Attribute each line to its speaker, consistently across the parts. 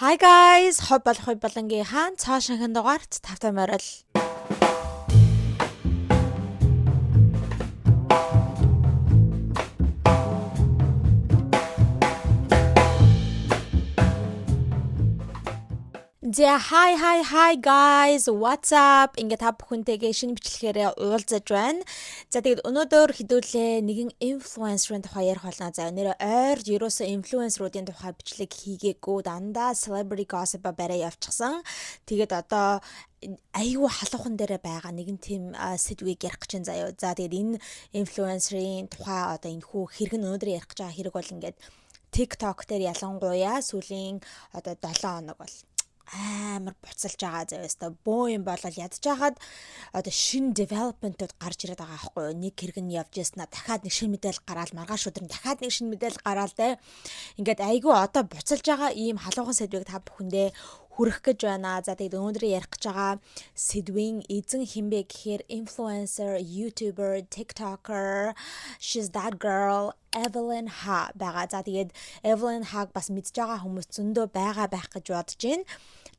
Speaker 1: Hi guys, хой болонгийн хаан цаашинхан дугаарт тавтай морил. Hi guys, what's up? Ингээд та бүхэнтэйгээ шинэ бичлэгээр уулзаж байна. За тэгээд өнөөдөр хэдүүлээ нэгэн инфлюенсерын тухай ярих болно. За нэр ойр ерөөсөө инфлюенсеруудын тухай бичлэг хийгээгүй дандаа celebrity gossip барай явчихсан. Тэгээд одоо айгүй халуухан дээр байгаа нэгэн тийм сэдвийг ярих гэж байна заяа. За тэгээд энэ инфлюенсерын тухай одоо энэ хүү хэрэг нь өнөөдөр ярих гэж байгаа хэрэг бол ингээд TikTok дээр ялангуяа сүүлийн одоо 7 хоног бол амар буцалж байгаа заяа. Боо юм болол ядж хагаад одоо шинэ development-ууд гарч ирээд байгаа байхгүй юу? Нэг хэрэг нь явж яснаа дахиад нэг шинэ мэдээлэл гараад маргааш өдөр нь дахиад нэг шинэ мэдээлэл гараал те. Ингээд айгүй одоо буцалж байгаа ийм халуухан сэдвийг та бүхэндээ хүрэх гэж байна. За тэгээд өнөөдөр ярих гэж байгаа сэдвийн эзэн хинбэ гэхээр influencer, YouTuber, TikToker, she's that girl Evelyn Ha байгаа. За тэгээд Evelyn Ha-г бас мэдж байгаа хүмүүс зөндөө байгаа байх гэж бодож байна.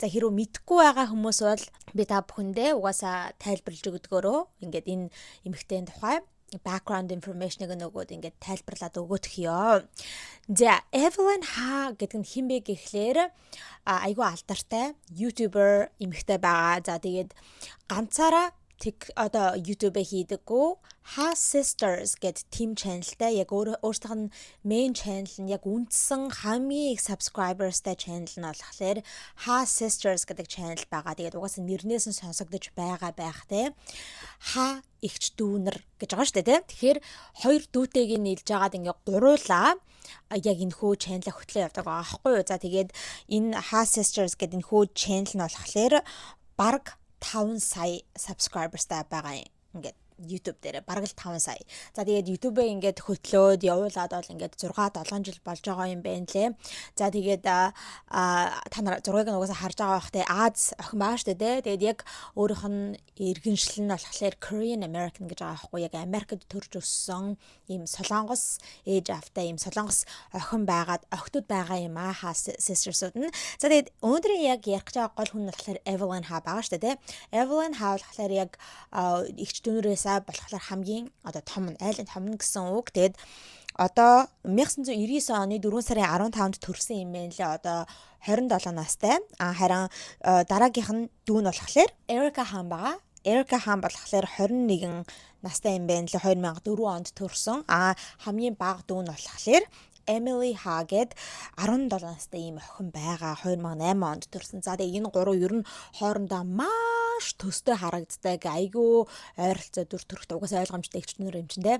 Speaker 1: За хэрвээ мэдгүй байгаа хүмүүс бол би та бүхэндээ угаасаа тайлбарлаж өгдөгөөрөө ингээд энэ эмэгтэйн тухай background information-ыг нөгөөд ингээд тайлбарлаад өгөх ёо. За Evelyn Ha гэдэг нь хэн бэ гэхлээр айгүй алдартай YouTuber эмэгтэй байгаа. За тэгээд ганцаараа одоо YouTube хийдэггүй Ha Sisters гэдэг team channelтай яг өөрсдийнх нь main channel нь яг үндсэн хамгийн их subscribersтай channel нь болохоор Ha Sisters гэдэг channel байгаа. Тэгээд угаасаа нэрнээс нь сонсогдож байгаа байх те. Ha ихч дүүнэр гэж байгаа шүү дээ те. Тэгэхээр хоёр дүүтэйг нийлж байгаад ингээ гуруулаа яг энэ хөө channel хөтлөө явдаг байгаа байхгүй юу. За тэгээд энэ Ha Sisters гэдэг энэ хөө channel нь болохоор баг 5 сая subscribersтай байгаа юм. Ингээд YouTube дээр бараг л 5 сая. За тэгээд YouTube-ээ ингээд хөтлөөд явуулаад бол ингээд 6-7 жил болж байгаа юм байна лээ. За тэгээд та нар зургийг нь угаасаа харж байгаа бахтай Аз охин байгаа шүү дээ. Тэгээд яг өөрийнх нь иргэншил нь болохоор Korean American гэж байгаа байхгүй яг Америкт төрж өссөн ийм солонгос ээж автай ийм солонгос охин байгаад охтууд байгаа юм Ha Sisters-ууд нь. За тэгээд өнөөдрийн яг ярих гэж байгаа гол хүн нь болохоор Evelyn Ha байгаа шүү дээ. Evelyn Ha болохоор яг ихч дүүнэрээс болохоор хамгийн одоо том айлын том гэсэн үг. Тэгээд одоо 1999 оны 4 сарын 15-нд төрсэн юм байна лээ. Одоо 27 настай. Харин дараагийнх нь дүү нь болохоор Erica Han байгаа. Erica Han болохоор 21 настай юм байна лээ. 2004 онд төрсэн. Хамгийн бага дүү нь болохоор Emily Ha гэд 17 настай ийм охин байгаа. 2008 онд төрсэн. За тэгээ энэ гурав ер нь хоорондоо маш төстэй харагддаг. Айгүй ойролцоо дүр төрхтэй угаасаа ойлгомжтой ихчнэр юм чинь те.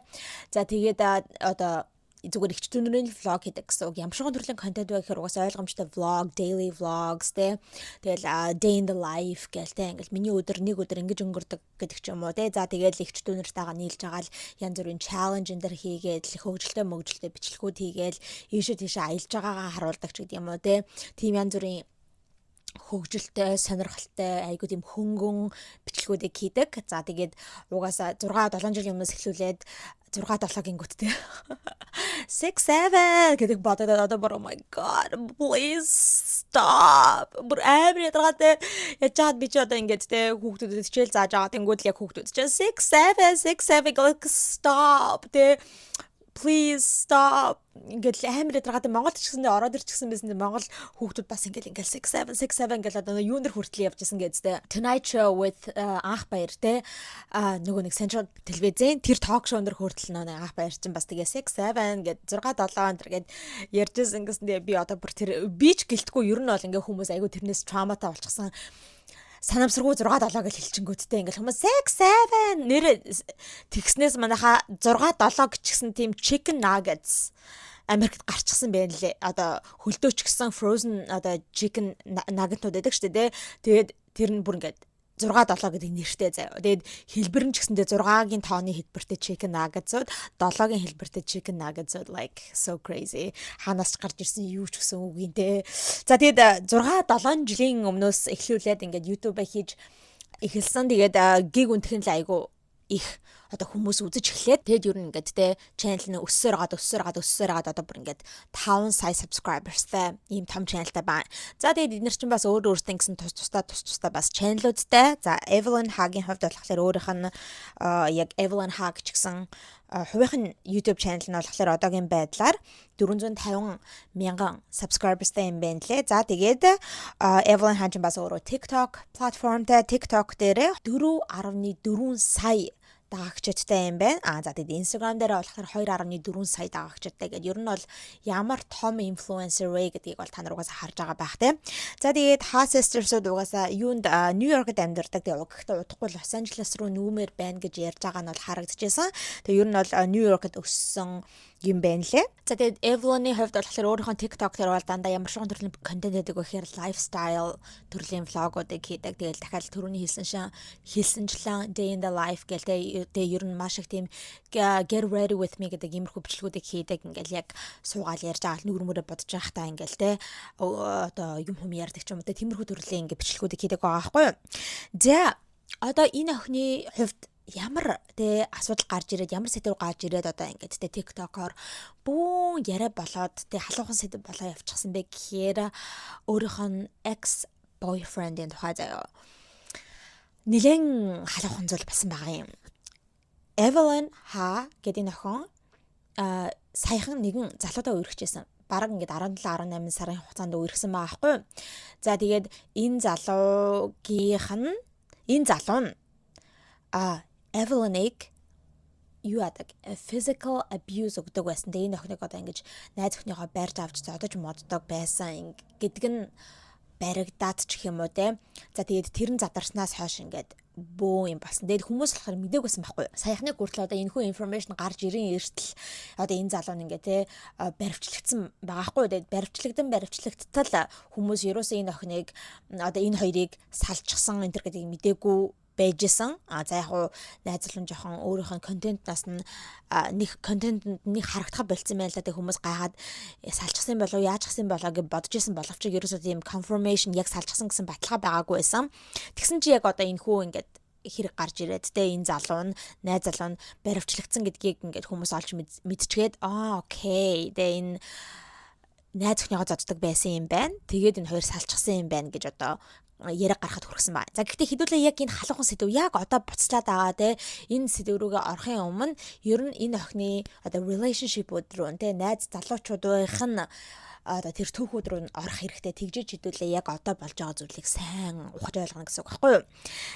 Speaker 1: За тэгээд одоо зүгээр ихчнэрийн vlog хийдэг гэсэн үг. Ямар нэгэн төрлийн контент байх хэрэг угаасаа ойлгомжтой vlog, daily vlogs те. Тэгэл day in the life гээл те. Ингээл миний өдөр нэг өдөр ингэж өнгөрдөг гэдэг ч юм уу те. За тэгээд ихчнэртэйгээ нийлж байгаа л янз бүрийн challenge энэ төр хийгээд хөгжилтэй мөгжилтэй бичлэгүүд хийгээл ийшээ тийшээ аялж байгаагаа харуулдаг ч гэдэг юм уу те. Тим янз бүрийн хөгжилтэй, сонирхолтой, айгуу тийм хөнгөн бичлэгүүдийг хийдэг. За тэгээд угаасаа 6-7 жилийн өмнөөс эхлүүлээд 6-7-гийн гүттэй 6-7 гэдэг бодоод одоо бүр oh my god please stop. Бүр амар ядрагатай яжаад би ч одоо ингээд те хүүхдүүдэд хичээл зааж байгаа тэнгууд л яг хүүхдүүд чинь 6-7 stop те please stop. Ингээд амар ядрагатай Монголд ч гэсэндээ ороод ирчихсэн байсан Монгол хүүхдүүд бас ингээд 6-7 ингээд одоо юун дээр хүртэл явжсэн гэдэгтэй. Tonight Show with Анх Баяр те нөгөө нэг Central телевизэн тэр ток шоу дээр хүртэл нөгөө Анх Баяр чинь бас тэгээ 6-7 гээд 6-7 энэ гээд ярьжсэн гэсэндээ би одоо бүр тэр бич гэлтгүй ер нь бол ингээд хүмүүс айгу тэрнээс травматай болчихсан. Санамсаргүй 6-7 гэж хэлчихэнгүүттэй ингээл хүмүүс 6-7 нэр тэгснээс манайха 6-7 гэчихсэн тийм chicken nuggets Америкт гарчихсан байна лээ. Одоо хөлдөөч гисэн frozen одоо chicken nugget-ууд байдаг шүү дээ. Тэгээд тэр нь бүр ингээд 6-7 гэдэг нэртэй заяа. Тэгээд хэлбэр нь ч гэсэндээ 6-гийн тооны хэлбэртэй chicken nuggets-ууд, 7-гийн хэлбэртэй chicken nuggets-ууд like so crazy. Ханаас ч гарч ирсэн юу ч гэсэн үгүй те. За тэгээд 6-7 жилийн өмнөөс эхлүүлээд ингээд YouTube-а хийж эхэлсэн. Тэгээд гиг үнтгэн л айгу их одоо хүмүүс үзэж эхлээд тэгэд ер нь ингээд те channel нь өссөөр гаад одоо бүр ингээд 5 сая subscribersтай ийм том channelтай байна. За тэгээд эдгээр чинь бас өөр өөртөө гэсэн тусдаа бас channelуудтай. За Evelyn Haag-ийн хувьд болохоор өөрийнх нь яг Evelyn Haag ч гэсэн хувийнх нь YouTube channel нь болохоор одоогийн байдлаар 450 мянган subscribersтай юм байна лээ. За тэгээд Evelyn Haag бас өөрөө TikTok платформтай TikTok дээр 4.4 сая дагагчтай юм байна. За тэгээд Instagram дээр болохоор 2.4 сая дагагчтай гэдэг. Ер нь бол ямар том инфлюенсер вэ гэдгийг бол та нар угаасаа харж байгаа байх тийм. За тэгээд Haag Sisters-ууд угаасаа юунд Нью-Йоркд амьдардаг. Тэгээд гэхдээ удахгүй Лос Анжелес руу нүүмээр байна гэж ярьж байгаа нь бол харагдчихсан. Тэгээд ер нь бол Нью-Йоркд өссөн юм байна лээ. За тэгээд Evelyn-ийн хувьд болохоор өөрийнхөө TikTok дээр бол дандаа ямар нэгэн төрлийн контент хийдэг вэ гэхээр lifestyle төрлийн влогуудыг хийдэг. Тэгээд дахиад түрүүний хэлсэнчлэн day in the life гэдэг ер нь маш их тийм get ready with me гэдэг иймэрхүү бичлэгүүдийг хийдэг. Ингээл яг суугаал ярьж байгаа нүрмөрөө бодож байхдаа ингээл те одоо юм ярьдаг ч юм уу те тиймэрхүү төрлийн ингээ бичлэгүүдийг хийдэг байгаа байхгүй юу. За одоо энэ охины хувьд ямар тэ асуудал гарч ирээд ямар сэдв гарч ирээд одоо ингээд тэ TikTok-оор бүүн яриа болоод тэ халуухан сэдв болоо явчихсан бэ гэхээр өөрийнх нь ex boyfriend-ийн тухай заяа нэлээд халуухан зүйл болсон байгаа юм. Evelyn Haag гэдэг нөхөн саяхан нэгэн залуудаа үерхчихсэн. Бараг ингээд 17-18 сарын хугацаанд үерхсэн байгаа байхгүй юу. За тэгээд энэ залуу нь Evelyn-ыг юу яадаг physical abuse өгдөг байсан. Тэгээ энэ охиныг одоо ингэж найз охиныхоо байрж авч зодож моддог байсан гэдэг нь баригдаад ч гэх юм уу те. За тэгээд тэр нь задарснаас хойш ингээд бөө юм болсон. Тэгээд хүмүүс болохоор мэдээг байсан байхгүй. Саяхны хүртэл одоо энэхүү информашн гарч ирэн эртэл одоо энэ залуу нь ингээ те баривчлагдсан байгаа байхгүй. Тэгээд баривчлагдтал хүмүүс ерөөсөө энэ охиныг одоо энэ хоёрыг салчихсан энэ төр гэдэг мэдээгүй байжсэн. За яг хуу найзлан жоохон өөрийнх нь контентнаас нь нэг контентэнд нэг харагдах болцсон байл та хүмүүс гайхаад салчихсан болов яачсан болоо гэж бодож исэн боловч ерөөсөө тийм confirmation яг салчихсан гэсэн баталгаа байгаагүй байсан. Тэгсэн чи яг одоо энэ хүү ингээд хэрэг гарч ирээд те энэ залуу нь найз залуу нь баривчлагдсан гэдгийг ингээд хүмүүс олж мэдчихээд окей те энэ найз охиныгоо зоддог байсан юм байна. Тэгээд энэ хоёр салчихсан юм байна гэж одоо яриа гарахад хүрсэн байна. За гэхдээ хэдүүлээ яг энэ халуухан сэдв яг одоо буцчлаад байгаа те энэ сэдв рүүгээ орохын өмнө ер нь энэ охины одоо relationship-ууд руу те найз залуучуудынх нь одоо тэр түүхүүд рүү орох хэрэгтэй тэгжиж хэдүүлээ яг одоо болж байгаа зүйлийг сайн ухаж ойлгоно гэсэн үг байхгүй юу.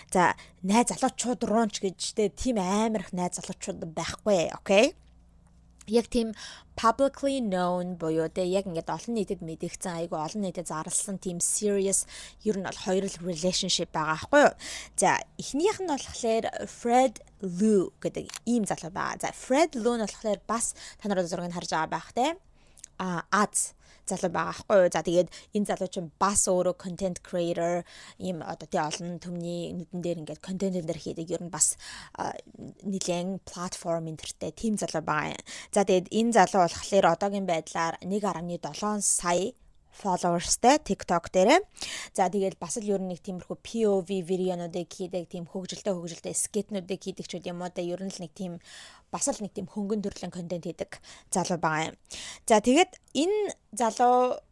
Speaker 1: За найз залуучууд руу ч гэж те тийм амар их найз залуучууд байхгүй. Окей. Яг тийм publicly known буюу тэ яг ингээд олон нийтэд мэдэгдсэн айгу олон нийтэд зарласан тийм serious ер нь бол хоёр relationship байгаа байхгүй юу. За эхнийх нь болохоор Fred Liu гэдэг ийм залуу байгаа. За Fred Liu нь болохоор бас та нар зургийг харж байгаа байх те. Аз залуу байгаа байхгүй юу. За тэгээд энэ залуу чинь бас өөрөө content creator ийм одоо тий олон төмний нүдэн дээр ингээд контент дээр хийдэг ер нь бас нэлээд платформ энтертэй тийм залуу байгаа. За тэгээд энэ залуу болохоор одоогийн байдлаар 1.7 сая followersтэй TikTok дээр. За тэгээд бас л ер нь нэг тиймэрхүү POV видеонуудыг хийдэг, тийм хөгжилтэй скетнүүдийг хийдэг ч үгүй юм уу. Ер нь л нэг тийм бас л нэг тийм хөнгөн төрлийн контент хийдэг залуу байгаа юм. За тэгээд энэ залуу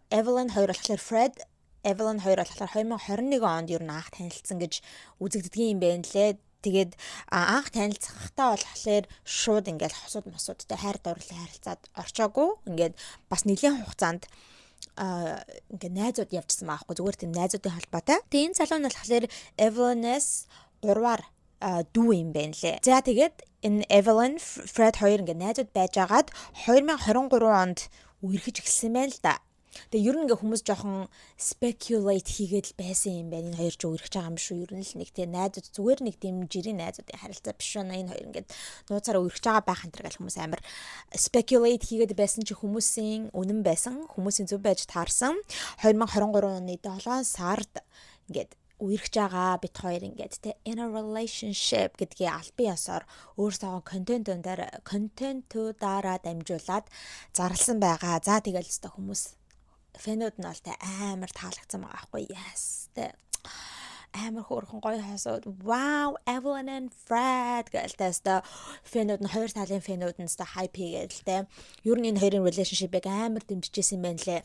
Speaker 1: Evelyn хоёр болохоор Evelyn хоёр болохоор 2021 онд ер нь анх танилцсан гэж үзэгддэг юм байна лээ. Тэгээд анх танилцахтаа болохоор шууд ингээд хосууд мосуудтай хайр дурлал харилцаад орчоогүй. Ингээд бас нэлийн хугацаанд ингээ найзууд явжсан байхгүй зүгээр тийм найзуудын холбоотой. Тэгээ энэ залуу нь болохоор Evelyn-ээс 3-аар дүү юм байна лээ. За тэгээд энэ Evelyn, Fred хоёр ингээ найзууд байжгаад 2023 онд үерхэж эхэлсэн байна л да. Тэгээ ер нь ингээ хүмүүс жоохон speculate хийгээд л байсан юм байна. Энэ хоёр ч үерхэж байгаа юм шүү. Ер нь л нэг тийм найзууд зүгээр нэг тийм жирийн найзуудын харилцаа биш байна. Энэ хоёр ингээд нууцаараа үерхэж байгаа байх энэ төр гэл хүмүүс амар speculate хийгээд байсан чи хүмүүсийн үнэн байсан. Хүмүүсийн зөв байж таарсан. 2023 оны 7 сард ингээд үерхэж байгаа бит хоёр ингээд те in a relationship гэдгийг албан ёсоор өөрсдөө контентуудаараа дамжуулаад зарласан байгаа. За тэгэл өстө хүмүүс фэнүүд нь бол тэ амар таалагдсан байгаа байхгүй. Yes тэ амар хөөрхөн гоё хасууд wow Evelyn and Fred гэлтэс та фэнүүд нь хоёр талын фэнүүд нь та хайп хийгээл те ер нь энэ хоёрын relationship-ыг амар дэмжижсэн юм байна лээ.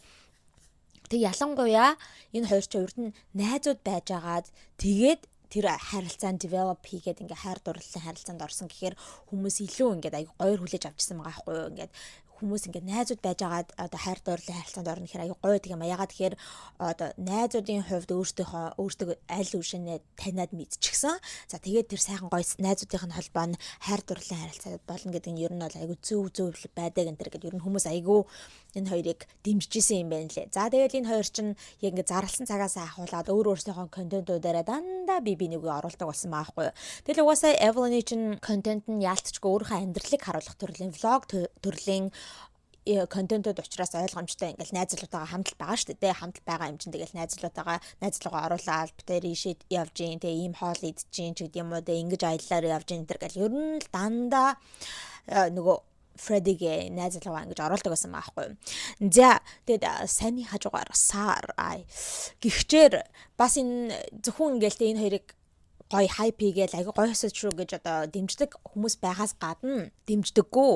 Speaker 1: Тэг ялангуяа энэ хоёр ч ер нь найзууд байжгаад тэгээд тэр харилцаанд develop хийгээд ингээ хайр дурлалын харилцаанд орсон гэхээр хүмүүс илүү ингээ аяг гоёр хүлээж авчихсан байгаа байхгүй юу ингээ хүмүүс ингээ найзууд байжгаад одоо хайр дурлалын харилцаанд орно гэхээр аяг гоё гэх юм яагаад тэгэхээр одоо найзуудын хувьд өөртөө аль үшинээ таниад мэдчихсэн. За тэгээд тэр сайхан гоё найзуудын холбоо нь хайр дурлалын харилцаад болно гэдэг нь ер нь бол аяг зөв байдаг энэ төр гэдэг ер нь хүмүүс аяг энэ хоёрыг дэмжижсэн юм байна лээ. За тэгээд энэ хоёр чинь яг ингээ зарласан цагаас ахуулаад өөрсдийнхөө контентуудаараа дандаа би нэг оруулдаг болсон байхгүй юу. Тэгэл угаасаа Evelyn чинь контент нь яалтчгүй өөрийнхөө амьдралыг харуулах төрлийн влог төрлийн контентууд учраас ойлгомжтой ингээл найзлуутаагаа хамтал байгаа шүү дээ. Хамтал байгаа юм чинь тэгэл найзлуугаа оруулаад битэр ишэд явж гин тэгээ ийм хоол идчихин ч гэдэг юм уу тэгээ ингэж аяллаар явж гин тэр гэл ер нь л дандаа нөгөө Freddy-гээ найзлуугаа ингэж оруулдаг байсан байхгүй юу. За тэгээд Sammy хажуугаар Sar гихчээр бас энэ зөвхөн ингээл энэ хоёрыг гоё хайп хийгээл аягүй гоё хэсэж шүү гэж одоо дэмждэг хүмүүс байгаас гадна дэмждэггүй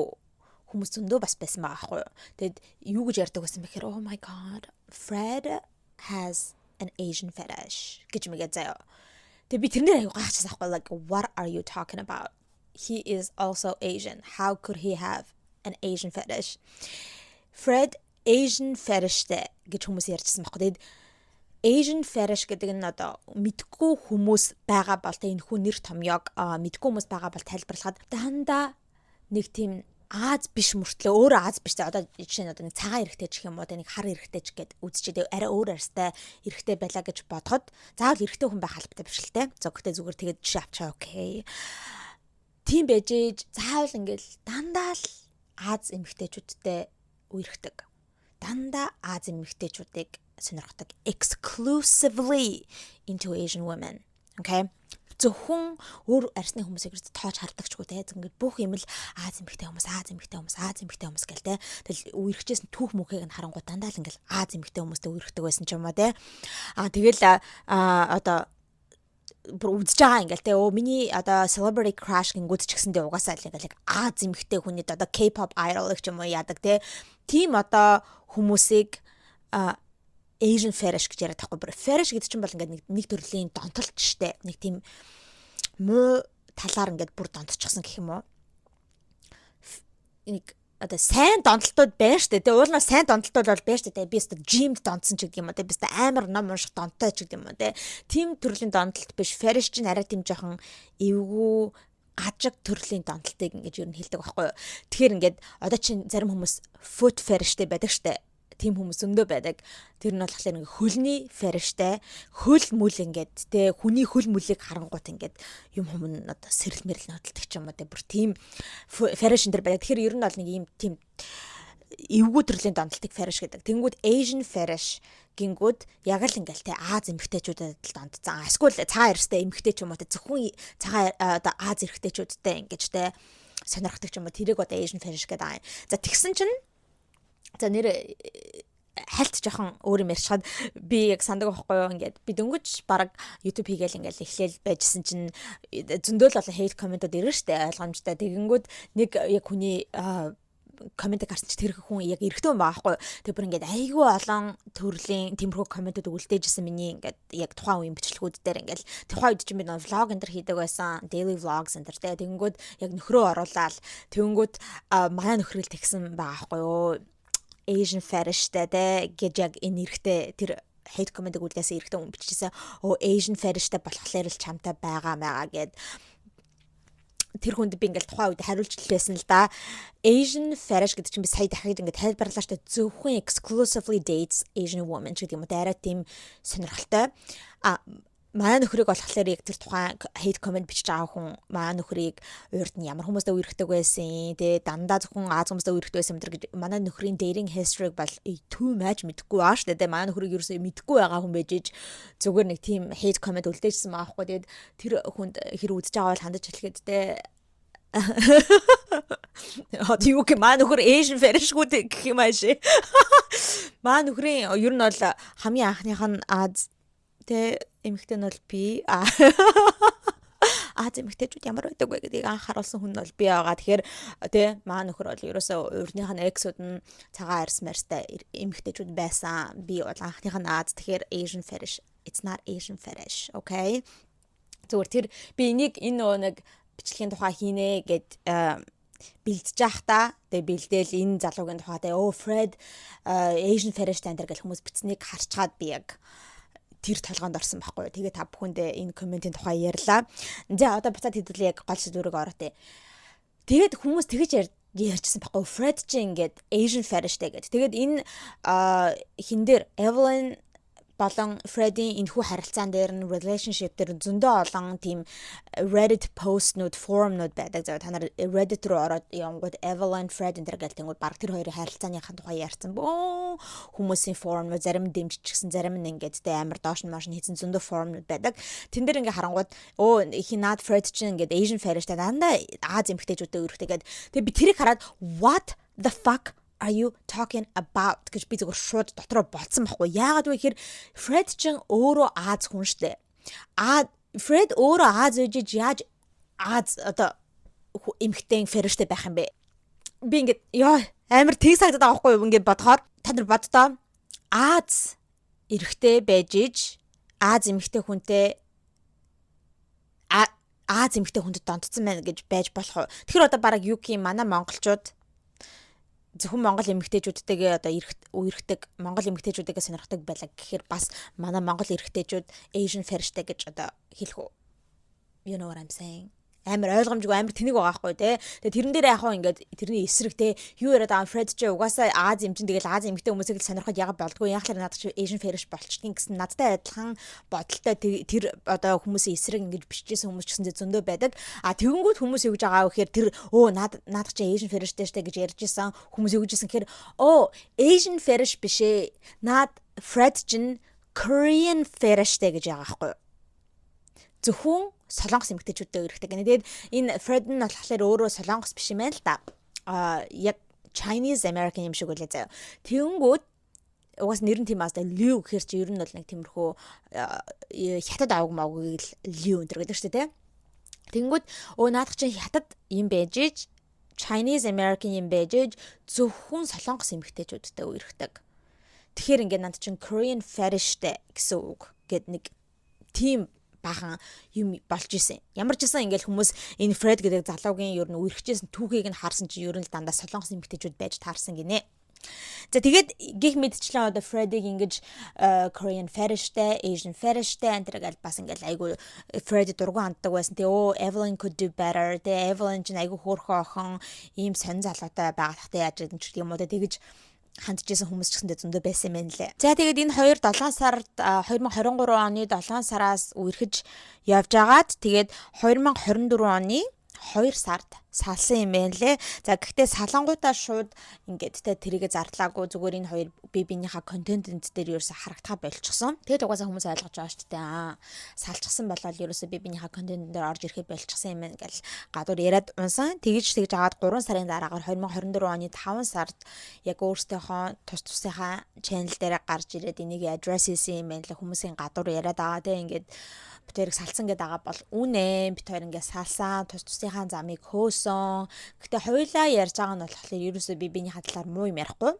Speaker 1: хүмүүс зөндөө бас байсан байгаа байхгүй юу. Тэгэд юу гэж ярьдаг байсан бэхээр oh my god Fred has an Asian fetish гэж мэгээ заяа. Тэг би тэрнээр аягүй гайхчихсан байхгүй like what are you talking about? He is also Asian. How could he have an Asian fetish? Fred Asian fetishтэй гэж хүмүүс ярьжсэн байхгүй. Тэгэд Asian fetish гэдэг нь одоо мэдгүй хүмүүс байгаа бол тэ энэ хүн нэр томьёог мэдгүй хүмүүс байгаа бол тайлбарлахад дандаа нэг тийм Аз биш мөртлөө өөрөө Аз биш тэ одоо жишээ нь одоо нэг цагаан эрэхтэй ч юм уу тэ нэг хар эрэхтэй ч гэд үзчихээ арай өөр арьстай эрэхтэй байлаа гэж бодоход заавал эрэхтэй хүн байх албатай биш л тэ. Зөвхөн зүгээр тэгээд жишээ авчаа окей. Тийм байж заавал ингээл дандаа л Аз эмэгтэйчүүдтэй үерхдэг. Дандаа Аз эмэгтэйчүүдийг сонирхдаг exclusively into Asian women. Okay? Зөвхөн өөр арсны хүмүүсийг тоож хардагчгүй те ингээд бүх юм л Аз эмэгтэй хүмүүс гэл те тэгэл үерхчээс түүх мөхийг нь харангуй дандаа л ингээд Аз эмэгтэй хүмүүстэй үерхдэг байсан ч юм уу те тэгэл одоо үзэж байгаа ингээл те миний одоо celebrity crush гингүүд ч гэсэндээ угаасаа л ингээл Аз эмэгтэй хүнийд одоо K-pop idol гэх юм уу яадаг те тийм одоо хүмүүсийг Asian fetish гэж яриад тахгүй. Fetish гэдэг чинь бол ингээд нэг төрлийн донтолт штэ. Нэг тийм муу талаар ингээд бүр донтчихсан гэх юм уу. Нэг одоо сайн донтолтууд байна штэ. Тэгээ уулнаа сайн донтолтууд бол байна штэ. Би өстө gym-д донтсон ч гэдэг юм уу. Би өстө амар ном унших донтой ч гэдэг юм уу. Тийм төрлийн донтолт биш. Fetish чинь арай тийм жоохон эвгүй гажиг төрлийн донтолтыг ингээд юу н хэлдэг байхгүй юу. Тэгэхээр ингээд одоо чинь зарим хүмүүс foot fetishтэй байдаг штэ. Тийм хүмүүс өндөө байдаг. Тэр нь болохоор ингээ хөлний фериштэй хөл мүл ингээд те хүний хөл мүлийг харангуут ингээд юм хүмүүс одоо сэрэл мэрэл нөтөлдөг ч юм уу те бүр тийм фериш энэ байдаг. Тэгэхээр ер нь бол нэг юм тийм эвгүй төрлийн донтолтыг фериш гэдэг. Тэнгүүд Asian fetish гингүүд яг л ингээл те Аз эмэгтэйчүүдэд л донтцсан. Эсвэл цагаан эрстэй эмэгтэй ч юм уу те зөвхөн цагаан одоо Аз эрэгтэйчүүдтэй ингээд те сонирхдаг ч юм уу тэрийг одоо Asian fetish гэдэг. За тэгсэн чинь за нэр хальт жоохон өөр юм ярьчихад би яг сандаг байхгүй юу ингээд би дөнгөж баг YouTube хийгээл ингээл эхлээл байжсэн чинь зөндөл болон hate comment-ууд ирэн штэ ойлгомжтой. Тэгэнгүүт нэг яг хүний коммент гарсан чи тэр хүн яг эрэгтэй хүн байгаа байхгүй. Тэг бүр ингээд айгүй олон төрлийн тиймэрхүү комментууд үлдээжсэн миний ингээд яг тухайн үеийн бичлэгүүд дээр ингээд тухайн үед чинь би нэг влог энэ төр хийдэг байсан. Daily vlogs энэ төр тэгэнгүүт яг нөхрөө оруулаад тэгэнгүүт манай нөхрөл тэгсэн байгаа байхгүй юу. Asian fetishтэй те гэж яг энэ эрэхтэй тэр hate comment-ыг үлдээсэн эрэхтэй хүн биччихсэн. Asian fetishтэй болохоор л чамтай байгаа гэд тэр хүнд би ингээл тухайн үед хариулж хэлсэн л да. Asian fetish гэдэг чинь би сая дахиад ингээд тайлбарлаа штэ зөвхөн exclusively dates Asian women гэдэг юм уу арай тийм сонирхолтой. Манай нөхрийг болохоор яг тэр тухайн hate comment бичиж байгаа хүн манай нөхрийг урд нь ямар хүмүүстэй үерхдэг байсан те дандаа зөвхөн Аз хүмүүстэй үерхдэг байсан мэтэр гэж манай нөхрийн dating history-г бол too much мэдгүй аа штэ те манай нөхрийг ерөөсөө мэдгүй байгаа хүн байж зүгээр нэг тийм hate comment үлдээжсэн байгаа хгүй тэгээд тэр хүнд хэр үзэж байгаа бол хандаж хэлэхэд те юу гэх маань нөхөр Asian fetish гүдэг гэх юм ааши манай нөхрийн ер нь бол хамгийн анхных нь Аз Тэ эмэгтэй нь бол би эмэгтэйчүүд ямар байдаг вэ гэдгийг анхааруулсан хүн бол би байгаа. Тэгэхээр тэ маа нөхөр бол ерөөсөө урдных нь эксүүд нь цагаан арьс марьстай эмэгтэйчүүд байсан. Би бол анхных нь Аз. Тэгэхээр Asian fetish. It's not Asian fetish. Okay? Зүгээр тэр би энийг энэ нөгөө нэг бичлэгийн тухай хийнэ гэд бэлдэж явах та. Тэгээ бэлдээл энэ залуугийн тухай тэ Fred Asian fetish тантер гэх хүмүүс бичснийг харчгаад би яг тэр толгоонд орсон байхгүй. Тэгээ та бүхэндээ энэ комментийн тухай ярьлаа. За одоо буцаад хэдүүлээ яг гол сэдвүүрийг ороотой. Тэгээд хүмүүс тэгэж ярьжсэн байхгүй. Fred чи ингээд Asian fetishтэй гэдэг. Тэгээд энэ хин дээр Evelyn болон Freddy энэхүү харилцаан дээр нь relationship дээр зөндөө олон тийм Reddit post-нууд, forum-нууд байдаг. За та нар Reddit руу ороод явгод Evelyn, Fred энэ гэл тэнгууд баг тэр хоёрын харилцааныхаа тухай ярьсан. Бөө хүмүүсийн forum-нууд зарим дэмжчихсэн, зарим нь ингээд тэ амар доош нь машин хийсэн зөндөө forum-нууд байдаг. Тэн дээр ингээ харангууд наад Fred чинь ингээд Asian fetish-тэй дандаа Аз эмэгтэйчүүдтэй өрхтэй гэдэг. Тэгээ би тэрийг хараад what the fuck are you talking about гэж би зөвхөн шууд дотроо болцсон байхгүй. Яагаад вэ гэхээр Fred чинь өөрөө Аз хүн штэ. Fred өөрөө Аз үжиж яаж Аз одоо эмэгтэй фериштэй байх юм бэ? Би ингээд амар тэг сагдаад байгаа байхгүй юу ингээд бодохоор та нар боддоо Аз эрэгтэй байж иж Аз эмэгтэй хүнтэй Аз эмэгтэй хүндэд донтцсон байна гэж байж болох уу? Тэгэхээр одоо бараг юу юм манай монголчууд зөвхөн монгол эмэгтэйчүүдтэйгээ одоо үерхдэг монгол эмэгтэйчүүдтэйгээ сонирхдаг байлаа гэхээр бас манай монгол эрэгтэйчүүд Asian fetishтэй гэж одоо хэлэх үү? You know what I'm saying? Амар ойлгомжгүй амар тэнэг байгаа байхгүй те. Тэгээ тэрэн дээр яхаа ингээд тэрний эсрэг те юу яриад байгаа Fred ч угаасаа Аз эмчин тэгэл Аз эмэгтэй хүмүүсийг л сонирхоод яга болдгоо яхахлаар надад чи Asian fetish болчихдгийг гэсэн надтай адилхан бодолтой тэр одоо хүмүүсийн эсрэг ингэж бичижсэн хүмүүс ч гэсэн зөндөө байдаг. Тэгэнгүүт хүмүүс юу гэж байгаа вэ гэхээр тэр надад чи Asian fetishтэй штэ гэж ярьжсэн хүмүүс юу гэжсэн гэхээр Asian fetish бишээ. Наад Fred чинь Korean fetishтэй гэж байгаа байхгүй юу? Зөвхөн солонгос эмэгтэйчүүдтэй өрхтэй гэнэ. Тэгээд энэ Fred нь болохоор өөрөө солонгос биш юм байна л да. Яг Chinese American юм шиг үлээ заяа. Тэгэнгүүт угаас нэр нь тийм аастай Liu гэхэр чи ер нь бол нэг тиймэрхүү хятад аваг мавгийг Liu энэ гэдэг шүү дээ. Тэгэнгүүт наадах чинь хятад юм байж иж Chinese American юм байж иж зөвхөн солонгос эмэгтэйчүүдтэй өрхдөг. Тэгэхээр ингээд над чинь Korean fetishтэй гэсэн үг гэд нэг тийм бахан юм болж исэн. Ямар ч гэсэн ингээл хүмүүс энэ Fred гэдэг залуугийн ер нь үерхжсэн түүхийг нь харсан чинь ер нь л дандаа солонгос эмэгтэйчүүд байж таарсан гинэ. За тэгээд гих мэдчлээ одоо Fred-ийг ингэж Korean fetishтэй, Asian fetishтэй энтергээл бас ингээл айгу Fred дургу ханддаг байсан. Тэгээ Evelyn could do better. Тэгээ Evelyn ч айгу хөөрхөн охин ийм сонь залуутай байгаахтай яаж гэдэг ч юм уу тэгэж хандчихсан хүмүүс ч гэсэндээ зөндөө байсан юм лээ. За тэгээд энэ 7 сард 2023 оны 7 сараас үерхэж явж агаад тэгээд 2024 оны 2 сард салсан юм байна лээ. За гэхдээ салангуудаа шууд ингээд тэрийгэ зардлаагүй зүгээр энэ хоёр бие биенийхээ контентент дээр ерөөсө харагдахаа болчихсон. Тэгээд угаасаа хүмүүс ойлгож байгаа шүү дээ. Салчихсан болол ерөөсө бие биенийхээ контентент дээр орж ирэхэд болчихсон юм байна гэл гадуур яриад унсан. Тэгж жагаад 3 сарын дараагаар 2024 оны 5 сард яг өөрсдийнхөө тус тусынхаа channel дээр гарч ирээд энийг address хийсэн юм байна лээ. Хүмүүсийн гадуур яриад байгаа те ингээд битэрийг салсан гэдэг байгаа бол үнэ бит хоёр ингээд салсан тус тусынхаа замыг хөөсөн. Гэтэ хоёулаа ярьж байгаа нь болохоор ерөөсөө би биений хадлаар муу юм ярихгүй.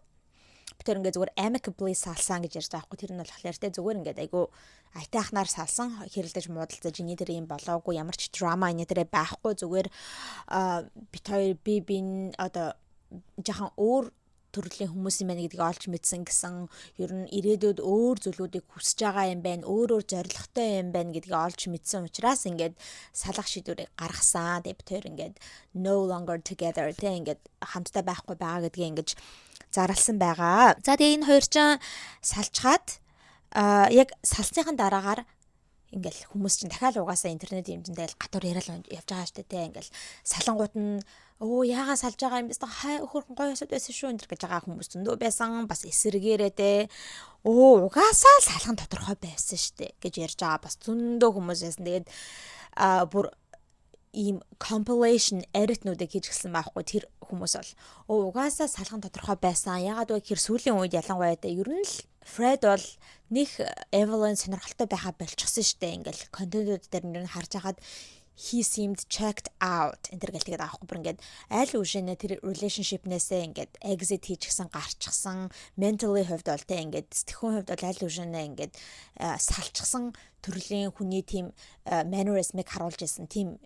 Speaker 1: Битэр ингээд зүгээр amicably салсан гэж ярьж байгаа байхгүй. Тэр нь болохоор те зүгээр ингээд айгу айтайхнаар салсан хэрэлдэж муудалцаж иний дээр юм болоогүй ямар ч драма иний дээр байхгүй зүгээр бит хоёр би бин одоо жахан өөр төрлийн хүмүүс юм байна гэдгийг олж мэдсэн гэсэн ер нь ирээдүйд өөр зүйлүүдийг хүсэж байгаа юм байна, өөр зорилготой юм байна гэдгийг олж мэдсэн учраас ингээд салах шийдвэрийг гаргасан. Тэгээд бид хоёр ингээд no longer together тэ ингээд хамтдаа байхгүй байгаа гэдгийг ингэж зарласан байгаа. За тэгээд энэ хоёр ч салчгаад яг салцсныхан дараагаар ингээл хүмүүс чинь дахиад угаасаа интернет хэмжээндээ гадуур яриад явж байгаа штэ тэ ингээл салангууд нь яагаа салж байгаа юм бэ? Хөөрхөн гоё асуудал байсан шүү энэ гэж байгаа хүмүүс зөндөө байсан. Бас эсэргээрээ те. Угаасаа салхан тодорхой байсан штэ гэж ярьж байгаа. Бас зөндөө хүмүүс байсан. Тэгээд бүр ийм compilation edit-нуудыг хийж гисэн байхгүй тэр хүмүүс бол угаасаа салхан тодорхой байсан. Ягаад вэ гэхээр сүүлийн үед ялангуяа ер нь л Fred бол нэг Evelyn сонирхолтой байхаа болчихсон шүү дээ. Ингээл контентууд дээр нэр нь харж хагаад he seemed checked out энэ төр гэлтэйгээд аахгүй бүр ингээд аль үшэнэ тэр relationship-нээсээ ингээд exit хийчихсэн гарчихсан mentally хувьд бол тэ ингээд сэтгэхүйн хувьд бол аль үшэнэ ингээд салчихсан төрлийн хүний тийм mannerism-ыг харуулж исэн тийм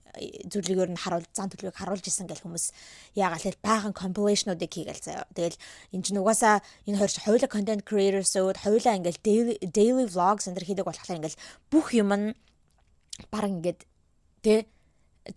Speaker 1: зүйлийг өөр нь харуулж зан төлөвийг харуулж исэн гэл хүмүүс яагаад л баахан compilation-уудыг хийгээл заяа. Тэгэл энэ чинь угаасаа энэ хоёр хоёулаа content creators-ууд хоёулаа ингээд daily vlogs энэ төр хийдэг болохоор ингээд бүх юм нь бараг ингээд тэ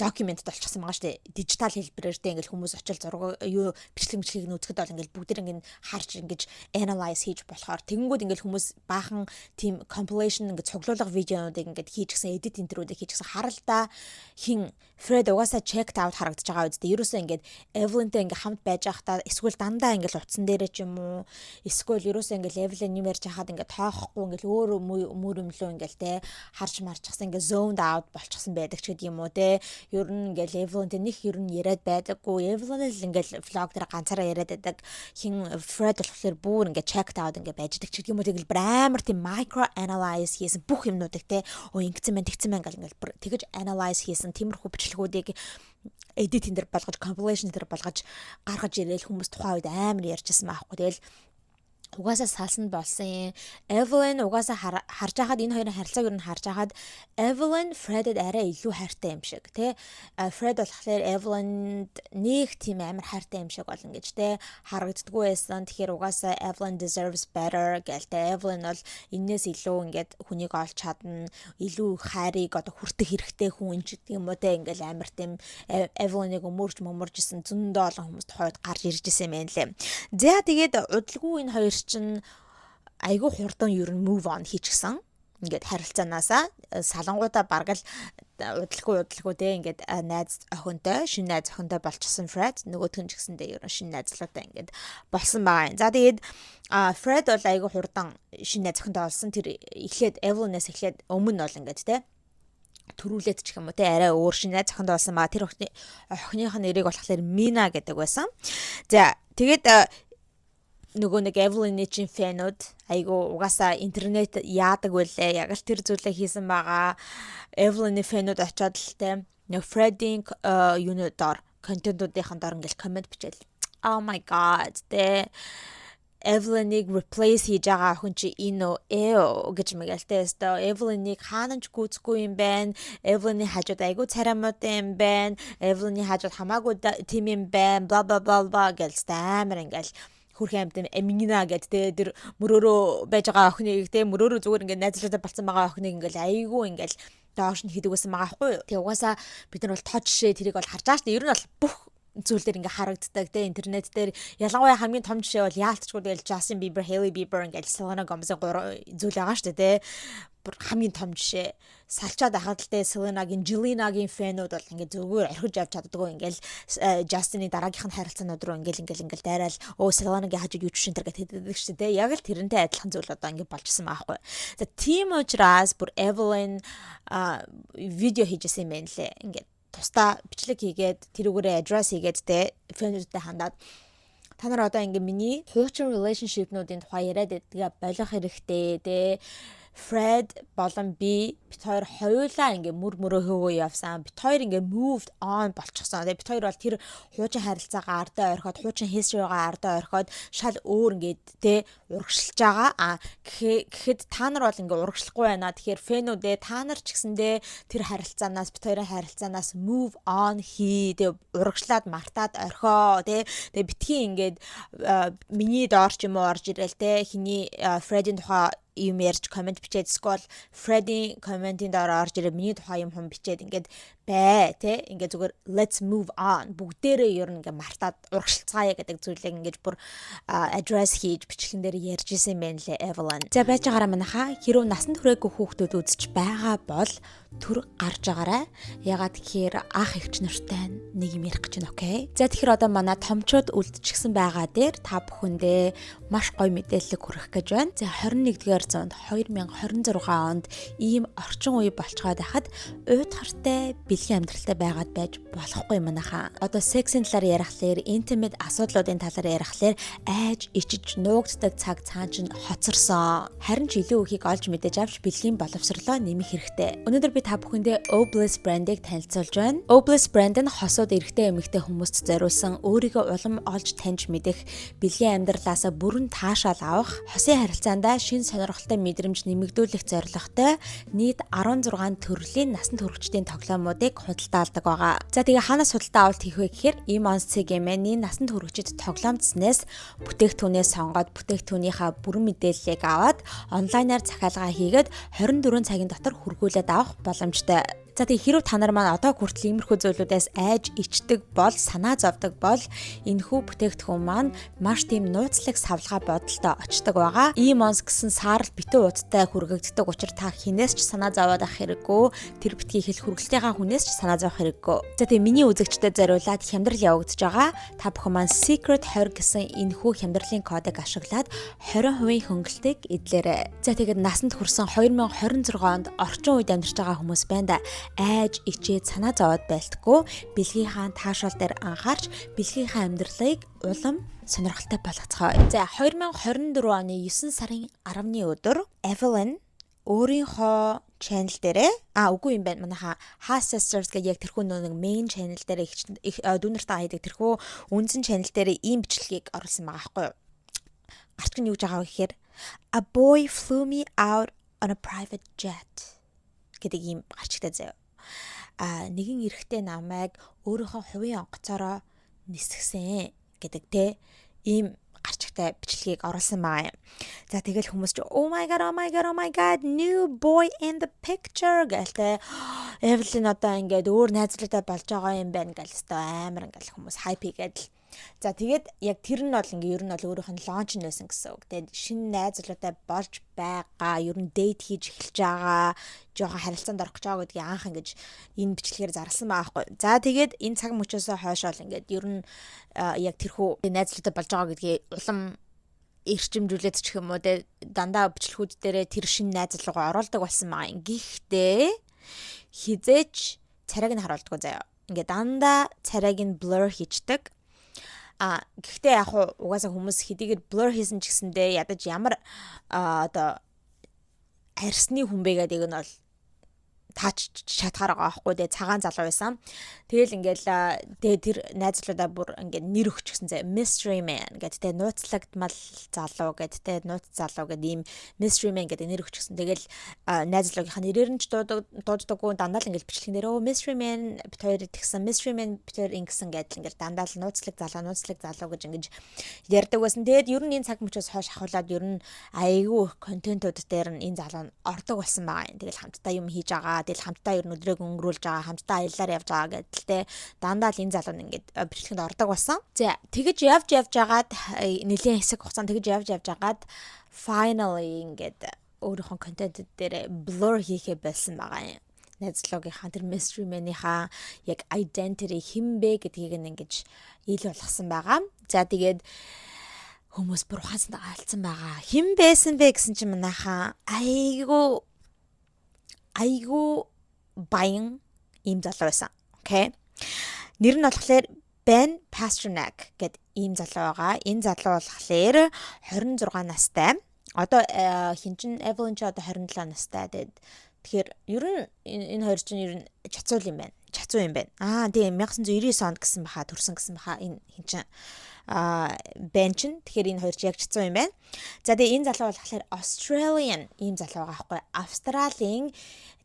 Speaker 1: докюментд болчихсон байгаа шүү дээ. Дижитал хэлбэрээр тэ ингээл хүмүүс очил зураг юу бичлэг нүүцгэд бол ингээл бүгд ингээд харж ингэж analyze хийж болохоор тэгэнгүүт ингээл хүмүүс баахан тийм compilation ингээд цуглуулга видеонуудыг ингээд хийж гисэн edit интервьюдыг хийж гисэн харалта хин Fred угаасаа checked out харагдаж байгаа үстэй. Ерөөсөө ингээд Evelyn-тэй ингээд хамт байж байхдаа эсвэл дандаа ингээд утсан дээрээ ч юм уу эсвэл ерөөсөө ингээд Evelyn юм ярьж хахад ингээд тоохгүй ингээд өөр мөрөмлөө ингээд тэ харж марчихсан ингээд zoned out болчихсон байдаг ч гэдэг юм уу тэ. Ер нь ингээл Evelyn-тэй нэг ер нь яриад байдаггүй. Evelyn л ингээл vlog дээр ганцаараа яриад байдаг. Хин Fred болохоор бүр ингээд checked out ингээд байждаг ч гэдэг юм уу. Тэгэл амар тийм micro analyze хийсэн бүх юмнуудыг те ингэсэн мэн тэгсэн мэн гал ингээл тэгэж analyze хийсэн тиймэрхүү бичлэгүүдийг edit энэ төр болгож compilation дээр болгож гаргаж ирээл хүмүүс тухайн үед амар ярьжсэн байхгүй. Тэгэл угаасаа салсан болсон. Evelyn угаасаа харж байхад энэ хоёрын харилцааг юу н харж байхад Evelyn Fred-д арай илүү хайртай юм шиг тий. Fred болохоор Evelyn-д нэг тийм амар хайртай юм шиг болно гэж тий харагддгүй байсан. Тэгэхээр угаасаа Evelyn deserves better гэлтэй. Evelyn бол энээс илүү ингээд хүнийг олж чадна, илүү хайрыг одоо хүртэх хэрэгтэй хүн ч гэдэг юм уу тий. Ингээл амар тийм Evelyn-ыг өмөржсэн зөндөө олон хүмүүс тухайд гарч ирж исэн юм лээ. За тэгээд удалгүй энэ хоёр чинь айгүй хурдан ер нь move on хийчихсэн. Ингээд харилцаанаасаа салангуудаа бараг л удалгүй те ингээд найз охинтой шинэ найз охинтой болчихсон Fred нөгөөх нь ч гэсэндээ ер нь шинэ найзлаатай ингээд болсон байгаа юм. За тэгээд Fred бол айгүй хурдан шинэ найз охинтой болсон. Тэр эхлээд Evelyn-ээс эхлээд өмнө бол ингээд те төрүүлээд ч юм уу те арай өөр шинэ найз охиндоо болсон маа. Тэр охиных нь нэрийг болохоор Mina гэдэг байсан. За тэгээд нөгөө нэг Evelyn-ийн чин фэнүүд айгу угаасаа интернет яадаг байлээ. Яг л тэр зүйлээ хийсэн байгаа. Evelyn-ийн фэнүүд очиод л те нэг Fred-ийн юуны доор контентуудын доор ингээл комент бичээл. Oh my god. Тэ Evelyn-ийг replace хийж байгаа охин чи энэ гэж мэгээлтэй өстөө. Evelyn-ийг хаанч гүйцэхгүй юм байна. Evelyn-ийн хажууд айгу царамуутай юм байна. Evelyn-ийн хажууд хамаагүй тийм юм байна. Bla bla bla bla гэлс амар ингээл хүрхэн амт Mina гэдэг те тэр мөрөөрөө байж байгаа охиныг те мөрөөрөө зүгээр ингээд найзлаатай болсон байгаа охиныг ингээд айгүй ингээд доош нь хийдэг байсан байгаа байхгүй юу. Тэгээ угаасаа бид нар бол тоо жишээ тэрийг бол харж байгаа шүү дээ. Ер нь бол бүх зүйл дээр ингээ харагддаг те интернет дээр ялангуяа хамгийн том жишээ бол яалтчгүй тэгэл Justin Bieber, Hailey Bieber ингээл Selena Gomez-ийн зүйл байгаа шүү дээ те хамгийн том жишээ салчаад ахад л те Selena-гийн Jelena-гийн фэнүүд бол ингээ зүгээр орхиж явж чаддгүй ингээл Justin-ийн дараагийнх нь харилцаанууд руу ингээл дайраал Selena-гийн хажууд юу ч шин тэр гэдэг шүү дээ яг л тэрнтэй адилхан зүйл одоо ингээ болчихсон байхгүй. За тийм учраас бүр Evelyn видео хийжсэн юм байна лээ ингээ тусдаа бичлэг хийгээд тэрүүгээрээ address хийгээд те фэнүүдтэй хандаад та нар одоо ингээ миний хуучин relationship-нуудын тухай яриад байдгаа болох хэрэгтэй те Fred болон би бит хоёр хоёулаа ингээ мөрөө хөөгөө явсан. Бит хоёр ингээ moved on болчихсон. Тэгээ бит хоёр бол тэр хуучин харилцаагаа ардаа орхиод, хуучин history-гаа ардаа орхиод шал өөр ингээд те урагшилж байгаа. Гэхэд та нар бол ингээ урагшлахгүй байна. Тэгэхээр фэнүүдээ та нар ч гэсэндээ тэр харилцаанаас бит хоёрын харилцаанаас move on хий. Тэгээ урагшлаад мартаад орхоо те. Тэгээ битгий ингээд миний доор ч юм уу орж ирэл те хиний Fred-ийн тухай юм ярьж комент бичээд скол Fred-ийн комментийн доор орж ирээ миний тухай юм хүм бичээд ингээд бай те ингээд зүгээр let's move on бүгдээрээ ер нь ингээд мартаад урагшилцгаая гэдэг зүйлийг ингээд бүр address хийж бичлэгэн дээр ярьж исэн юм лээ Evelyn. За байж байгаараа манайха хэрв насанд хүрээгүй хүүхдүүд үзэж байгаа бол төр гарч байгаарай. Ягаад гэхээр ах эгч нартай нэг юм ярих гэж байна, окей? За тэгэхээр одоо манай томчууд үлдчихсэн байгаа дээр та бүхэндээ маш гоё мэдээлэл хүргэх гэж байна. За 21-р зуунд 2026 онд ийм орчин үе болцгоод байхад уйдгартай бэлгийн амьдралтай байгаад байж болохгүй манайхаа. Одоо сексийн талаар ярихлаар, intimate асуудлуудын талаар ярихлаар айж ичиж нуугддаг цаг цаан чинь хоцорсон. Харин ч илүү ихийг олж мэдэж авч бэлгийн боловсролоо нэмэх хэрэгтэй. Өнөөдөр би та бүхэндээ Oblis брендийг танилцуулж байна. Oblis брэнд нь хосууд эрэгтэй эмэгтэй хүмүүст зориулсан өөрийгөө улам олж таньж мэдэх, бэлгийн амьдралаасаа бүрэн таашаал авах, хосын харилцаанд шин сонирхолтой мэдрэмж нэмэгдүүлэх зорилготой нийт 16 төрлийн насанд хүрэгчдийн тоглоомуудыг худалдаалдаг байгаа. За тэгээ хаанаас худалдаа авалт хийх вэ гэхээр Imons CGM-ийн насанд хүрэгчид тоглоомцснээс бүтээгдэхүүнээ сонгоод бүтээгдэхүүнийхээ бүрэн мэдээллийг аваад онлайнаар захиалга хийгээд 24 цагийн дотор хүргүүлээд авах боломжтой. За тэгээ хэрв та нар маань одоо хүртэл иймэрхүү зүйлүүдээс айж ичдэг бол, санаа зовдөг бол энэхүү бүтээгдэхүүн маань маш тийм нууцлаг савлгаа бодолтой очдог байгаа. Imons гэсэн саарл битүү удаатай хүргэгддэг учраас та хинээс ч санаа зовоод авах хэрэггүй, тэр битгий хэл хүргэлтийнхаа хүнээс ч санаа зовох хэрэггүй. За тэгээ миний үзэгчдэд зориулаад хямдрал явагдаж байгаа. Та бүхэн маань Secret 20 гэсэн энэхүү хямдралын кодыг ашиглаад 20% хөнгөлтийг эдлээрэй. За тэгээд насанд хүрсэн 2026 онд орчин үед амьдарч байгаа хүмүүс байна да. Айж ичээд санаа зовоод байлтгүй бэлгийнхаа таашаал дээр анхаарч бэлгийнхаа амьдралыг улам сонирхолтой болгоцгоо. За 2024 оны 9 сарын 10-ны өдөр Evelyn өөрийнхөө channel дээрээ үгүй юм байна. Манайха Has Sisters гэх яг тэрхүү нэг main channel дээр их дүүнэртэй хайдаг тэрхүү үндсэн channel дээр ийм бичлэгийг оруулсан байгаа байхгүй юу? Гарч нь юу гэж байгаа вэ гэхээр A boy flew me out on a private jet гэдэг ийм гарчтай заяа. Нэгэн эрэгтэй намайг өөрийнхөө хувийн онгоцоороо нисгсэн гэдэг те ийм гарчтай бичлэгийг оруулсан байгаа юм. За тэгэл хүмүүс ч oh my god new boy in the picture гэлтэй Evelyn одоо ингээд өөр найзлуутай болж байгаа юм байна гэл өстой амар ингээд хүмүүс хайп хийгээд. За тэгээд яг тэр нь бол ингээ ер нь бол өөрийнх нь лонч нээсэн гэсэн үг. Тэгээд шинэ найзлуутай болж байгаа, ер нь дейт хийж эхэлж байгаа, жоохон харилцаанд орох гэж байгаа гэдгийг анх ингэж энэ бичлэгээр зарласан байгаа байхгүй. За тэгээд энэ цаг мөчөөс хойшоол ингээд ер нь яг тэрхүү найзлуутай болж байгаа гэдгийг улам эрчимжүүлээд ч юм уу те дандаа бичлэгүүд дээрээ тэр шинэ найзлуугаа оруулдаг болсон байгаа. Гэхдээ хизээч царайг нь харуулдаггүй заяа. Ингээ дандаа царайг нь blur хийчдэг. Гэхдээ яг угаасаа хүмүүс хэдийгээр blur хийсэн ч гэсэндээ ядаж ямар одоо арьсны хүн бэ гэдэг нь бол таач шатгаар байгаа байхгүй дээ цагаан залуу байсан. Тэгэл ингээл тэр найзлуудаа бүр ингээд нэр өгчихсэн зэ mystery man гэдэг тэ нууцлагдмал залуу гэдэг тэ нууц залуу гэдэг ийм mystery man гэдэг нэр өгчихсэн. Тэгэл найзлуугийнхаа нэрээр нь ч дууддаггүй дандаа л ингээд бичлэгэн дээр mystery man бит хоёр тэгсэн mystery man бит хоёр ингэсэн гэдэг ингээд дандаа л нууцлаг залуу гэж ингэж ярьдаг байсан. Тэгэд ер нь энэ цаг мөчөөс хойш ахуулаад ер нь айгүй контентууд дээр нь энэ залуу нь ордог болсон байгаа юм. Тэгэл хамтдаа юм хийж байгаа. Тэгэл хамтдаа ер нь өдрөөг өнгөрүүлж байгаа, хамтдаа аяллаар явж байгаа гэдэлтэй дандаа л энэ залуу нь ингээд бичлэгэнд ордог болсон. За тэгэж явж жагаад нэлийн хэсэг хугацаанд тэгэж явж жагаад finally ингээд өөрийнхөө контент дээр blur хийхээ болсон байгаа юм. Найзлуугийнхаа тэр mystery man-ийнхаа яг identity хэн бэ гэдгийг нь ингэж ил болгосон байгаа. За тэгээд хүмүүс бүр ухаансанд алдсан байгаа. Хэн байсан бэ гэсэн чинь манайхаа айгу баян ийм залуу байсан. Окей. Нэр нь болохоор Ben Pasternak гэдэг ийм залуу байгаа. Энэ залуу болохоор 26 настай. Одоо хинчин Evelyn ч одоо 27 настай. Тэгэхээр ер нь энэ хоёр чинь ер нь чацуул юм байна. Чацуу юм байна. Тийм 1999 онд гэсэн баха төрсөн гэсэн баха энэ хинчин бенч нь. Тэгэхээр энэ хоёр ч яг чацуу юм байна. За тэгээ энэ залуу болохоор Australian ийм залуу байгаа байхгүй. Австралийн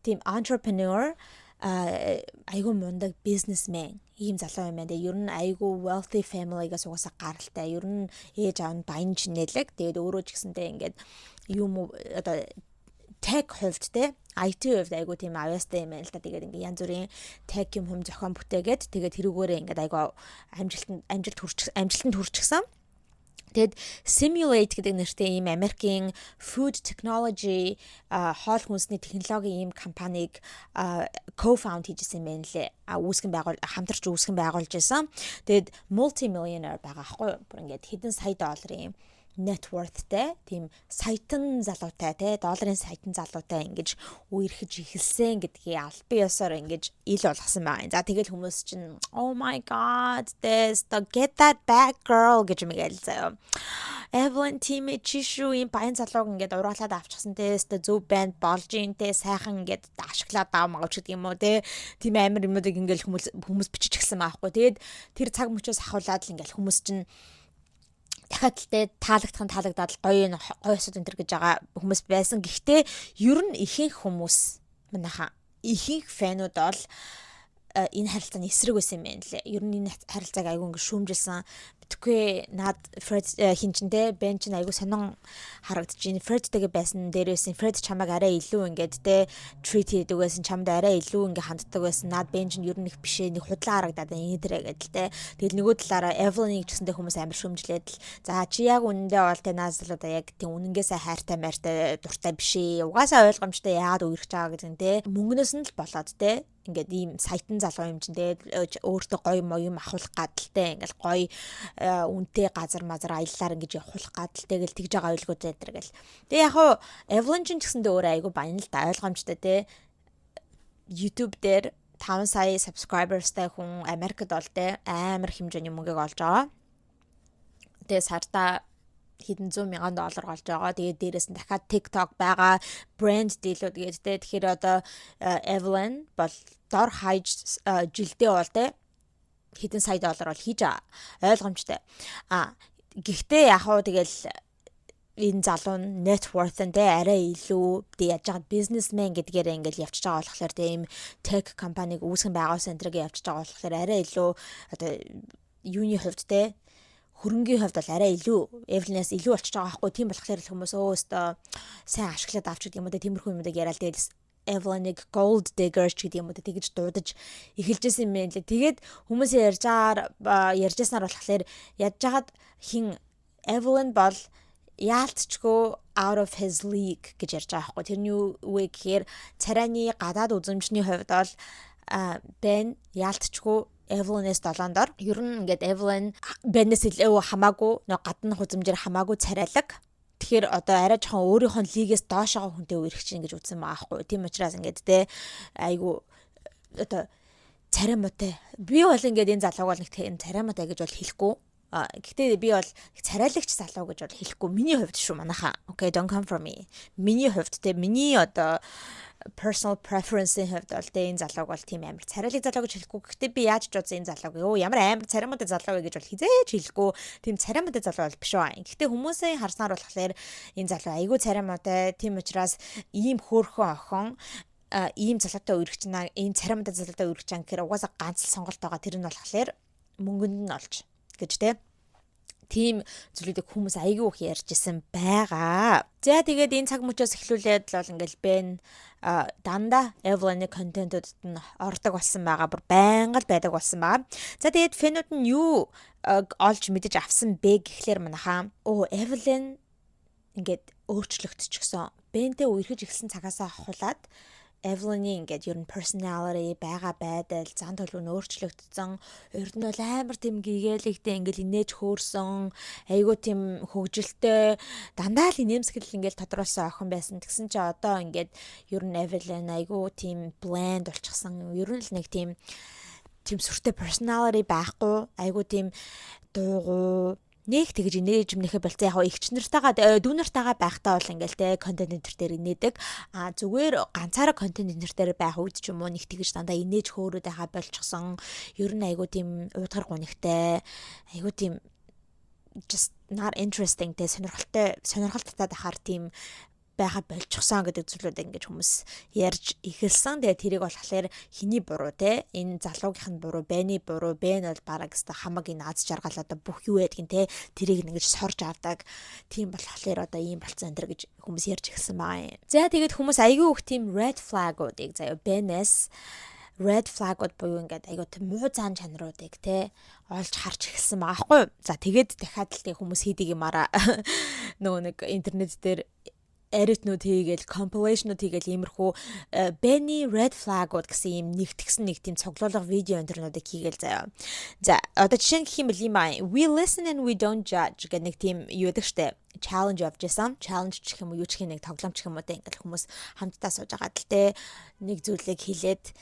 Speaker 1: тийм entrepreneur айгу мундаг businessman ийм залуу юм байна. Тэгээ ер нь айгу wealthy family-гаас угаасаа гаралтай. Ер нь ээж аав нь баян чинэлэг. Тэгээд өөрөө ч гэсэнтэй ингээд юм одоо tech хувьд те IT хувьд айгу тийм авьяастай юм байна л да. Тэгээд ингээ янз бүрийн tech юм зохион бүтээгээд тэгээд тэрүүгээрээ ингээд айгу амжилтанд хүрчихсэн. Тэгэд Simulate гэдэг нэртэй ийм Америкийн food technology хоол хүнсний технологийн ийм компанийг co-found хийжсэн юм байна лээ. Хамтарч үүсгэн байгуулж байсан. Тэгэд multi-millionaire байгаа хгүй юу? Бүр ингээд хэдэн сая долларын net worthтэй тийм саятан залуутай те долларын саятан залуутай ингэж үерхэж ихэлсэн гэдгийг аль бие ёсоор ингэж ил болгосон байгаа. За тэгэл хүмүүс чинь oh my god this the get that back girl гэж мэгэл заяа. Evelyn team чишүү юм баян залууг ингээд ургаалаад авчихсан те зөв банд болж ин те сайхан ингээд ашиглаад авмагч гэдэг юм уу те тийм амар юмудыг ингээд хүмүүс бичиж гисэн байхгүй. Тэгээд тэр цаг мөчөөс ахуулаад л ингээд хүмүүс чинь дахиад л таалагдаад гоё осод энэ гэж байгаа хүмүүс байсан. Гэхдээ ер нь ихэнх хүмүүс манайха ихэнх фэнүүд бол энэ харилцааны эсрэг байсан юм байна лээ. Ер нь энэ харилцааг айгүй ингэ шүүмжилсэн. Битгүй над Фред хинчэндээ Бен ч айгүй сонин харагдаж байна. Фредтэйгээ байсан дээрээс Фред чамайг арай илүү ингээд те treat хийдэг байсан, чамд арай илүү ингээ ханддаг байсан. Над Бен ч ер нь их бишээ нэг худлаа харагдаад энэ дээрээ гэдэл те. Тэгэл нөгөө талаараа Evelyn-ийг гэсэндээ хүмүүс амар шүүмжлээд л за чи яг үнэндээ бол те наазлуудаа яг тийм үнэнгээсээ хайртай майртай дуртай бишээ. Угаасаа ойлгомжтой яагаад үерхэж байгаа гэдэг нь те. Мөнгнөөс нь л болоод те ингээд ийм саятан залуу юм чинь тэгээд өөртөө гоё юм ахуулах гадалтай ингээд гоё үнэтэй газар мазар аяллаар ингэж явуулах гадалтай гэл тэгж байгаа ойлгоотой энэ гэл. Тэгээ яг хуу Evelyn ч гэсэндээ өөрөө айгу баян л да ойлгомжтой те. YouTube дээр 5 сая subscribersтай хүн Америкт бол те амар хэмжээний мөнгөийг олж байгаа. Тэгээ сартаа хэдэн $100,000 олж байгаа. Тэгээд дээрээс нь дахиад TikTok байгаа, brand deal-үүд гэдэг те. Тэгэхээр одоо Evelyn бол дор хаяж жилдээ бол те хэдэн сая доллар бол хийж байгаа. Ойлгомжтой. Гэхдээ яг хуу тэгэл энэ залуу net worth нь арай илүү яаж байгаа businessman гэдгээр ингээл явчихж байгаа болохоор тийм tech компаниг үүсгэн байгуулсан энтрийг явчихж байгаа болохоор арай илүү одоо юуны хувьд те хөрөнгийн хувьд бол арай илүү Evelyn-аас илүү болчихж байгаа байхгүй. Тийм болохоор хүмүүс өөстөө сайн ашиглаад авч гэдэг юм уу тиймэрхүү юмдаг яриад тэгэл Evelyn-ыг gold digger гэдэг юм уу тэгж дуудаж эхэлжсэн юм байна лээ. Тэгээд хүмүүс ярьжсанаар болохоор ядж хагаад хин Evelyn бол яалтчгүй out of his league гэж ярьж байгаа байхгүй. Тэрний үе гэхээр царайны гадаад үзэмжний хувьд бол Ben яалтчгүй Evelyn-ээс долоондор ер нь ингээд Evelyn Ben-ээс илүү хамаагүй гадна хузамжээр хамаагүй царайлаг. Тэгэхээр одоо арай жоохон өөрийнхөө лигээс доош байгаа хүнтэй үерхэж чинь гэж үзсэн байгаа байхгүй. Тийм учраас ингээд те айгу одоо царай мотой. Би бол ингээд энэ залууг бол нэг царай мотой гэж бол хэлэхгүй. Гэхдээ би бол царайлагч залуу гэж бол хэлэхгүй. Миний хувьд шүү манайхаа. Okay, don't come for me. Миний хувьд те миний одоо personal preference-ийн хувьд бол тэ энэ залууг бол тийм амар царайлаг залуу гэж хэлэхгүй. Гэхдээ би яаж ч удаа энэ залууг ёо ямар амар царимтай залуу вэ гэж бол хизээч хэлэхгүй. Тийм царимтай залуу бол биш баа. Гэхдээ хүмүүсийн харснаар болохоор энэ залуу айгүй царимтай. Тийм учраас ийм хөөрхөн охин ийм залуутай үргэлжнэ. Ийм царимтай залуутай үргэлжнэ гэхээр угаасаа ганц л сонголт байгаа. Тэр нь болохоор мөнгөнд нь олж гэж тэ. Тийм зүйлүүдийг хүмүүс айгүй их ярьжсэн байгаа. За тэгээд энэ цаг мөчөөс эхлүүлээд л ингээл Ben дандаа Evelyn-ийн контентуудад нь ордог болсон байгаа. Бүр байнга л байдаг болсон байгаа. За тэгээд фэнүүд нь юу олж мэдэж авсан бэ гэхлээр манайхаа Evelyn ингээд өөрчлөгдчихсөн. Ben-тэй үерхэж эхэлсэн цагаас ахуулаад Evelyn-ийн ингээд ер нь personality байгаа байдал зан төлөв нь өөрчлөгдсөн. Ер нь бол амар тийм гэгээлэгтэй ингээд инээж хөөрсөн, айгуу тийм хөвгөлтэй дандаа л инээмсэглэл ингээд тодруулсан охин байсан. Тэгсэн чи одоо ингээд ер нь Evelyn айгуу тийм blend болчихсон. Ер нь л нэг тийм сүртэй personality байхгүй, айгуу тийм дуугүй нэг тэгж инээж өмнөхөө болцсон. Яг ихч нартайгаа дүү нартайгаа байхдаа бол ингээл те контент энтер дээр инээдэг. Зүгээр ганцаараа контент энтер дээр байх үед ч юм уу нэг тэгж дандаа инээж хөөрөөд байгаа болчихсон. Ер нь айгуу тийм уйдгар гунигтай, айгуу тийм just not interesting те сонирхолтой дахаар тийм байха болчихсон гэдэг зүйлүүд ингэж хүмүүс ярьж эхэлсэн. Тэгээ тэрийг болохоор хиний буруу те энэ залуугийнх нь буруу, Бэний буруу, Бэн бол бараг өста хамаг энэ аз жаргал одоо бүх юу байдгийг те тэрийг ингэж сорж авдаг. Тийм болохоор одоо ийм болцсон энэ гэж хүмүүс ярьж эхэлсэн байгаа юм. За тэгээд хүмүүс айгүй их тийм red flag-уудыг заяа Бэнээс red flag-ууд буюу ингээд айгүй муу зан чанаруудыг те олж харж эхэлсэн байгаа байхгүй. За тэгээд дахиад л тэг хүмүүс хийдэг юмараа нөгөө нэг интернет дээр edit-нүүд хийгээл compilation-нууд хийгээл иймэрхүү Benny red flag-ууд гэсэн ийм нэгтгсэн нэг тийм цуглуулга видео интернүүдийг хийгээл заяа. За одоо жишээ нь гэх юм бол ийм аа we listen and we don't judge гэх нэг тийм юу гэдэг штэ challenge явж байсан. Challenge гэх юм уу юу ч гэх нэг тоглоом гэх юм уу те ингээл хүмүүс хамтдаа сууж байгаа л те нэг зүйлийг хийлээд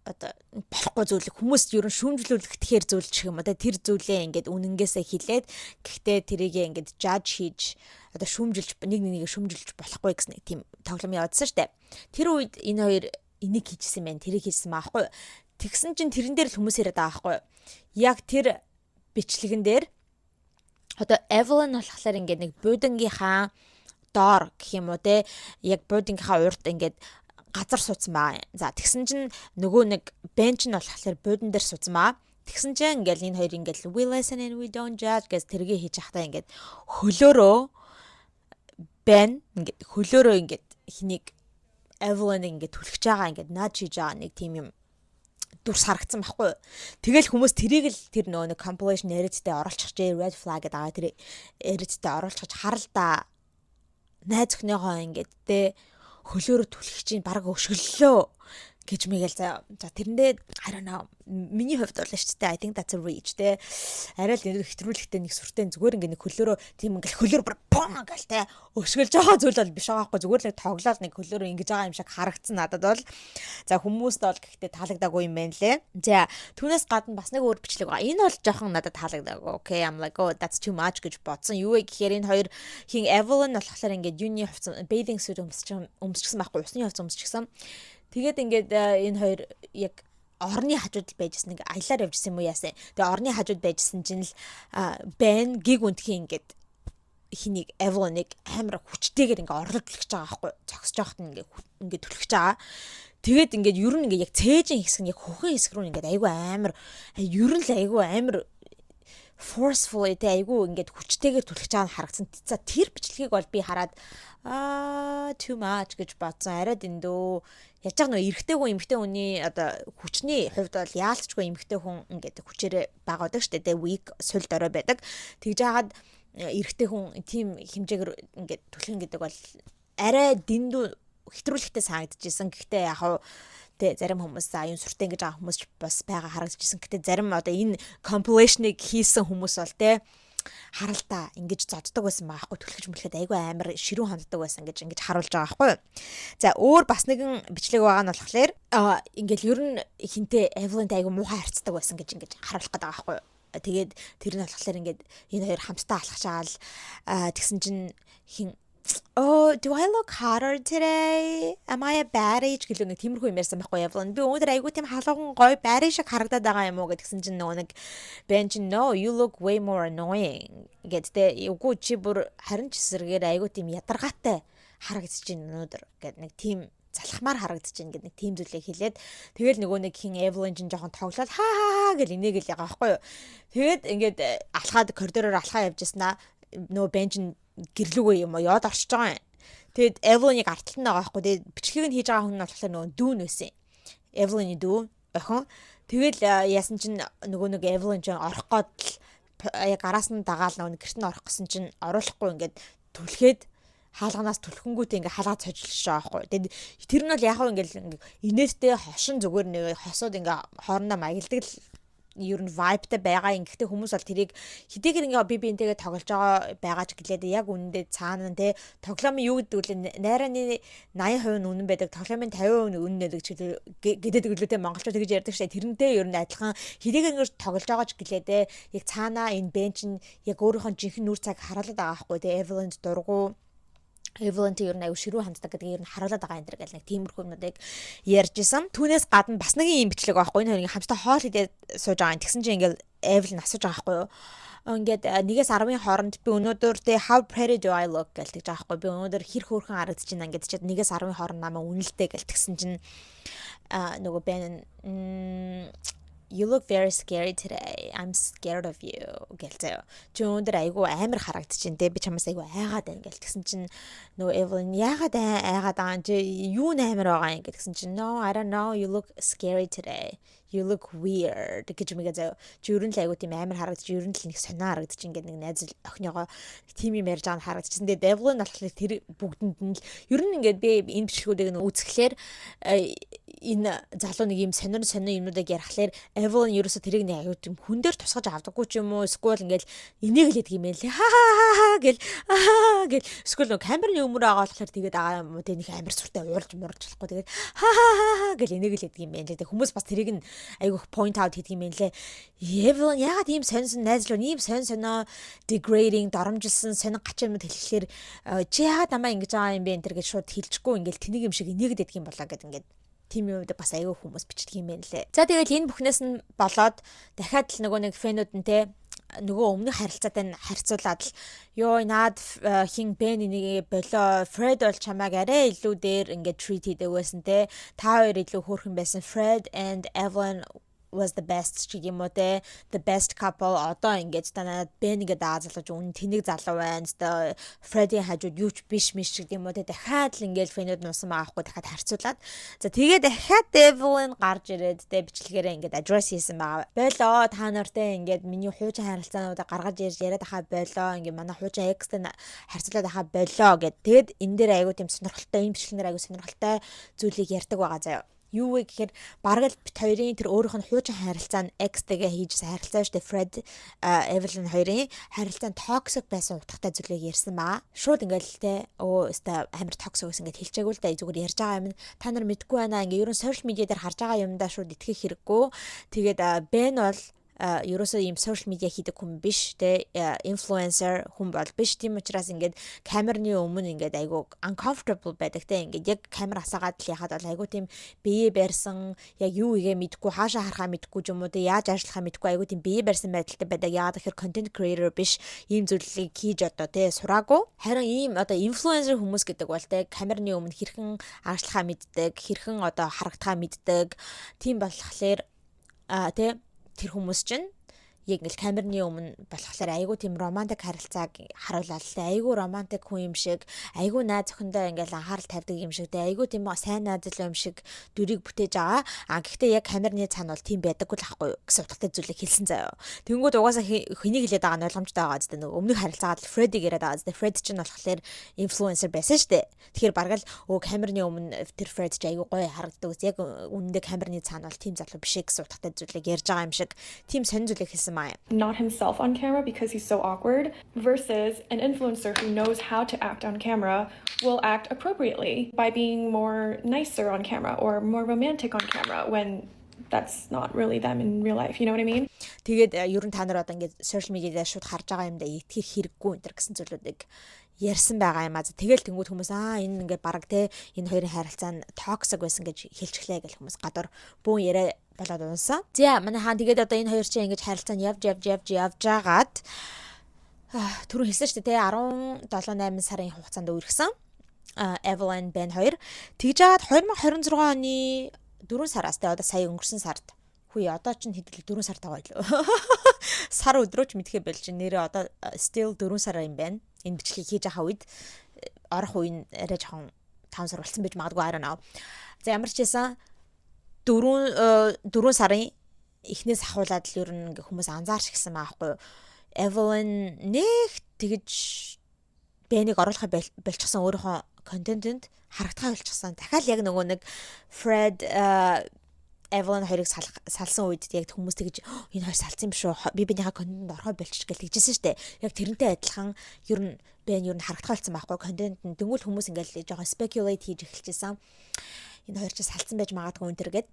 Speaker 1: одоо болохгүй зүйлийг хүмүүст ер нь шүүмжлүүлэх тэгэхээр зүйл ч юм уу тэр зүйлээ ингээд үнэнгээсээ хилээд гэхдээ тэрийгээ ингээд judge хийж одоо шүүмжилж нэг шүүмжилж болохгүй гэсэн нэг тийм тоглоом явуулсан штэ. Тэр үед энэ хоёр энийг хийжсэн байх, тэрийг хийжсэн байхгүй. Тэгсэн чинь тэрэн дээр л хүмүүс яриад байгаа байхгүй. Яг тэр бичлэгэн дээр одоо Evelyn болохоор ингээд нэг будингийнхаа доор гэх юм уу те яг будингийнхаа урд ингээд газар суудсан баа. За тэгсэн чинь нөгөө нэг бенч нь болохоор буудан дээр суудсан баа. Тэгсэн чинь ингээл энэ хоёр ингээл we listen and we don't judge гэж тэргээ хийж ахтаа ингээд хөлөөрөө бэн ингээд хөлөөрөө ингээд хэнийг Evelyn ингээд түлхэж байгаа ингээд наад хийж байгаа нэг тийм юм дүрс харагдсан байхгүй. Тэгэл хүмүүс тэрийг л тэр нөгөө нэг compilation edit-тэй оруулчихжээ red flag гэдэг байгаа тэр edit-тэй оруулчихж харалдаа найз өхнийхөө ингээд тэ хөлөөрөө түлхэж чинь бараг өшгөллөө гэж мэгэл за тэрэндээ I don't know миний хувьд бол шүү дээ I think that's a reach те арай л хэтрүүлэхтэй нэг сүртэй зүгээр ингээ нэг хөлөөрөө тийм ингээл хөлөөр бум гэл те өшгөлж байгаа зүйл бол биш байгаа байхгүй зүгээр л тоглоод нэг хөлөөрөө ингэж байгаа юм шиг харагдсан надад бол за хүмүүст бол гэхдээ таалагдаагүй юм байна лээ. За түүнээс гадна бас нэг өөр бичлэг байгаа. Энэ бол жоохон надад таалагдаагүй. Okay I'm like oh that's too much гэж бодсон. Юу вэ гэхээр энэ хоёр хин Evelyn болохоор ингээд юуны хувцас bathing suit өмсчихсэн байхгүй усны хувцас өмсчихсэн. Тэгээд ингээд энэ хоёр яг орны хажууд байжсэн нэг аялаар явжсэн юм уу яасан. Тэгээ орны хажууд байжсэн чинь л бэн гиг үнтхийн ингээд хэнийг Evelyn-ыг амар хүчтэйгээр ингээд орлог түлхэж байгаа байхгүй. Цогсож байхад нь ингээд түлхэж байгаа. Тэгээд ингээд ер нь ингээд яг цээжин хэсэг нь яг хөхөн хэсэг рүү ингээд айгүй амар ер нь л айгүй амар forceful айгүй ингээд хүчтэйгээр түлхэж байгаа нь харагдсан. За тэр бичлэгийг бол би хараад too much гэж бодсон. Арай дэндүү яаж яг нөө эрэгтэй хүн эмэгтэй хүний одоо хүчний хувьд бол яалтчгүй эмэгтэй хүн ингээд хүчээрээ багаадаг штэ тэ weak сул дорой байдаг. Тэгж яагаад эрэгтэй хүн тийм хэмжээгээр ингээд түлхэн гэдэг бол арай дэндүү хэтрүүлэгтэй санагдчихсэн. Гэхдээ яг тэ зарим хүмүүс аюун сүртэй ингэж байгаа хүмүүс бас байгаа харагдчихсан. Гэхдээ зарим одоо энэ compilation-ыг хийсэн хүмүүс бол тэ харалтаа ингэж зоддог байсан байхгүй түлхэж мүлхэд айгүй амар ширүүн ханддаг байсан гэж ингэж харуулж байгаа байхгүй. За өөр бас нэгэн бичлэг байгаа нь болохоор ингээл ер нь хинтээ Evelyn-тэй айгүй муухай харцдаг байсан гэж ингэж харуулах гэдэг байгаа байхгүй. Тэгээд тэр нь болохоор ингээд энэ хоёр хамтдаа алхаж байгаа л тэгсэн чинь хин oh do I look hotter today? Am I a baddie гэлөө нэг тиймэрхүү юм ярьсан байхгүй Evelyn. Би өнөөдөр айгүй тийм халууган гоё baddie шиг харагдаад байгаа юм уу гэдгсэн чинь нөгөө нэг bench no you look way more annoying гэдтэй үгүй чи бүр харин ч эсэргээр айгүй тийм ядаргаатай харагдаж байна өнөөдөр гэд нэг тийм залхмаар харагдаж байна гэд нэг тийм зүйлээ хэлээд тэгэл нөгөө нэг хин Evelyn чинь жоохон тоглоод хаа гэл инээгээл байгаа байхгүй юу. Тэгээд ингээд алхаад коридороор алхаа явж яснаа нөгөө bench гэрлүүгээ юм яод орчиж байгаа юм. Тэгэд Evelyn-ыг артталт нь байгаа байхгүй. Тэгээд бичлэгийг нь хийж байгаа хүн нь болохоор нөгөө дүүн байсан. Evelyn-ийн дүү охин. Тэгэл яасан чинь нөгөө нэг Evelyn ч орох гээд яг араас нь дагаал нөгөө гэрт нь орох гэсэн чинь оруулахгүй ингээд түлхээд хаалганаас түлхэнгүүтээ ингээ халаа цожилж байгаа байхгүй. Тэгээд тэр нь бол яг хөө ингээ инээдтэй хошин зүгээр нэг хосоод ингээ хоорондоо маягладаг л ер нь vibeтай байгаа. Гэхдээ хүмүүс бол тэрийг хэдийгээр ингээ би энтэйгээ тоглож байгаа ч гэлээд яг үнэндээ цаана те тоглоомын юу гэдэг вэ? Найраны 80% нь үнэн байдаг, тоглоомын 50% нь үнэн байдаг ч гэдэг гэлээдээ монголчууд тэгж ярьдаг шээ. Тэрнтэй ер нь адилхан хэдийгээр ингээ тоглож байгаа ч гэлээдээ яг цаана энэ бенч нь яг өөрийнхөө жинхэнэ нүр цаг хараалаад байгаа байхгүй те Evelyn-д дургу Evelyn тэр аюу ширүү ханддаг гэдэг ер нь харуулдаг байгаа энэ гэл нэг тиймэрхүү юмнуудыг ярьж исэн. Түүнээс гадна бас нэг юм бичлэг байхгүй. Энэ хоёрын хамтдаа хоол идээд сууж байгаа. Тэгсэн чинь ингээл Evelyn асууж байгаа байхгүй юу. Ингээд 1-ээс 10-ын хооронд би өнөөдөр тэ how pretty do I look гэлтэж байгаа байхгүй. Би өнөөдөр хэр хөөрхөн харагдаж байна ингээд чад 1-ээс 10-ын хооронд намайг үнэлтэй гэлтгсэн чинь нөгөө бэн You look very scary today. I'm scared of you. гэлзээ. Чи өндөр айгу амар харагдчихээн те. Би чамаас айгу айгаад байна гэл. Тэгсэн чинь нөгөө Evelyn яагаад айгаад байгаа юм чи юу нээр байгаа юм гэсэн чинь no, I don't know. You look scary today. You look weird гэж мэгээ. Чи ерөн л айгу тийм амар харагдчих. Ерөн л нэг сонио харагдчих. Ингээд нэг найз охиныгоо тим юм ярьж байгаа нь харагдчихсан. Тэгээ Evelyn болохоор тэр бүгдэнд нь л ерөн ингээд би энэ бичлэгүүдийг нь үзэхлээр энэ залуу нэг юм сонио юмнуудыг ярихлаар Evelyn ерөөсө тэрийг нэг аюу тийм хүн дээр тусгаж авдаггүй ч юм уу эсвэл ингээл энийг л ядг юм ээ ха гэл эсвэл нэг камерны өмнө байгаа болохоор тэгээд байгаа юм уу тэ нэг амар суртай уурж болохгүй тэгээд ха гэл энийг л ядг юм ээ. Тэгээд хүмүүс бас тэрийг нь аюу point out хийдэг юм ээ. Evelyn ягаад ийм сонсон найзлуу ийм сонио degrading доромжилсан сонин гач юмуд хэлэхлээр чи ягаад намаа ингэж байгаа юм бэ энэ төр гэж шууд хэлчихгүй ингээл тэнийг юм шиг энийг ядг юм болоо гэд ингээд тим юмд бас аягүй хүмүүс бичдэг юм байна лээ. За тэгэл энэ бүхнээс нь болоод дахиад л нөгөө нэг фэнүүд нь те нөгөө өмнөх харилцаатай харьцуулаад л ёо наад хин бэн энийг болоо Fred бол чамайг арай илүү дээр ингээд treat хийдэг байсан те та хоёр илүү хөөрхөн байсан. Fred and Evelyn was the best ч юм уу те the best couple одоо ингээд танаад бэн ингээд залууж үн тэнийг залуу байна тэ Фредди хажууд юу ч биш ч юм уу те дахиад л ингээд фэнүүд нуусан маахгүй дахиад харьцуулаад за тэгээ дахиад Evelyn гарч ирээд те бичлэгээрээ ингээд address хийсэн байгаа болоо та нартай ингээд миний хуучин харилцаануудаа гаргаж ирж яриад ахаа болоо ингээд манай хуучин экстэй харьцуулаад ахаа болоо гэд тэгээд энэ дээр айгуу тийм сонирхолтой юм бичлэгнэр айгуу сонирхолтой зүйлийг ярьдаг байгаа заяа. Юу вэ гэхээр бараг л бит хоёрын тэр өөрийнх нь хуучин харилцаа нь X-тэйгээ хийжсэн харилцаа шүү дээ. Fred Evelyn хоёрын харилцаа нь toxic байсан утгатай зүйлийг ярьсан баа. Шууд ингээл те өста амар toxic гэсэн ингээд хэлчихээгүй л да зүгээр ярьж байгаа юм. Та нар мэдгүй байна. Ингээ ерөн social media дээр харж байгаа юмдаа шууд итгэх хэрэггүй. Тэгээд Ben бол ерөөсөө ийм social media хийдэг хүн биш те influencer хүн бол биш. Тийм учраас ингээд камерны өмнө ингээд айгу uncomfortable байдаг те ингээд яг камер асаагаад л яхад бол айгу тийм бие барьсан яг юу игээ мэдгүй хаашаа харахаа мэдгүй юм уу те яаж ажиллахаа мэдгүй айгу тийм бие барьсан байдалтай байдаг. Яагаад гэхээр content creator биш ийм зүйлийг хийж одоо те сураагүй. Харин ийм одоо influencer хүмүүс гэдэг бол те камерны өмнө хэрхэн ажиллахаа мэддэг, хэрхэн одоо харагдахаа мэддэг. Тийм болохоор те тэр хүмүүс чинь яг ингээл камерны өмнө болохоор айгу тийм романтик харилцааг харуулаад айгу романтик хүн юм шиг айгу найз охиндоо ингээл анхаарал тавьдаг юм шиг айгу тийм сайн найзлаа юм шиг дүрийг бүтээж байгаа. Гэхдээ яг камерны цаана бол тийм байдаггүй л ахгүй гэсэн утгатай зүйлийг хэлсэн заяа. Тэнгүүд угаасаа хэнийг хэлээд байгаа нь ойлгомжтой байгаа зү нэг өмнөх харилцаагаад л Fred яриад байгаа зү. Fred чинь болохоор influencer байсан шүү дээ. Тэгэхээр бараг л камерны өмнө тэр Fred ч айгу гоё харагддаг ус яг үнэндээ камерны цаана бол тийм залуу биш гэсэн утгатай зүйлийг ярьж байгаа юм шиг тийм сонир зүйлийг хэлсэн.
Speaker 2: Not himself on camera because he's so awkward versus an influencer who knows how to act on camera will act appropriately by being more nicer on camera or more romantic on camera when that's not really them in real life, you know what I mean?
Speaker 1: Тэгээд ерөн та нар одоо ингээд social media дээр шууд харж байгаа юм да итгэх хэрэггүй энэ төр гэсэн зүйлүүдийг ярьсан байгаа юм аа. Тэгэл тэнгууд хүмүүс энэ ингээд бараг те энэ хоёрын харилцаа нь toxic байсан гэж хэлчихлээ гэх хүмүүс гадар бүүн яриа болоод унсан. За манай хаан тэгээд одоо энэ хоёр чинь ингэж харилцаа нь явж жагаад түрүү хэлсэн шүү дээ те 17-8 сарын хугацаанд үргэлжсэн. Evelyn Ben 2 тэгж жагаад 2026 оны 4 сараас те одоо сая өнгөрсөн сард хүй одоо ч хэдэл 4 сар тагаа илүү. Сар өдрөөч мэдхээ болж нэрээ одоо still 4 сар юм байна. Энэ бичлэгийг хийж байгаа үед орох үеийн арай жоохон 5 сар болсон байж магадгүй I don't know. За ямар ч байсан 4 сарын эхнээс ахуулаад л ер нь хүмүүс анзаарч гисэн маахгүй. Evelyn нэг тэгж Бэнийг оруулахыг болчихсон өөрийнхөө контентэнд харагдахаа болчихсон. Дахиад яг нөгөө нэг Fred Evelyn хоёрыг салсан үед яг хүмүүс тэгж энэ хоёр салсан юм шүү. Би бинийхээ контентэнд орохоо болчих гэж тэгжсэн шүү дээ. Яг тэрнтэй адилхан ер нь Бэн ер нь харагдахаа болсон байхгүй контентэнд. Тэнгүүл хүмүүс ингээл жоохон speculate хийж эхэлчихсэн. Энэ хоёр ч салсан байж магадгүй энэ төр гэд.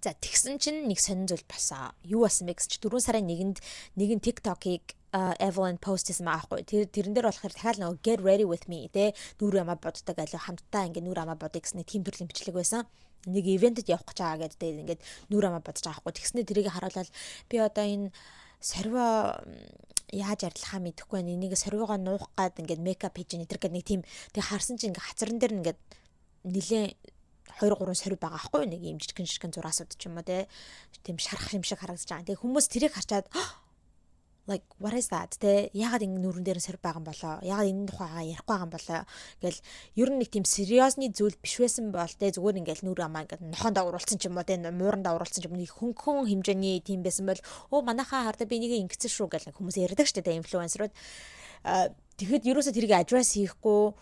Speaker 1: За тэгсэн чинь нэг сонин зүйл болсон. Юу болсон бэ гэж 4 сарын 1-нд нэгэн TikTok-ыг Evelyn post хийсэн маахгүй. Тэрэн дээр болохоор дахиад нөгөө get ready with me те нүрээ амаа боддог айло хамтдаа ингээ нүрээ амаа бодъё гэсэн тийм төрлийн бичлэг байсан. Нэг ивентэд явах гэж байгаа гэдэг тэгээд ингээд нүрээ амаа бодож байгаа хгүй. Тэгснээр тэрийг харуулаад би одоо энэ сорвоо яаж арилахаа мэдэхгүй байна. Энийг сорвоогоо нуух гад ингээд мейкап хийж нэтэр гэдэг нэг тийм тэг харсан чинь ингээ хацран дээр ингээд нилээ 2 3 сорив байгаа аахгүй нэг юм жижигэн зураасууд ч юм уу тийм шарах юм шиг харагдаж байгаа. Тэгээ хүмүүс тэрийг харчаад like what is that те ягаад ингэ нүрэн дээр сорив байгаа юм болоо, ягаад энэ тухайгаа ярихгүй байгаа юм болоо гэл ер нь нэг тийм сериосны зүйл биш байсан бол те зүгээр ингээл нүр амаа ингээд нохонд уруулсан ч юм уу те мууранд уруулсан ч юм уу хөнгөн хэмжээний тийм байсан бол манайхаа хардаа би нэг ингэсэн шүү гэл хүмүүс ярьдаг штэ те инфлюенсерууд. Тэгэхэд ерөөсө тэрийг address хийхгүй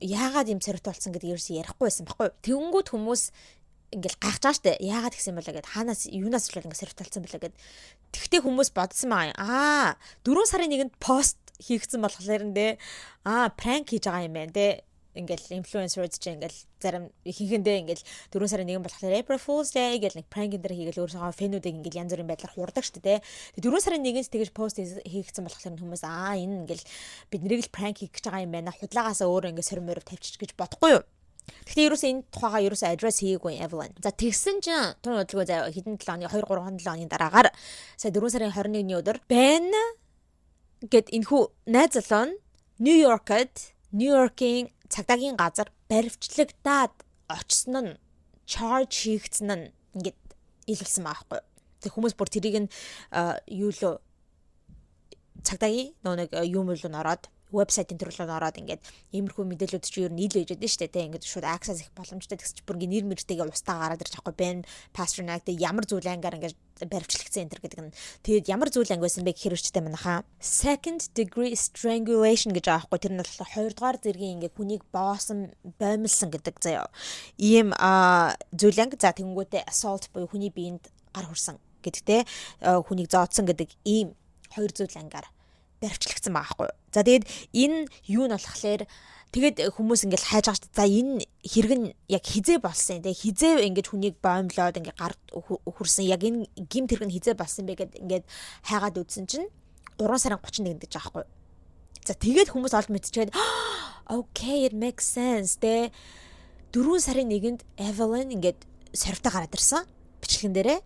Speaker 1: яагаад юм цорилт болсон гэдгийг ерөөсө ярихгүй байсан байхгүй. Тэнгүүд хүмүүс ингээл гайхаж байгаа штэ. Яагаад гэсэн болоо гэд хаанаас юунаас л ингээ цорилт болсон болоо гэд. Тэгтээ хүмүүс бодсон байгаа. 4 сарын 1-нд пост хийгдсэн болохоор нэ prank хийж байгаа юм байна те. Ингээл influencer-ууд чинь ингээл зарим ихэнхэндээ ингээл 4 сарын 1 болохоор April Fool's Day гэл нэг prank энэ хийгээл өөрсгөө фэнүүдийг ингээл янз бүрийн байдлаар хуурдаг штэ те. Тэгээ 4 сарын 1-нд тэгэж пост хийгдсэн болохоор хүмүүс энэ ингээл бид нэрийг л prank хийх гэж байгаа юм байна. Худлаагаасаа өөр ингээ сорим мөрөв тавьчих гэж бодохгүй юу? Гэхдээ ерөөсөө энэ тухайгаа ерөөсөө address хийгээгүй Evelyn. За тэгсэн чинь тун удалгүй заяа хэдэн 7 оны 2 3 7 оны дараагаар сая 4 сарын 21-ний өдөр Ben гэд энэхүү найз залуу нь Нью-Йоркийн цагдаагийн газар баривчлагдаад очсон нь charge хийгдсэн нь ингээд илүүлсэн байхгүй. Тэг хүмүүс бүр тэрийг нь юу л цагдаагийн нэг юм руу ороод вебсайтын төрөлөөр ороод ингээд иймэрхүү мэдээлүүд чи ер нь ил байж байдаг шүү дээ. Ингээд шууд access их боломжтой тэгсч бүр ингээ нэр мэртэйгээ устаа гараад ирж байхгүй Ben Pasternak тэ ямар зүйл ангаар ингээд баривчлагдсан энэ гэдэг нь. Тэгээд ямар зүйл анги байсан бэ гэхээр өчтэй манайхаа second degree strangulation гэж байгаа байхгүй. Тэр нь болохоор 2 дугаар зэргийн ингээ хүнийг боосон боомлсон гэдэг заяа. Ийм зүйл анги за тэгэнгүүтээ assault буюу хүний биед гар хүрсэн гэдэгтэй хүнийг зоодсон гэдэг ийм 2 зүйл ангаар баривчлагдсан байгаа байхгүй. За тэгээд энэ юу нь болохоор тэгээд хүмүүс ингээд хайж байгаа шүү дээ. За энэ хэрэг нь яг хизээ болсон. Тэгээд хизээ ингээд хүнийг боомлоод ингээд гар хүрсэн. Яг энэ гимт хэрэг нь хизээ болсон бэ гэд ингээд хайгаад үзсэн чинь 3 сарын 31 гэж байгаа байхгүй. За тэгээд хүмүүс олд мэдчихээд okay it makes sense. Тэгээд 4 сарын 1-нд Evelyn ингээд сорвтаа гараад ирсэн. Бичлэгэн дээрээ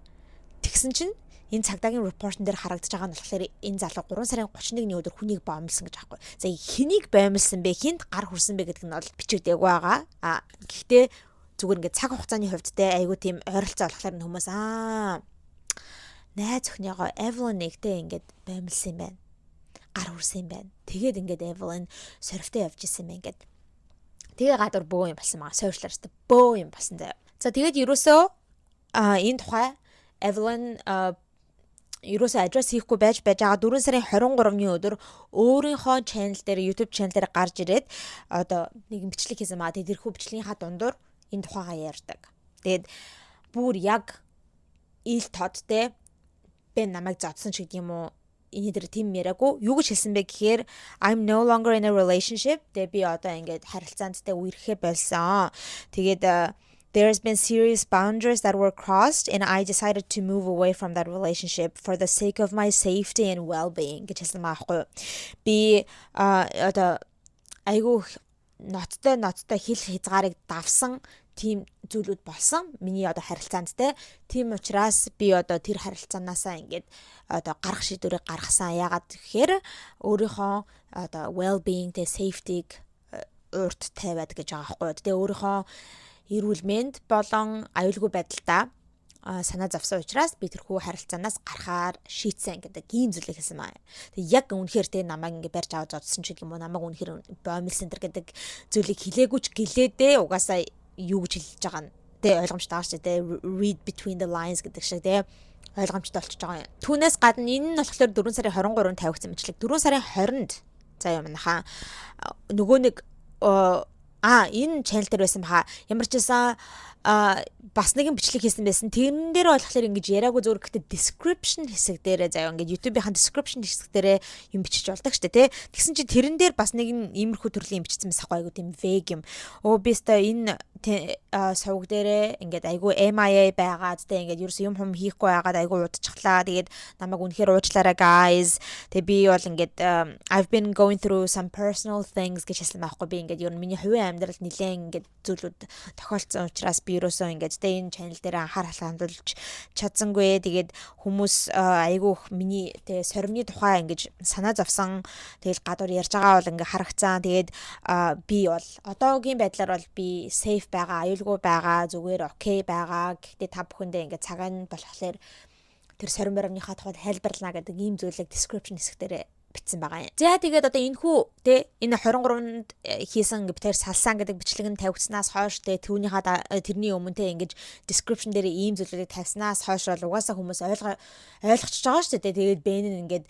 Speaker 1: тэгсэн чинь энэ цагдаагийн репортн дээр харагдаж байгаа нь болохоор энэ залуу 3 сарын 31-ний өдөр хүнийг боомлсон гэж аахгүй. За хэнийг боомлсон бэ? Хинт гар хүрсэн бэ гэдэг нь бол бичигдээгүй байгаа. Гэхдээ зүгээр ингээд цаг хугацааны хувьд те айгуу тийм ойролцоо болохоор хүмүүс найз охиныгоо Evelyn нэгтэй ингээд боомлсон юм байна. Гар хүрсэн юм байна. Тэгээд ингээд Evelyn сорвтоо явж исэн юм ингээд. Тэгээ гадар бөө юм болсон байгаа. Сойрчлаарстай бөө юм болсон заяа. За тэгээд ерөөсөө энэ тухай Evelyn ерөөсөө address хийхгүй байж байгаа 4 сарын 23-ны өдөр өөрийнхөө channel дээр YouTube channel дээр гарч ирээд одоо нэг бичлэг хийсэн маа. Тэгээд тэрхүү бичлэгийнхаа дундуур энэ тухайгаа ярьдаг. Тэгээд бүр яг ил тодтэй Ben намайг зодсон ч гэдэг юм уу. Энэ дээр тийм яриаггүй. Юу гэж хэлсэн бэ гэхээр I'm no longer in a relationship. Тэгээд би одоо ингээд харилцаантай үерхээ болсон. Тэгээд there's been serious boundaries that were crossed and I decided to move away from that relationship for the sake of my safety and well-being гэж хэлсэн маахгүй. Би одоо айгу ноцтой хил хязгаарыг давсан тийм зүйлүүд болсон. Миний одоо харилцаантай. Тийм учраас би одоо тэр харилцаанаасаа ингээд одоо гарах шийдвэрийг гаргасан. Яагаад гэхээр өөрийнхөө одоо well-being, тэ safety-г урд тавиад гэж байгаа байхгүй. Тэгээ өөрийнхөө эрүүл мэнд болон аюулгүй байдалтай санаа зовсон учраас би тэрхүү харилцаанаас гарахаар шийдсэн гэдэг ийм зүйлийг хэлсэн маа. Тэг яг үнэхээр тэ намайг ингээ барьж аваад зодсон ч юм уу намайг үнэхээр боомлсон тэр гэдэг зүйлийг хэлээгүй ч гэлээдээ угаасаа юу гэж хэлж байгаа нь тэ ойлгомжтой байгаа шүү дээ. Read between the lines гэдэг шиг тэ ойлгомжтой болчихж байгаа юм. Түүнээс гадна энэ нь болохоор 4 сарын 23-нд тавигдсан мэтлэг. 4 сарын 20-нд заа юм нахаа нөгөө нэг энэ channel дээр байсан баха. Ямар ч байсан бас нэгэн бичлэг хийсэн байсан. Тэрэн дээр болохоор ингэж яриаггүй зүгээр гэхдээ description хэсэг дээрээ заяа ингэж YouTube-ийн description хэсэг дээрээ юм бичиж болдог штэ тий. Тэгсэн чинь тэрэн дээр бас нэгэн иймэрхүү төрлийн юм бичсэн байсан байхгүй айгу тийм vague юм. Биста энэ сувг дээрээ ингээд айгу MIA байгаад тий ингээд ерөөс юм хийхгүй байгаад айгу удчихлаа. Тэгээд намайг үнэхээр уучлаарай guys. Тэгээ би бол ингээд I've been going through some personal things гэж хэлсэн байхгүй. Би ингээд ер нь миний хувийн амьдралд нэлээд ингээд зүйлүүд тохиолдсон учраас би ерөөсөө ингээд тэ энэ channel дээр анхаарал хандуулж чадсангүй. Тэгээд хүмүүс айгүйх миний тэ сорвны тухай ингэж санаа зовсон. Тэгэл гадуур ярьж байгаа бол ингээ харагцсан. Тэгээд би бол одоогийн байдлаар бол би safe байгаа, аюулгүй байгаа, зүгээр окей байгаа. Гэхдээ та бүхэндээ ингээ цагаа нь болохоор тэр сорин баримныхаа тухайд хэлбэрлэнэ гэдэг ийм зүйлийг description хэсгээр бичсэн байгаа юм. За тэгээд одоо энэ хүү те энэ 23-нд хийсэн битээр салсан гэдэг бичлэг нь тавигдсанаас хойш те тэрний өмнө те ингэж description дээр ийм зүйлүүдийг тавьснаас хойш бол угаасаа хүмүүс ойлгочихж байгаа шүү дээ. Тэгээд Бен нь ингээд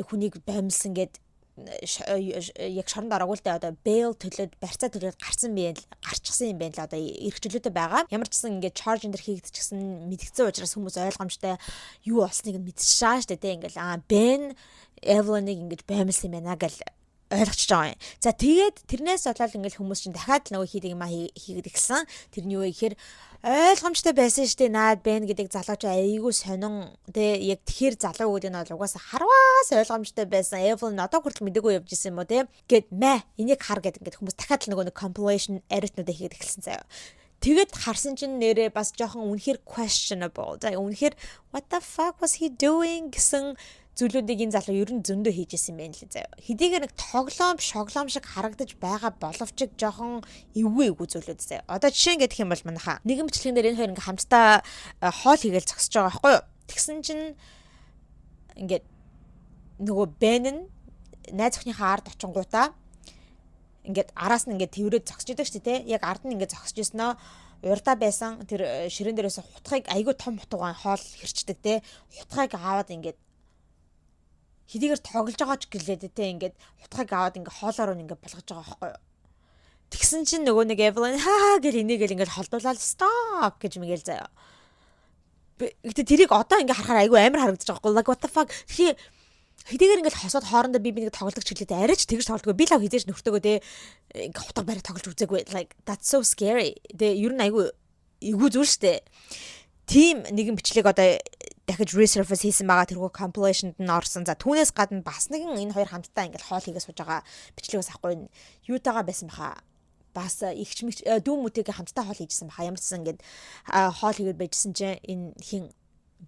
Speaker 1: хүнийг бомилсан гэд яг шоронд ороогүй л дээ одоо bail төлөөд барьцаа төлөөд гарчихсан юм байна л одоо эрхчлөөтэй байгаа. Ямар ч гэсэн ингээд charge энэ төр хийгдчихсэн мэдгдсэн учраас хүмүүс ойлгомжтой юу болсныг нь мэдчихшаа шүү дээ. Ингээд Ben Evelyn-ыг ингэж баймилсан юм байна гэл ойлгочихж байгаа юм. За тэгээд тэрнээс болоод ингээд хүмүүс чинь дахиад л нөгөө хийдэг юм хийгээд гисэн. Тэрний юу гэхээр ойлгомжтой байсан шүү дээ. Наад Ben гэдэг залууч айгүй сонин тэ яг тэгэхээр залуу гэдэг нь бол угаасаа харваас ойлгомжтой байсан. Evelyn одоо хүртэл мэдээгүй явж исэн юм уу тэ. Гэт энийг хар гэдэг ингээд хүмүүс дахиад л нөгөө compilation edit-нуудаа хийгээд эхэлсэн заяа. Тэгээд харсан чинь нэрээ бас жоохон үнэхээр questionable. За үнэхээр what the fuck was he doing гэсэн зүйлүүдийг энэ залуу ер нь зөндөө хийж исэн юм байна лээ заяа. Хэдийгээр нэг шоглоом шиг харагдаж байгаа боловч жоохон эвгүй зүйлүүд заяа. Одоо жишээ нь гэх юм бол манайхаа нэгэн бичлэгэн дээр энэ хоёр ингээ хамтдаа хоол хийгээл зогсож байгаа байхгүй юу? Тэгсэн чинь ингээд нөгөө Ben нь найз охиныхаа ард очингуудаа ингээд араас нь ингээд тэрврээд зогсож идэг шүү дээ. Яг ард нь ингээд зогсож ирснөө урдаа байсан тэр ширээн дээрээс хутгыг айгүй том хутгаан хоол хэрчдэг те. Хутгыг аваад ингээд хэдийгээр тоглож байгаа ч гэлээд те ингээд хутгыг аваад ингээд хоолоор нь ингээд болгож байгаа байхгүй юу. Тэгсэн чинь нөгөө нэг Evelyn гэл энийгэл ингээд холдуулаад stop гэж мэгэл заяа. Гэтэ тэрийг одоо ингээд харахаар айгүй амар харагдаж байгаа байхгүй. Like what the fuck. Хэдийгээр ингээд хосоод хоорондоо би нэг тоглож гэлээд арайч тэгж тоглодгоо. Би л хизээж нөхтөгөө те ингээд хутга барай тоглож үзээгүй. Like that's so scary. Тэ ер нь айгүй зүйл штэ. Тим нэгэн бичлэг одоо дахиж resurface хийсэн байгаа тэрхүү compilation-д нь орсон. За түүнээс гадна бас нэгэн энэ хоёр хамтдаа ингээд хоол хийгээ сууж байгаа бичлэгээс ахгүй юутайгаа байсан баха. Бас ихч дүү мүтэйгээ хамтдаа хоол хийжсэн баха. Ямар ч гэсэн ингээд хоол хийгээд байжсэн чинь энэ хин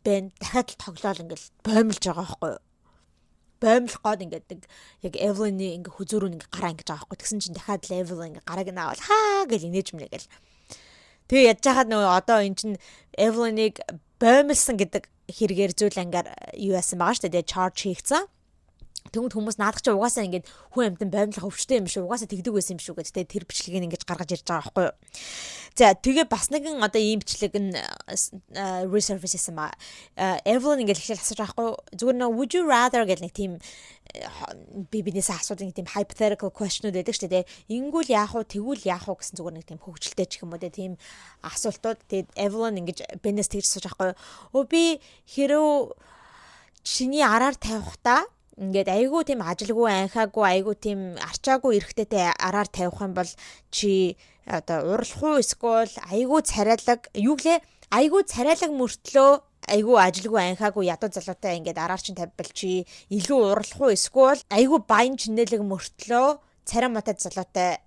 Speaker 1: Ben дахиад л тоглоал ингээд боомлж байгаа байхгүй юу. Боомлох гоод ингээд яг Evelyn-ийн ингээд хүзүүрүү ингээд гараа ингэж байгаа байхгүй. Тэгсэн чинь дахиад л Evelyn ингээд гарааг нь аваад гэл инээж мэнэ гэл. Тэгээ ядж хаад нөгөө одоо эн чинь Evelyn-ыг боомлсон гэдэг хэрэгээр зүйл ангаар юу яасан байгаа шүү дээ. Charge хийгдсэн. Тэгмэд хүмүүс наадах чи угаасаа ингээд хүн амьтан боомлох өвчтэй юм шүү. Угаасаа тэгдэг байсан юм шүү гэдэг тэр бичлэгийг ингэж гаргаж ирж байгаа байхгүй юу. За тэгээ бас нэгэн одоо ийм бичлэг нь resurface хийсэн ба. Evelyn ингээд ихэл асууж байгаа байхгүй юу. Зүгээр нөө would you rather гэл нэг тийм бибинээс асуудаг нэг тийм hypothetical question-ууд байдаг шүү дээ. Ингүүл яах вэ, тэгвэл яах вэ гэсэн зүгээр нэг тийм хөвгчлөлтэй ч юм уу тийм асуултууд. Тэгээд Evelyn ингэж Benээс тэгж асууж байгаа байхгүй юу. Би хэрв чиний араар тавихтаа ингээд айгүй тийм ажилгүй анхаагүй айгүй тийм арчаагүй эрэгтэйтэй араар тавих юм бол чи одоо уралх уу эсвэл айгүй царайлаг юу гэлээ айгүй царайлаг мөртлөө айгүй ажилгүй анхаагүй ядуу залуутай ингээд араар чин тавьбал чи илүү уралх уу эсвэл айгүй баян чинэлэг мөртлөө царай мотой залуутай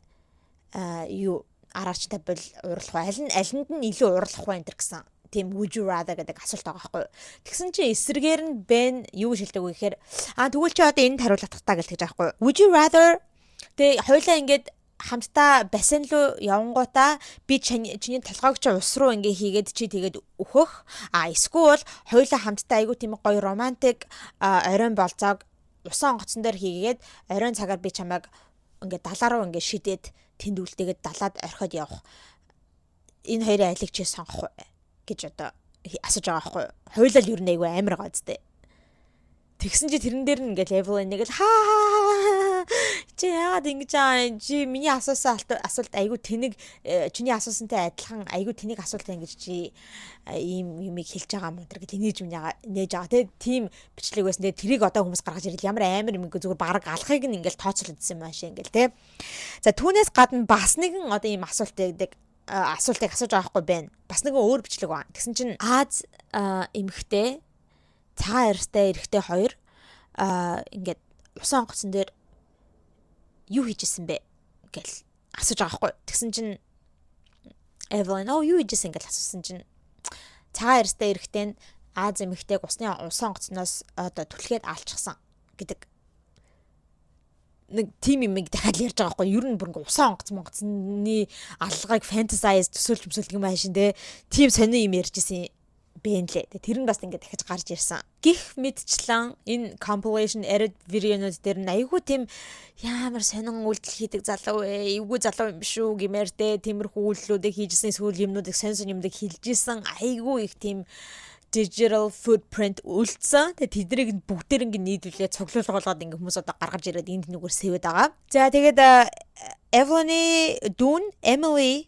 Speaker 1: юу араар чин тавьбал уралх уу алинд нь илүү уралх уу энэ гэсэн тийм would you rather гэдэг асуулт байгаа байхгүй юу. Тэгсэн чинь эсрэгээр нь Ben юу шилдэг вэ гэхээр тэгвэл чи одоо энд хариулах таа гэж байгаа байхгүй юу. Would you rather тэг хоёлаа ингээд хамтдаа бассейн руу явангуудаа би чиний толгойг чи ус руу ингээ хийгээд чи тэгээд өөхөх эсвэл хоёлаа хамтдаа айгу тийм гоё романтик оройн болцоог усан онгоцон дээр хийгээд оройн цагаар би чамайг ингээ далаа руу ингээ шидэд тэнд үлдээгээд далаад орхиод явах. Энэ хоёрын айлыг чи сонгох гэж одоо асууж байгаа байхгүй юу. Хоёулаа л юу нэг амар байгаа зү. Тэгсэн чи тэрэн дээр нь ингээл Evelyn нэг л чи яагаад ингэж аа чи миний асуусан асуулт айгу тэнэг чиний асуусантай адилхан айгу тэнэг асуулт ингэж чи ийм юмыг хэлж байгаа юм өнтер гэж нээж байгаа тийм бичлэг байсан. Тэгээ тэрийг одоо хүмүүс гаргаж ирэл ямар амар юм зүгээр баг алхахыг нь ингээл тооцоолж үзсэн юм аашаа ингээл те. За түүнээс гадна бас нэгэн одоо ийм асуултыг асууж байгаа байхгүй байна. Бас нэгэн өөр бичлэг байна. Тэгсэн чинь Аз эмэгтэй цагаан арьстай эрэгтэй хоёр ингээд усан онгоцон дээр юу хийжсэн бэ гэл асууж байгаа байхгүй. Тэгсэн чинь Evelyn юу ийжсэн ингээл асуусан чинь цагаан эрстэй эрэхтэй нь Аз эмэгтэйг усны онгоцноос одоо түлхээд алчихсан гэдэг нэг тим юм дахиад ярьж байгаа байхгүй юу? Ер нь бүр усан онгоцны аллагыг fantasize төсөөлж юм аашин те. Тим сони юм ярьж исэн бэн лээ. Тэр нь бас ингээд дахиж гарч ирсэн. Гих мэдчлэн энэ compilation edit видеонууд дээр нь айгүй тийм ямар сонин үйлдэл хийдэг залуу эвгүй залуу юм шүү гэмээр те. Тиймэрхүү үйлдэлүүдийг хийжсэн сүүл юмнуудыг сонин юмдаг хилжсэн айгүй их тийм digital footprint үлдсэн. Тэгээ тэднийг бүгдээр ингэ нийлүүлээ цоглуулгуулгаад ингэ хүмүүс одоо гаргаж ирээд энд нүгээр сэвэд байгаа. За тэгээд Evelyn дүүн Emily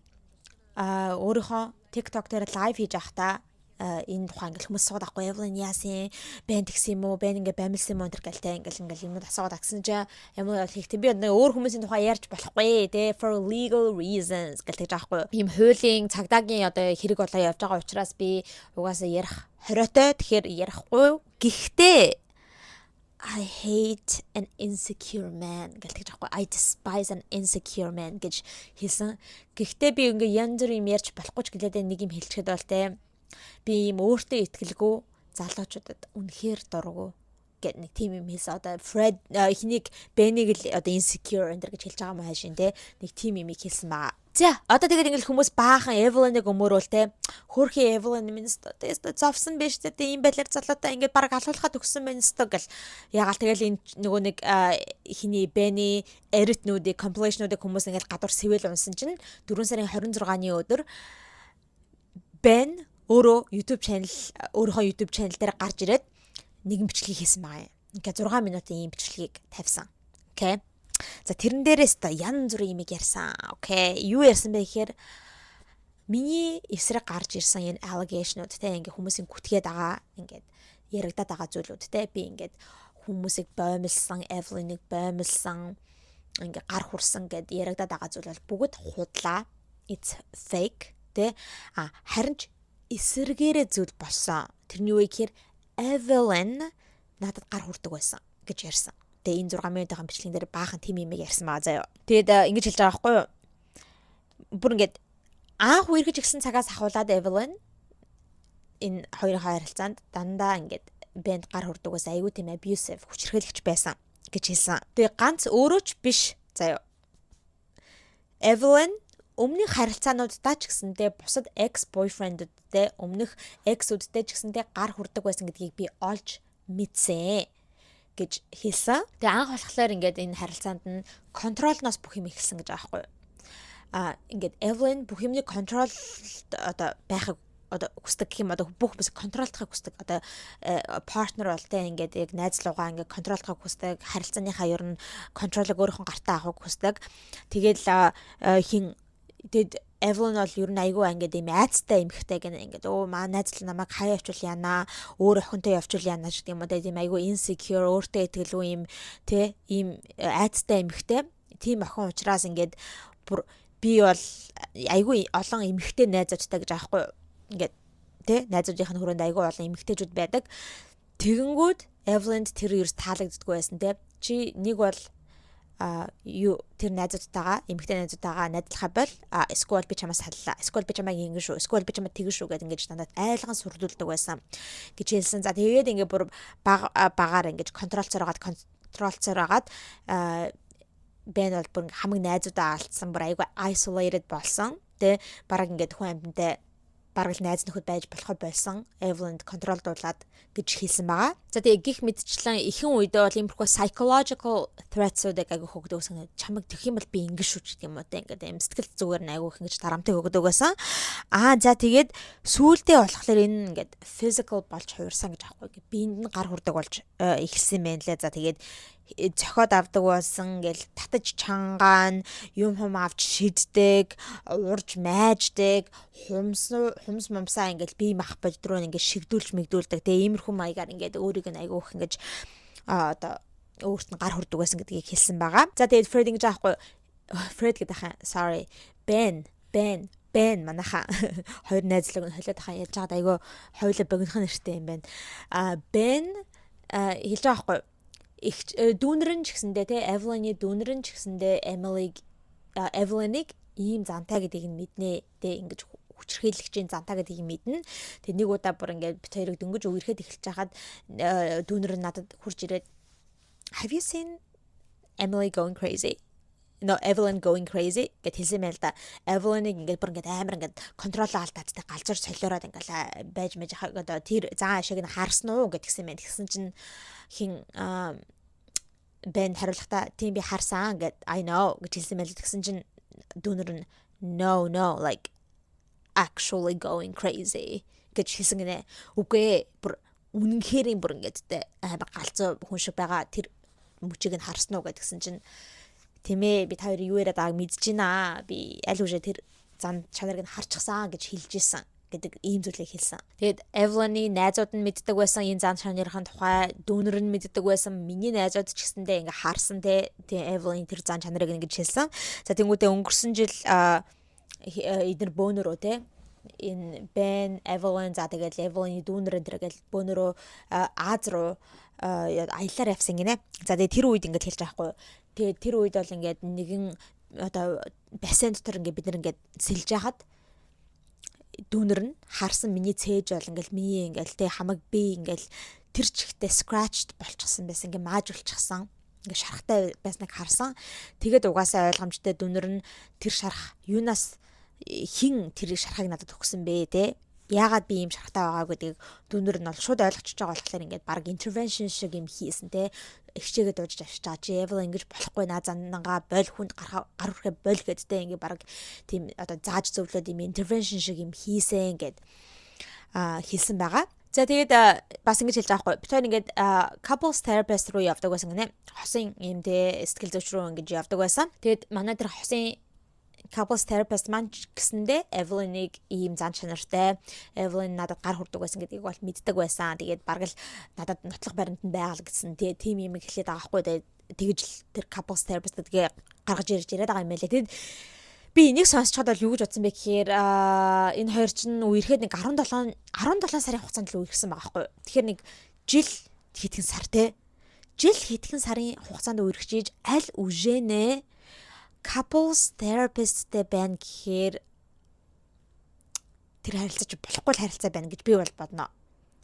Speaker 1: өөрийнхөө TikTok дээр live хийж байхдаа энэ тухайн ингээл хүмүүс сууд ахгүй Evelyn яасан бэн тэгсэн юм уу бэн ингээ бамилсан юм уу тэр гэлтэй ингээл юмуд асууад агсан чи Emily хэлэхдээ би одоо өөр хүмүүсийн тухай ярьж болохгүй те for legal reasons гэлтэй жаахгүй юм хуулийн цагдаагийн одоо хэрэг болоо явж байгаа учраас би угаасаа ярих хориотой тэгэхээр ярихгүй гэхдээ I hate an insecure man гэлтэй жаахгүй I despise an insecure man гэж хэлсэн. Гэхдээ би ингээ янз бүр юм ярьж болохгүй ч гэлээд нэг юм хэлчихэд бол те би юм өөртөө итгэлгүй залуучуудад үнэхээр дургу гэт нэг тим юм хэлсэн. Одоо Fred эхнийг Benny-г л одоо insecure энэ гэж хэлж байгаа юм хайшин те нэг тим юм хэлсэн байгаа. За одоо тэгээд ингээл хүмүүс баахан Evelyn-ыг өмөрөөл те хөөрхий Evelyn минст одоо зовсон биш те ийм байлаар залуутай ингээд баг алуулахад өгсөн минст гэл ягаал тэгэл энэ нөгөө нэг эхний Benny edit-нүүдийг compilation-нуудыг хүмүүс ингээд гадуур сэвэл унсан чинь 4 сарын 26-ны өдөр Ben өөрийнхөө YouTube channel дээр гарч ирээд нэгэн бичлэг хийсэн байгаа юм. Ингээ 6 минутын ийм бичлэгийг тавьсан. Окей. За тэрэн дээрээс та янз бүрийн юмыг ярьсан. Окей. Юу ярьсан бэ гэхээр миний эсрэг гарч ирсэн энэ allegation-ууд те ингээ хүмүүсийн гүтгээд байгаа ингээд ярагдаад байгаа зүйлүүд те би ингээд хүмүүсийг боомлсон, Evelyn-ыг боомлсон, ингээ гар хурсан гэд ярагдаад байгаа зүйл бол бүгд худлаа. It's fake те харин ч эсэргээрээ зүйл болсон. Тэрний үе гэхээр Evelyn надад гар хүрдэг байсан гэж ярьсан. Тэгээ энэ 6 минутын бичлэгэн дээр баахан тим юм ярьсан байгаа заяа. Тэгээд ингэж хэлж байгаа байхгүй юу? Бүр ингэж анх үерхэж гисэн цагаас ахуулаад Evelyn энэ хоёрын харилцаанд дандаа ингэж бэнд гар хүрдэг байсан. Айгүй тийм abusive хүчирхийлэгч байсан гэж хэлсэн. Тэгээ ганц өөрөө ч биш заяа. Evelyn өмнөх харилцаануудаа ч гэсэндээ бусад ex-boyfriend-үүдтэй өмнөх ex-үүдтэй ч гэсэндээ гар хүрдэг байсан гэдгийг би олж мэдсэн гэж хэлсэн. Тэгээ анх болохоор ингээд энэ харилцаанд нь контролноос бүх юм ихэлсэн гэж байгаа байхгүй юу? Ингээд Evelyn бүх юмны контрол одоо байхыг одоо хүсдэг гэх юм одоо бүх бүс контролдохыг хүсдэг одоо партнер болтой ингээд яг найзлуугаа ингээд контролдохыг хүсдэг харилцааныхаа ер нь контролыг өөрийнхөө гартаа авахыг хүсдэг. Тэгэл тэгэд Evelyn бол ер нь айгүй ингээд юм айцтай эмхтэй гэнэ ингээд маа найзлал намайг хаяа явуул яана өөр охинтой явуул яана гэдэг юм уу тийм айгүй insecure өөртөө итгэлгүй юм те ийм айцтай эмхтэй тийм охин учраас ингээд бүр би бол айгүй олон эмхтэй найзуудтай гэж аахгүй ингээд те найзуудынх нь хүрээнд айгүй олон эмхтэйчүүд байдаг. Тэгэнгүүт Evelyn тэр ерөөс таалагддаггүй байсан те чи нэг бол юу тэр найзуудтайгаа эмэгтэй найзуудтайгаа найзлахаа бол эсвэл би чамаас саллаа эсвэл би чамайг ингэн шүү эсвэл би чамайг тэгэн шүү гэдэг ингэж надад айлган сүрдүүлдэг байсан гэж хэлсэн. За тэгээд ингээ бүр багаар ингэж контролцороод бэн бол бүр хамаг найзуудаа алдсан бүр айгүй isolated болсон. Тэ бараг ингээ хүн амьтантай бараг найз нөхөд байж болохоо болсон. Evelyn контролдуулаад гэж хэлсэн байгаа. За тэгээ гих мэдчлэн ихэнх үедээ бол иймэрхүү psychological threats-уудыг айгүй хөөгдөг гэсэн. Чамайг тэгэх юм бол би ингэ шүү гэдэг юм уу те ингээд юм сэтгэл зүгээр нь айгүй их ингэж дарамтыг өгдөг байсан. За тэгээд сүүлдээ болохоор энэ ингээд physical болж хуурсан гэж аахгүй. Биенд нь гар хүрдэг болж эхэлсэн байна лээ. За тэгээд зохиод авдаг болсон гэл татаж чангаан юм авч шиддэг урж майждаг хумс момсаа ингээл бие мах бодроо ингээд шигдүүлж мэгдүүлдэг тэгээ иймэрхүү маягаар ингээд өөрийг нь айгүйх ингэж одоо өөрт нь гар хүрдэг байсан гэдгийг хэлсэн байгаа. За тэгээд Fred ингэж аахгүй Fred гэдэг хаа sorry Ben манайха хоёр найзлаг нь холиод хаа яаж байгаад айгүй хоёулаа богинохон нэртэй юм байна. Ben хэлж байгаа аахгүй их дүүнэр нь ч гэсэндээ те Evelyn-ы дүүнэр нь ч гэсэндээ Evelyn-ыг ийм зантай гэдгийг нь мэднэ. Тэ ингэж хүчрхийлэгчийн зантай гэдгийг мэднэ. Тэг нэг удаа бүр ингээд бит хоёрыг дөнгөж үерхэд эхэлж хахад дүүнэр нь надад хурж ирээд Have you seen Emily going crazy? No, Evelyn going crazy гэт хэлсэн байл да. Evelyn-ыг ингээд бүр ингээд амар ингээд контролоо алдаад тэ галзуур солиороод ингээд байж мэж одоо тэр зан ашиг нь харсан уу гэтгсэн байна. Тэгсэн чинь хин бэн хариулахдаа тийм би харсан гэт I know гэж хэлсэн байл. Тэгсэн чинь дүүнэр нь no like actually going crazy гэж хэлсэн гинэ. Үгүй бүр үнэнхэрийн бүр ингээд тэ амар галзуу хүн шиг байгаа тэр мөчийг нь харсан уу гэдгсэн чинь тийм ээ би та хоёрын юу яриад байгааг мэдэж байна. Би аль үшээ тэр зан чанарыг нь харчихсан гэж хэлж исэн гэдэг ийм зүйлийг хэлсэн. Тэгээд Evelyn-ийн найзууд нь мэддэг байсан энэ зан чанарын тухай, дүүнэр нь мэддэг байсан, миний найзууд ч гэсэндээ ингээ харсан те. Тэгээ Evelyn тэр зан чанарыг ингэж хэлсэн. За тэнгуүдээ өнгөрсөн жил эдгээр бөөнөрөө те энэ Ben Evelyn за тэгээд Evelyn-ийн дүүнэр энэ тэргээл бөөнөрөө Аз руу аялаар явсан гинэ. За тэгээд тэр үед ингэж хэлж байгаа хгүй. Тэгээд тэр үед бол ингээд нэгэн одоо бассейн дотор ингээд бид нар ингээд сэлж яхад дүүнэр нь харсан миний цээж бол ингээд миний ингээд тэ хамаг би ингээд тэр чигтээ scratched болчихсон байсан ингээд маажуулчихсан ингээд шарахтай байсныг харсан. Тэгээд угаасаа ойлгомжтой дүүнэр нь тэр шарах юунаас хин тэр шарахыг надад өгсөн бэ те. Яагаад би ийм шарахтай байгаа гэдгийг дүүнэр нь бол шууд ойлгочихж байгаа болохоор ингээд баг intervention шиг юм хийсэн те. Ихчээгээ дуужж авчиж байгаа чи Evelyn ингэж болохгүй наа заннангаа боль хүнд гар хүрхэ боль гэдтэй ингээ баг тийм одоо зааж зөвлөд юм intervention шиг юм хийсэн гэд хэлсэн байгаа. За тэгээд бас ингэж хэлж байгаа хгүй. Би тэр ингээд couples therapist руу явдаг байсан гинэ. Хосын юм те сэтгэл зүйч рүү ингэж явдаг байсан. Тэгээд манай тэр хосын couples therapist маань гэсэндээ Evelyn-ыг ийм зан чанартай Evelyn надад гар хүрдэг байсан гэдгийг бол мэддэг байсан. Тэгээд бараг л надад нотлох баримт нь байгаал гэсэн. Тэгээд тийм юм хэлээд байгаа хгүй. Тэгэж л тэр couples therapist гэдгээ гаргаж ирж яриад байгаа юм байлаа. Тэгээд би энийг сонсчод бол юу гэж бодсон бэ гэхээр энэ хоёр чинь үерхэд нэг 17 сарын хугацаанд л үерхсэн байгаа хгүй. Тэгэхээр нэг жил хэдхэн сар те. Жил хэдхэн сарын хугацаанд үерхэж аль үжэнэ couples therapistтэй байна гэхээр тэр харилцаач болохгүй л харилцаа байна гэж би бол бодно.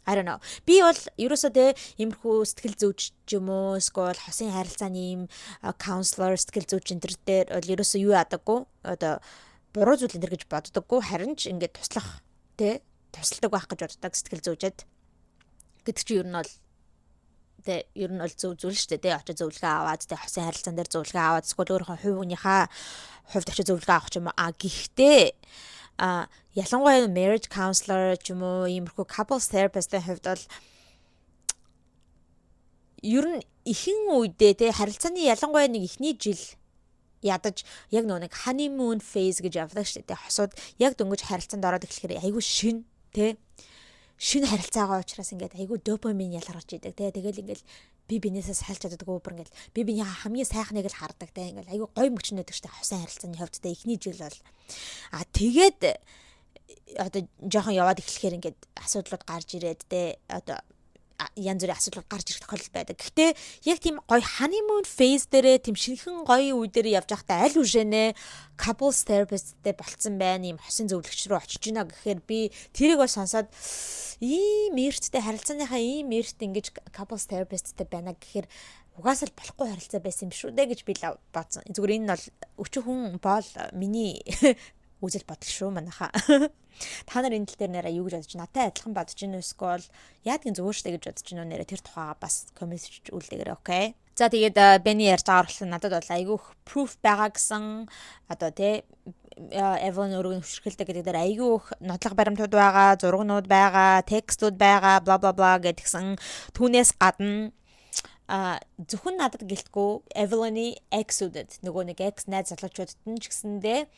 Speaker 1: I don't know. Би бол ерөөсөө тэ иймэрхүү сэтгэл зүйч юм уу эсвэл хосын харилцааны ийм counselor сэтгэл зүйч энэ төр дээр бол ерөөсөө юу ядаггүй. Одоо буруу зүйл энэ төр гэж боддоггүй. Харин ч ингээд туслах тэ тусалдаг байх гэж боддог сэтгэл зүйчэд. Гэтэл чи ер нь бол тэ ер нь бол зөв зүйл шүү дээ. Очиж зөвлөгөө аваад тэ хосын харилцаан дээр зөвлөгөө аваад эсвэл өөрийнхөө хувийнхаа хувьд очиж зөвлөгөө авах юм аа. Гэхдээ ялангуяа marriage counselor ч юм уу иймэрхүү couples therapist-ийн хувьд бол ер нь ихэнх үедээ тэ харилцааны ялангуяа нэг ихний жил ядаж яг нэг honeymoon phase гэж явдаг шүү дээ. Хосууд яг дөнгөж харилцаанд ороод эхлэхээр айгүй шин тэ шинэ харилцаагаа уучраас ингээд айгүй допамин ялгарч идэг те. Тэгэл ингээд би бинээсээ сайлж чаддаггүй бүр ингээд би биний хамгийн сайхныг л хардаг те. Ингээд айгүй гой мөчнөдөг штэ хосын харилцааны хувьд те. Эхний жил бол тэгээд одоо жоохон яваад эхлэхээр ингээд асуудлууд гарч ирээд те. Одоо янз бүрийн асуудал гарч ирэх тохиолдол байдаг. Гэхдээ яг тийм гоё honeymoon phase дээрээ тийм шинхэн гоё үе дээр явж байхдаа аль үшэнэ couples therapist-тэй болцсон байна. Ийм хосын зөвлөгч рүү очиж гинэ гэхээр би тэрийг бол сонсоод ийм эрттэй харилцааныхаа ийм эрт ингэж couples therapist-тэй байна гэхээр угаасаа л болохгүй харилцаа байсан юм шүү дээ гэж би бодсон. Зүгээр энэ бол өчүүхэн бол миний үзэл бодол шүү манайха. Та нар энэ тал дээр нэрээ юу гэж бодож байна? Надтай адилхан бодож байна уу? Эсвэл яадгийн зүгээр штэ гэж бодож байна уу? Нэрээ тэр тухайга бас коммент үлдээгээрэй, окей? За тэгээд Бэни ярьж байгаа орлол надад бол айгүйх proof байгаа гэсэн одоо тий Evelyn өргөн хөшрөлтэй гэдэг дээр айгүйх нотлох баримтууд байгаа, зургнууд байгаа, текстүүд байгаа, бла бла бла гэдгсэн түүнээс гадна зөвхөн надад гэлтгүй Evelyn-ийн ex-үдэд нөгөө нэг ex найз залуучуудад нь ч гэсэндээ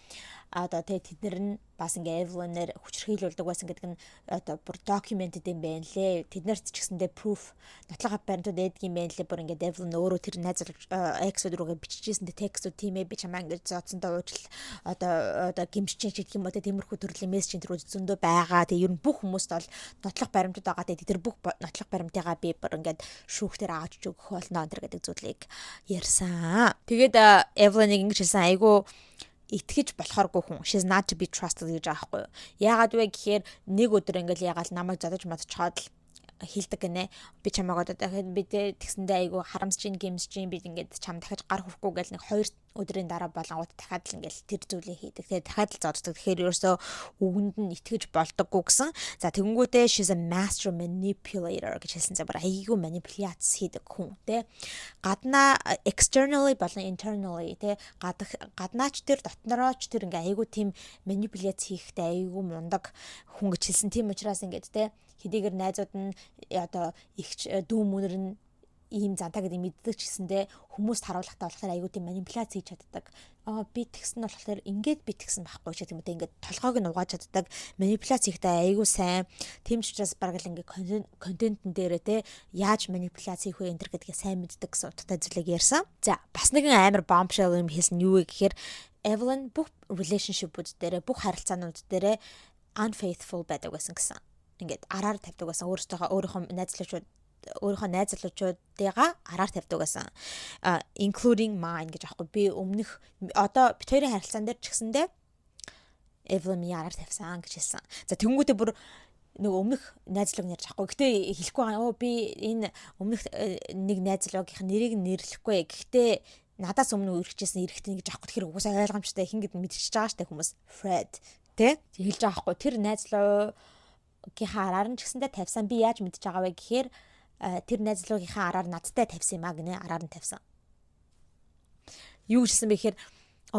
Speaker 1: одоо тэднэр нь бас ингээ Evelyn-ээр хүчрхийлүүлдэг байсан гэдэг нь одоо бүр documented юм байна лээ. Тэднэрт ч гэсэндээ proof нотлох баримтууд эдэг юм байна лээ. Бүр ингээ Evelyn өөрөө тэр найз ex-үүд рүүгээ биччихсэн текстүүд тийм ээ би чамаа ингээ зооцсондоо уужил одоо гимшчин ч гэх юм уу тиймэрхүү төрлийн мессеж энэ рүү зөндөө байгаа. Тэгээ ер нь бүх хүмүүст бол нотлох баримтууд байгаа. Тэгээ тэр бүх нотлох баримтыгаа би бүр ингээ шүүхтэр аваад өгөх болно энэ гэдэг зүйлийг ярьсан. Тэгээд Evelyn-ыг ингэж хэлсэн айгу итгэж болохооргүй хүн. She's not to be trusted гэж байгаа байхгүй юу. Яагаад вэ гэхээр нэг өдөр ингээл ягаал намайг зодож модчоод л хилдэг гинэ. Би чамайг одоо дахиад би тэгсэндээ айгу харамсаж ин гэмсэж ин би ингээд чам дахиж гар хүрхгүй гэл нэг 2 өдрийн дараа болонгууд дахиад л ингээл тэр зүйлээ хийдэг. Тэгээ дахиад л зоддог. Тэгэхээр ерөөсөө үгэнд нь итгэж болдоггүй гэсэн. За тэгэнгүүтээ she's a master manipulator гэж хэлсэн. За бүр айгу манипуляц хийдэг хүн те. Гаднаа externally болон internally те гаднаач тэр дотнорооч тэр ингээ айгу тийм манипуляц хийхдээ айгу мундаг хүн гэж хэлсэн. Тийм учраас ингээд те хэдийгээр найзууд нь одоо их дүү мөнөр нь ийм зантаа гэдэг мэддэг ч гэсэндээ хүмүүст харуулахтаа болохоор аюу тийм манипуляц хийж чаддаг. Би тэгсэн нь болохоор ингээд би тэгсэн байхгүй ч гэдэг юм те ингээд толгойг нь угааж чаддаг. Манипуляц хийхдээ аюу сайн. Тийм ч учраас бараг л ингээд контентн дээрээ те яаж манипуляц хийх вэ энэ төр гэдгээ сайн мэддэг гэсэн утгатай зүйлийг ярьсан. За бас нэгэн амар bombshell юм хэлсэн юу вэ гэхээр Evelyn бүх relationship-ууд дээрээ бүх харилцаанууд дээрээ unfaithful байдаг гэсэн. Ингээд араар тавьдаг байсан өөрийнхөө найзлуучуудыгаа араар тавьдаг байсан. Including mine гэж аахгүй би өмнөх одоо бид хоёрын харилцаан дээр ч гэсэндээ Evelyn араар тавьсан гэж хэлсэн. За тэнгуүтээ бүр нэг өмнөх найзлууг нэрж аахгүй. Гэтэ хэлэхгүй байгаа. Би энэ өмнөх нэг найзлуугийнх нэрийг нэрлэхгүй. Гэхдээ надаас өмнө үргэжсэн эрэгтэй гэж аахгүй. Тэгэхээр угсаа ойлгомжтой хин гэдэг мэдчихэж байгаа штэ хүмүүс. Fred тэ хэлж байгаа аахгүй. Тэр найзлуу гийнхаа араар нь ч гэсэндээ тавьсан. Би яаж мэдчихэж байгаа вэ гэхээр тэр найзлуугийнхаа араар надтай тавьсан юм а гинэ араар нь тавьсан. Юу гэсэн бэ гэхээр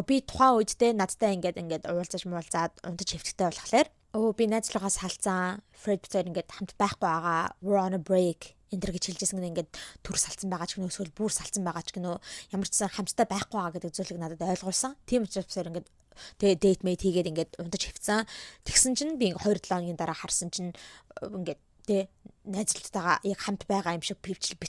Speaker 1: би тухайн үедээ надтай ингээд уулзаад унтаж хэвтэгтэй болохоор би найзлуугаас салцсан. Fred битээр ингээд хамт байхгүй байгаа. We're on a break энэ гэж хэлжсэн гэнэ ингээд төр салцсан байгаа ч гэнэ эсвэл бүр салцсан байгаа ч гэнэ ямар ч сан хамттай байхгүй байгаа гэдэг зүйлийг надад ойлгуулсан. Тийм учраас бисээр ингээд тэгээ date mate хийгээд ингээд унтаж хэвцэн. Тэгсэн чинь би 2-7 хоногийн дараа харсан чинь ингээд тэ найзлалтайгаа яг хамт байгаа юм шиг бичлэг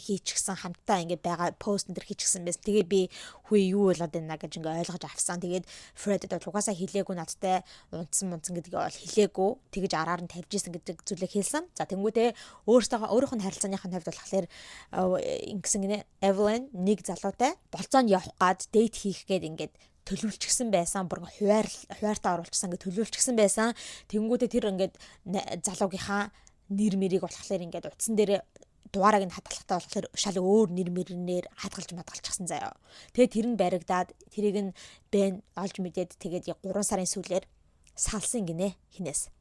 Speaker 1: хийчихсэн хамтдаа ингээд байгаа пост энэ хийчихсэн байсан. Тэгээ би хүү юу болоод байна гэж ингээд ойлгож авсан. Тэгээд Fred-д бол угаасаа хэлээгүй надтай унтсан гэдгийг бол хэлээгүй. Тэгэж араар нь тавьж исэн гэдэг зүйлийг хэлсэн. За тэнгуүтээ өөрийнх нь харилцааныхын хувьд болохоор ингэсэн гинэ Evelyn нэг залуутай болцоонд явах гад date хийх гээд ингээд төлөвлөчихсөн байсан. Бүр хуваартаа оруулчихсан гэж төлөвлөчихсөн байсан. Тэнгүүтээ тэр ингээд залуугийнхаа нэр мэрийг болохоор ингээд утсан дээр дугаарыг нь хадгалахтаа болохоор шал өөр нэр мэрнээр хадгалчихсан заяа. Тэгээ тэр нь баригдаад тэрийг нь бэн олж мэдээд тэгээд 3 сарын сүүлээр салсан гинэ хинээс.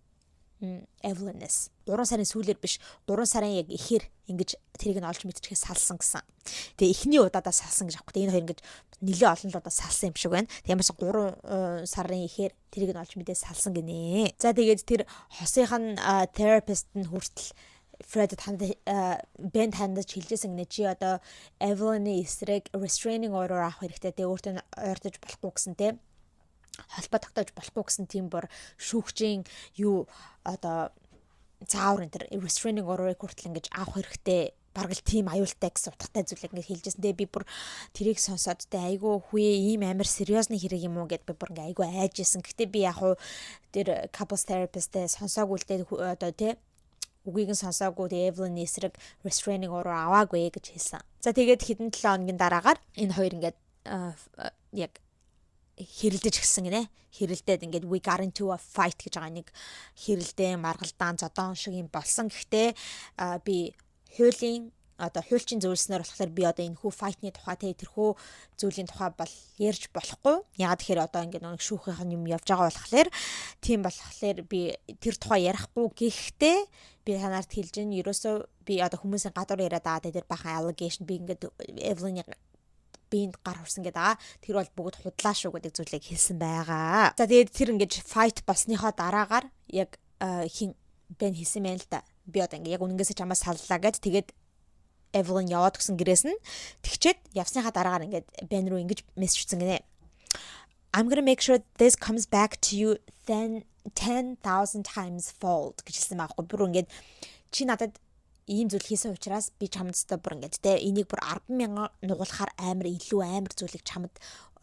Speaker 1: Evelyn-с 3 сарын сүүлээр биш 3 сарын яг ихээр ингэж тэрийг нь олж мэдчихээ салсан гэсэн. Тэгээ эхний удаадаа салсан гэж аахгүй. Энэ хоёр ингэж нэлээ олон л удаа салсан юм шиг байна. Тиймээс 3 сарын ихээр тэрийг нь олж мэдээ салсан гинэ. За тэгээд тэр хосынх нь therapist нь хүртэл Fred бэнд хандаж хэлжсэн гинэ чи одоо Evelyn-ийн эсрэг restraining order авах хэрэгтэй. Тэгээ өөртөө ойртож болохгүй гэсэн те. Холбоо тогтоож болохгүй гэсэн тийм бор шүүгчийн юу одоо заавар энэ restraining order-ыг хүртэл ингэж авах хэрэгтэй. Бараг л тийм аюултай гэсэн утгатай зүйлийг ингэж хэлжсэн. Тэгээ би бүр тэрийг сонсоод тэ айгүй хүү ийм амар сериосны хэрэг юм уу гэд би бүр ингээ айгүй айжсэн. Гэхдээ би яг хуу тэр couples therapist-тэй сонсоогүй л дээ одоо тэ үгийг нь сонсоогүй тэгээ Evelyn-ийн эсрэг restraining order аваагүй гэж хэлсэн. За тэгээд хэдэн 7 хоногийн дараагаар энэ хоёр ингээд яг хэрэлдэж гисэн гинэ. Хэрэлдээд ингээд we got into a fight гэж байгаа нэг хэрэлдээ маргалдаан зодон шиг юм болсон. Гэхдээ би хуулийн одоо хуульчин зөвлөснөөр болохоор би одоо энэ хүү файтны тухай тэрхүү зүйлийн тухай бол ярьж болохгүй. Ягаад тэгэхээр одоо ингээд нэг шүүхийн юм явж байгаа болохоор тийм болохоор би тэр тухай ярихгүй. Гэхдээ би танаарт хэлж гин ерөөсөө би одоо хүмүүсийн гадуур яриад байгаа тэр бахан allegation би ингээд Evelyn-ийн биэнд гар хүрсэн гэдэг аа. Тэр бол бүгд худлаа шүү гэдэг зүйлийг хэлсэн байгаа. За тэгээд тэр ингэж fight болсныхоо дараагаар яг хин бэн хэлсэн мэн л да. Би одоо ингэ яг үнэнгээсээ чамаас саллаа гэд тэгээд Evelyn яваад гисэн гэрээс нь тэгчээд явсныхаа дараагаар ингээд бэн рүү ингэж мессежсэн гинэ. I'm gonna make sure this comes back to you then 10,000 times fold гэж хэлсэн байхгүй. Бүр ингээд чи надад ийм зүйл хийсэн учраас би чамд өстө бүр ингээд те энийг бүр 10,000 нугуулахаар амар зүйлийг чамд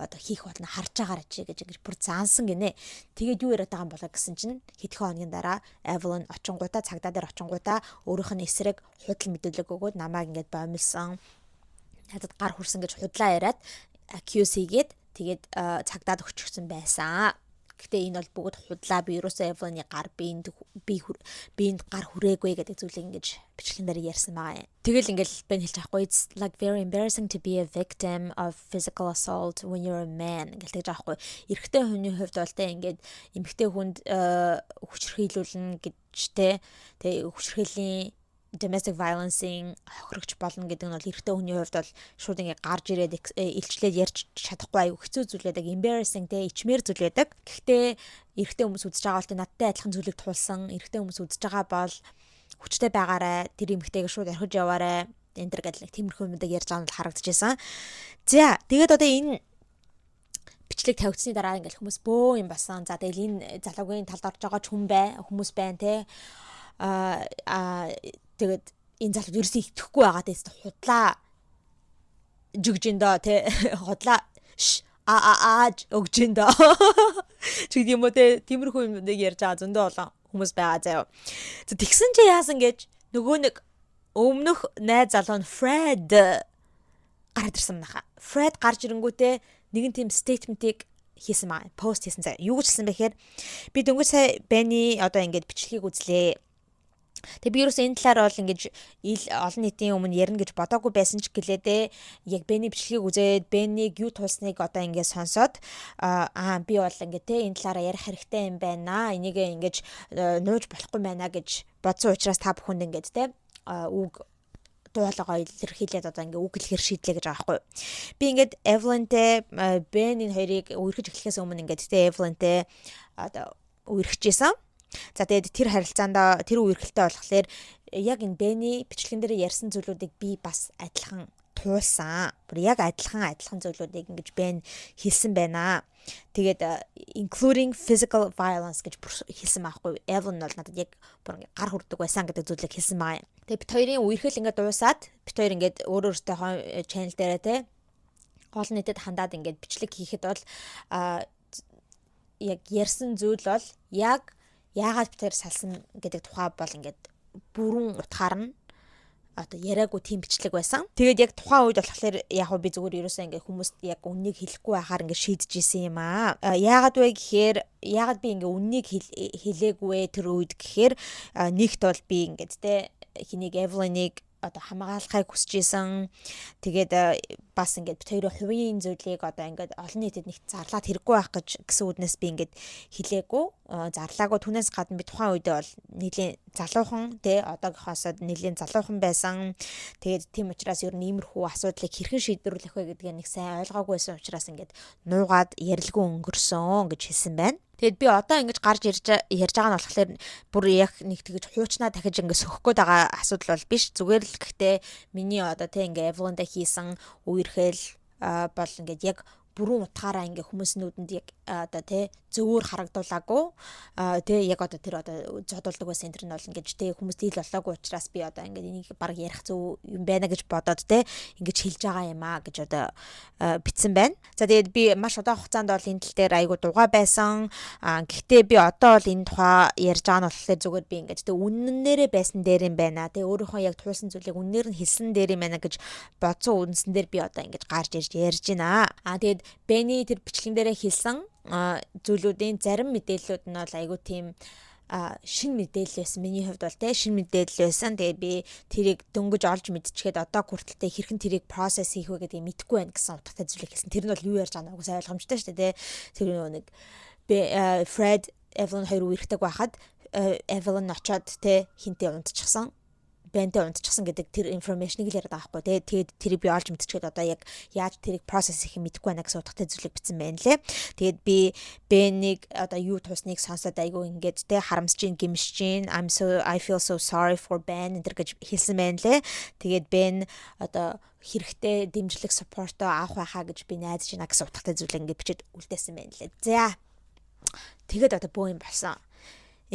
Speaker 1: одоо хийх болно харж байгаарай чи гэж ингэж бүр заансан гинэ. Тэгээд юу яриад байгаа юм болоо гэсэн чинь хэдхэн хоногийн дараа Evelyn очингуудаа цагдаа дээр очингуудаа өөрийнх нь эсрэг худал мэдүүлэг өгөөд намайг ингээд боомлсон. Надад гар хүрсэн гэж худлаа яриад accuse хийгээд тэгээд цагдаад өгчихсэн байсан. Гэхдээ энэ бол бүгд худлаа би ерөөсөө Evelyn-ы гар биенд гар хүрээгүй гэдэг зүйлийг ингэж бичлэгэн дээр ярьсан байгаа юм. Тэгэл ингээл бэн хэлж байхгүй it's like very embarrassing to be a victim of physical assault when you're a man ингээл тэгж байхгүй. Эрэгтэй хүний хувьд бол тэ ингээд эмэгтэй хүнд хүчирхийлүүлнэ гэж тэ хүчирхийллийн domestic violence-ing хохирогч болно гэдэг нь бол эрэгтэй хүний хувьд бол шууд ингээ гарч ирээд илчлээд ярьж чадахгүй аюу хэцүү зүйл байдаг, embarrassing те ичмэр зүйл байдаг. Гэхдээ эрэгтэй хүмүүс үзэж байгаа бол тэ надтай адилхан зүйлийг туулсан эрэгтэй хүмүүс үзэж байгаа бол хүчтэй байгаарай, тэр эмэгтэйг шууд орхиж яваарай. Энэ төр гэдэг тиймэрхүү юмдаг ярьж байгаа нь харагдчихсан. За тэгээд одоо энэ бичлэг тавигдсны дараа ингээл хүмүүс бөө юм басан. За тэгэл энэ залуугийн талд орж байгаа хүмүүс байна те. Тэгээд энэ залууд ерөөсөө итгэхгүй байгаа тест худлаа жигжиндөө те худлаа өгжиндөө чиг юм уу те тиймэрхүү юм нэг ярьж байгаа зөндөө олон хүмүүс байгаа заяа. За тэгсэн чи яасан гэж нөгөө нэг өмнөх найз залуу нь Fred гараад ирсэн байна. Fred гарч ирэнгүүтээ нэгэн тийм statement-ийг хийсэн маа пост хийсэн заяа. Юу гэж хэлсэн бэ гэхээр би дөнгөж сая Benny одоо ингээд бичлэгийг үзлээ. Тэгээ би ерөөсөө энэ талаар бол ингэж олон нийтийн өмнө ярина гэж бодоогүй байсан ч гэлээдээ яг Benny бичлэгийг үзээд Benny-г юу тулсныг одоо ингэж сонсоод би бол ингэ те энэ талаараа ярих хэрэгтэй юм байна. Энийг ингэж нууж болохгүй байна гэж бодсон учраас та бүхэнд ингэж те үг дуулаагаа илэрхийлээд одоо ингээ үг хэлэхэр шийдлээ гэж байгаа байхгүй. Би ингээд Evelyn-тэй Ben энэ хоёрыг үерхэж эхлэхээс өмнө ингээд те Evelyn-тэй одоо үерхчихсэн. За тэгээд тэр харилцаанд тэр үерхэлтэй болохоор яг энэ Benny бичлэгэн дээр ярьсан зүйлүүдийг би бас адилхан туулсан. Бүр яг адилхан зүйлүүдийг ингэж Ben хэлсэн байна. Тэгээд including physical violence гэж хэлсэн байхгүй. Evelyn бол надад яг бүр ингээ гар хүрдэг байсан гэдэг зүйлийг хэлсэн байгаа юм. Тэгээд бит хоёрын үерхэл ингээ дуусаад бит хоёр ингээ өөртөө channel дээрээ те гол нийтэд хандаад ингээ бичлэг хийхэд бол яг ярьсан зүйл бол яг яагаад битээр салсан гэдэг тухай бол ингээд бүрэн утгаар нь одоо яриаггүй тийм бичлэг байсан. Тэгээд яг тухайн үед болохоор яг би зүгээр ерөөсөө ингээд хүмүүст яг үннийг хэлэхгүй байхаар ингээд шийдэж исэн юм аа. Яагаад вэ гэхээр яагаад би ингээд үннийг хэлээгүй тэр үед гэхээр нэгт бол би ингээд те хэнийг Evelyn-ыг одоо хамгаалахыг хүсэж исэн. Тэгээд бас ингээд бит хоёрын хувийн зүйлийг одоо ингээд олон нийтэд нэг зарлаад хэрэггүй байх гэсэн үднээс би ингээд хэлээгүй. Зарлаагүй түнээс гадна би тухайн үедээ бол нэлийн залуухан те одоогийнхоосоо нэлийн залуухан байсан. Тэгээд тийм учраас ер нь иймэрхүү асуудлыг хэрхэн шийдвэрлэх вэ гэдгийг нэг сайн ойлгоогүйсэн учраас ингээд нуугаад ярилгүй өнгөрсөн гэж хэлсэн байна. Тэгэд би одоо ингэж гарч ярьж байгаа нь болохоор бүр яг нэг тэгэж хуучнаа дахиж ингэ сөхөх гээд байгаа асуудал бол биш. Зүгээр л гэхдээ миний одоо те ингэ Evelyn-тай хийсэн үерхэл бол ингээд яг бүрэн утгаараа ингээ хүмүүсийн нүдэнд яг одоо тий зөвөр харагдуулаагүй тий яг одоо тэр одоо зодуулдаг байсан энэ нь бол ингэж тий хүмүүс дийл болоогүй учраас би одоо ингээ энийг баг ярих зөв юм байна гэж бодоод тий ингэж хэлж байгаа юм аа гэж одоо битсэн байна. За тэгээд би маш удаан хугацаанд бол энэ тал дээр айгу дугаа байсан. Гэхдээ би одоо бол энэ тухай ярьж байгаа нь болохоор зүгээр би ингэж тий үннээрээ байсан дээр юм байна. Тий өөрийнхөө яг туулсан зүйлийг үннээр нь хэлсэн дээр юм байна гэж бодсон үндсэн дээр би одоо ингэж гарч ирж ярьж байна. Тэгээд Benny тэр бичлэгэн дээрээ хэлсэн зүйлүүдийн зарим мэдээллүүд нь бол айгүй тийм шин мэдээлэл байсан. Миний хувьд бол те шин мэдээлэл байсан. Тэгээд би тэрийг дөнгөж олж мэдчихээд одоо хүртэлтэй хэрхэн тэрийг процесс хийх вэ гэдгийг мэдэхгүй байна гэсэн утгатай зүйлийг хэлсэн. Тэр нь бол юу ярьж байгааг угсаа ойлгомжтой шүү дээ те. Тэр нэг Fred Evelyn хоёр үерхдэг байхад Evelyn очоод те хинтээ унтчихсан. Бэнтэй унтчихсан гэдэг тэр информашныг л яриад байгаа байхгүй тэгээд тэрийг би олж мэдчихээд одоо яг яаж тэрийг процесс хийх мэдэхгүй байна гэсэн утгатай зүйлийг бичсэн байна лээ. Тэгээд би Benny-г одоо юу тусныг сонсоод айгүй ингээд тэ харамсаж гин гимшж гин I feel so sorry for Ben энэ гэж хэлсэн байна лээ. Тэгээд Ben одоо хэрэгтэй дэмжлэг support-оо авах байхаа гэж би найдаж байна гэсэн утгатай зүйлийг ингээд бичээд үлдээсэн байна лээ. За тэгээд одоо бөө юм болсон.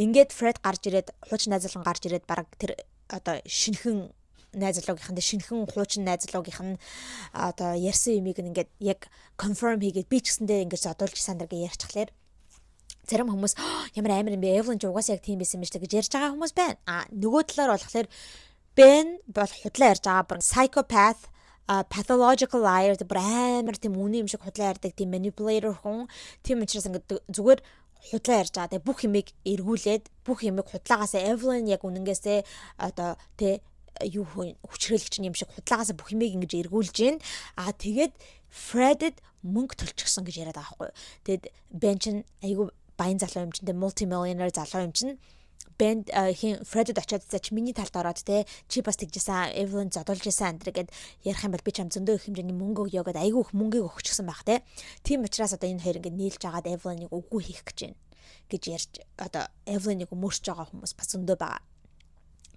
Speaker 1: Ингээд Fred гарч ирээд хуучин найзлан гарч ирээд баг тэр одоо шинхэн найзлуугийнхан шинхэн хуучин найзлуугийнх нь одоо ярьсан юмыг ингээд яг confirm хийгээд би ч гэсэндээ ингээд зодуулж сандраг ярьчихлаар зарим хүмүүс ямар амар юм бэ Evelyn ч угаасаа яг тийм байсан юм шиг гэж ярьж байгаа хүмүүс байна. Нөгөө талаар болохоор Ben бол худлаа ярьж байгаа бүр psychopath pathological liar бүр амар тийм үнэн юм шиг худлаа ярьдаг тийм manipulator хүн тийм учраас ингээд зүгээр худлаа ярьж байгаа. Тэгээ бүх юмыг эргүүлээд бүх юмыг худлаагаасаа Evelyn яг үнэнгээсээ одоо тэ юу хүчрэлэгч юм шиг худлаагаасаа бүх юмыг ингэж эргүүлж гин. Тэгээд Fred-д мөнгө төлчихсөн гэж яриад байгаа байхгүй. Тэгэд Ben чин айгу баян залуу юм чин тэ multi-millionaire залуу юм чин Ben Fred-д очиод за чи миний талд ороод те чи бас тэгжсэн Evelyn зодолж исэн андэр гэд ярих юм бол би чам зөндөө их хэмжээний мөнгө өгье гэд айгүй их мөнгөийг өгчихсэн байх те. Тийм учраас одоо энэ хоёр ингэ нийлж агаад Evelyn-ыг үгүй хийх гэж байна гэж ярьж одоо Evelyn-ыг өмөрч байгаа хүмүүс бас зөндөө байгаа.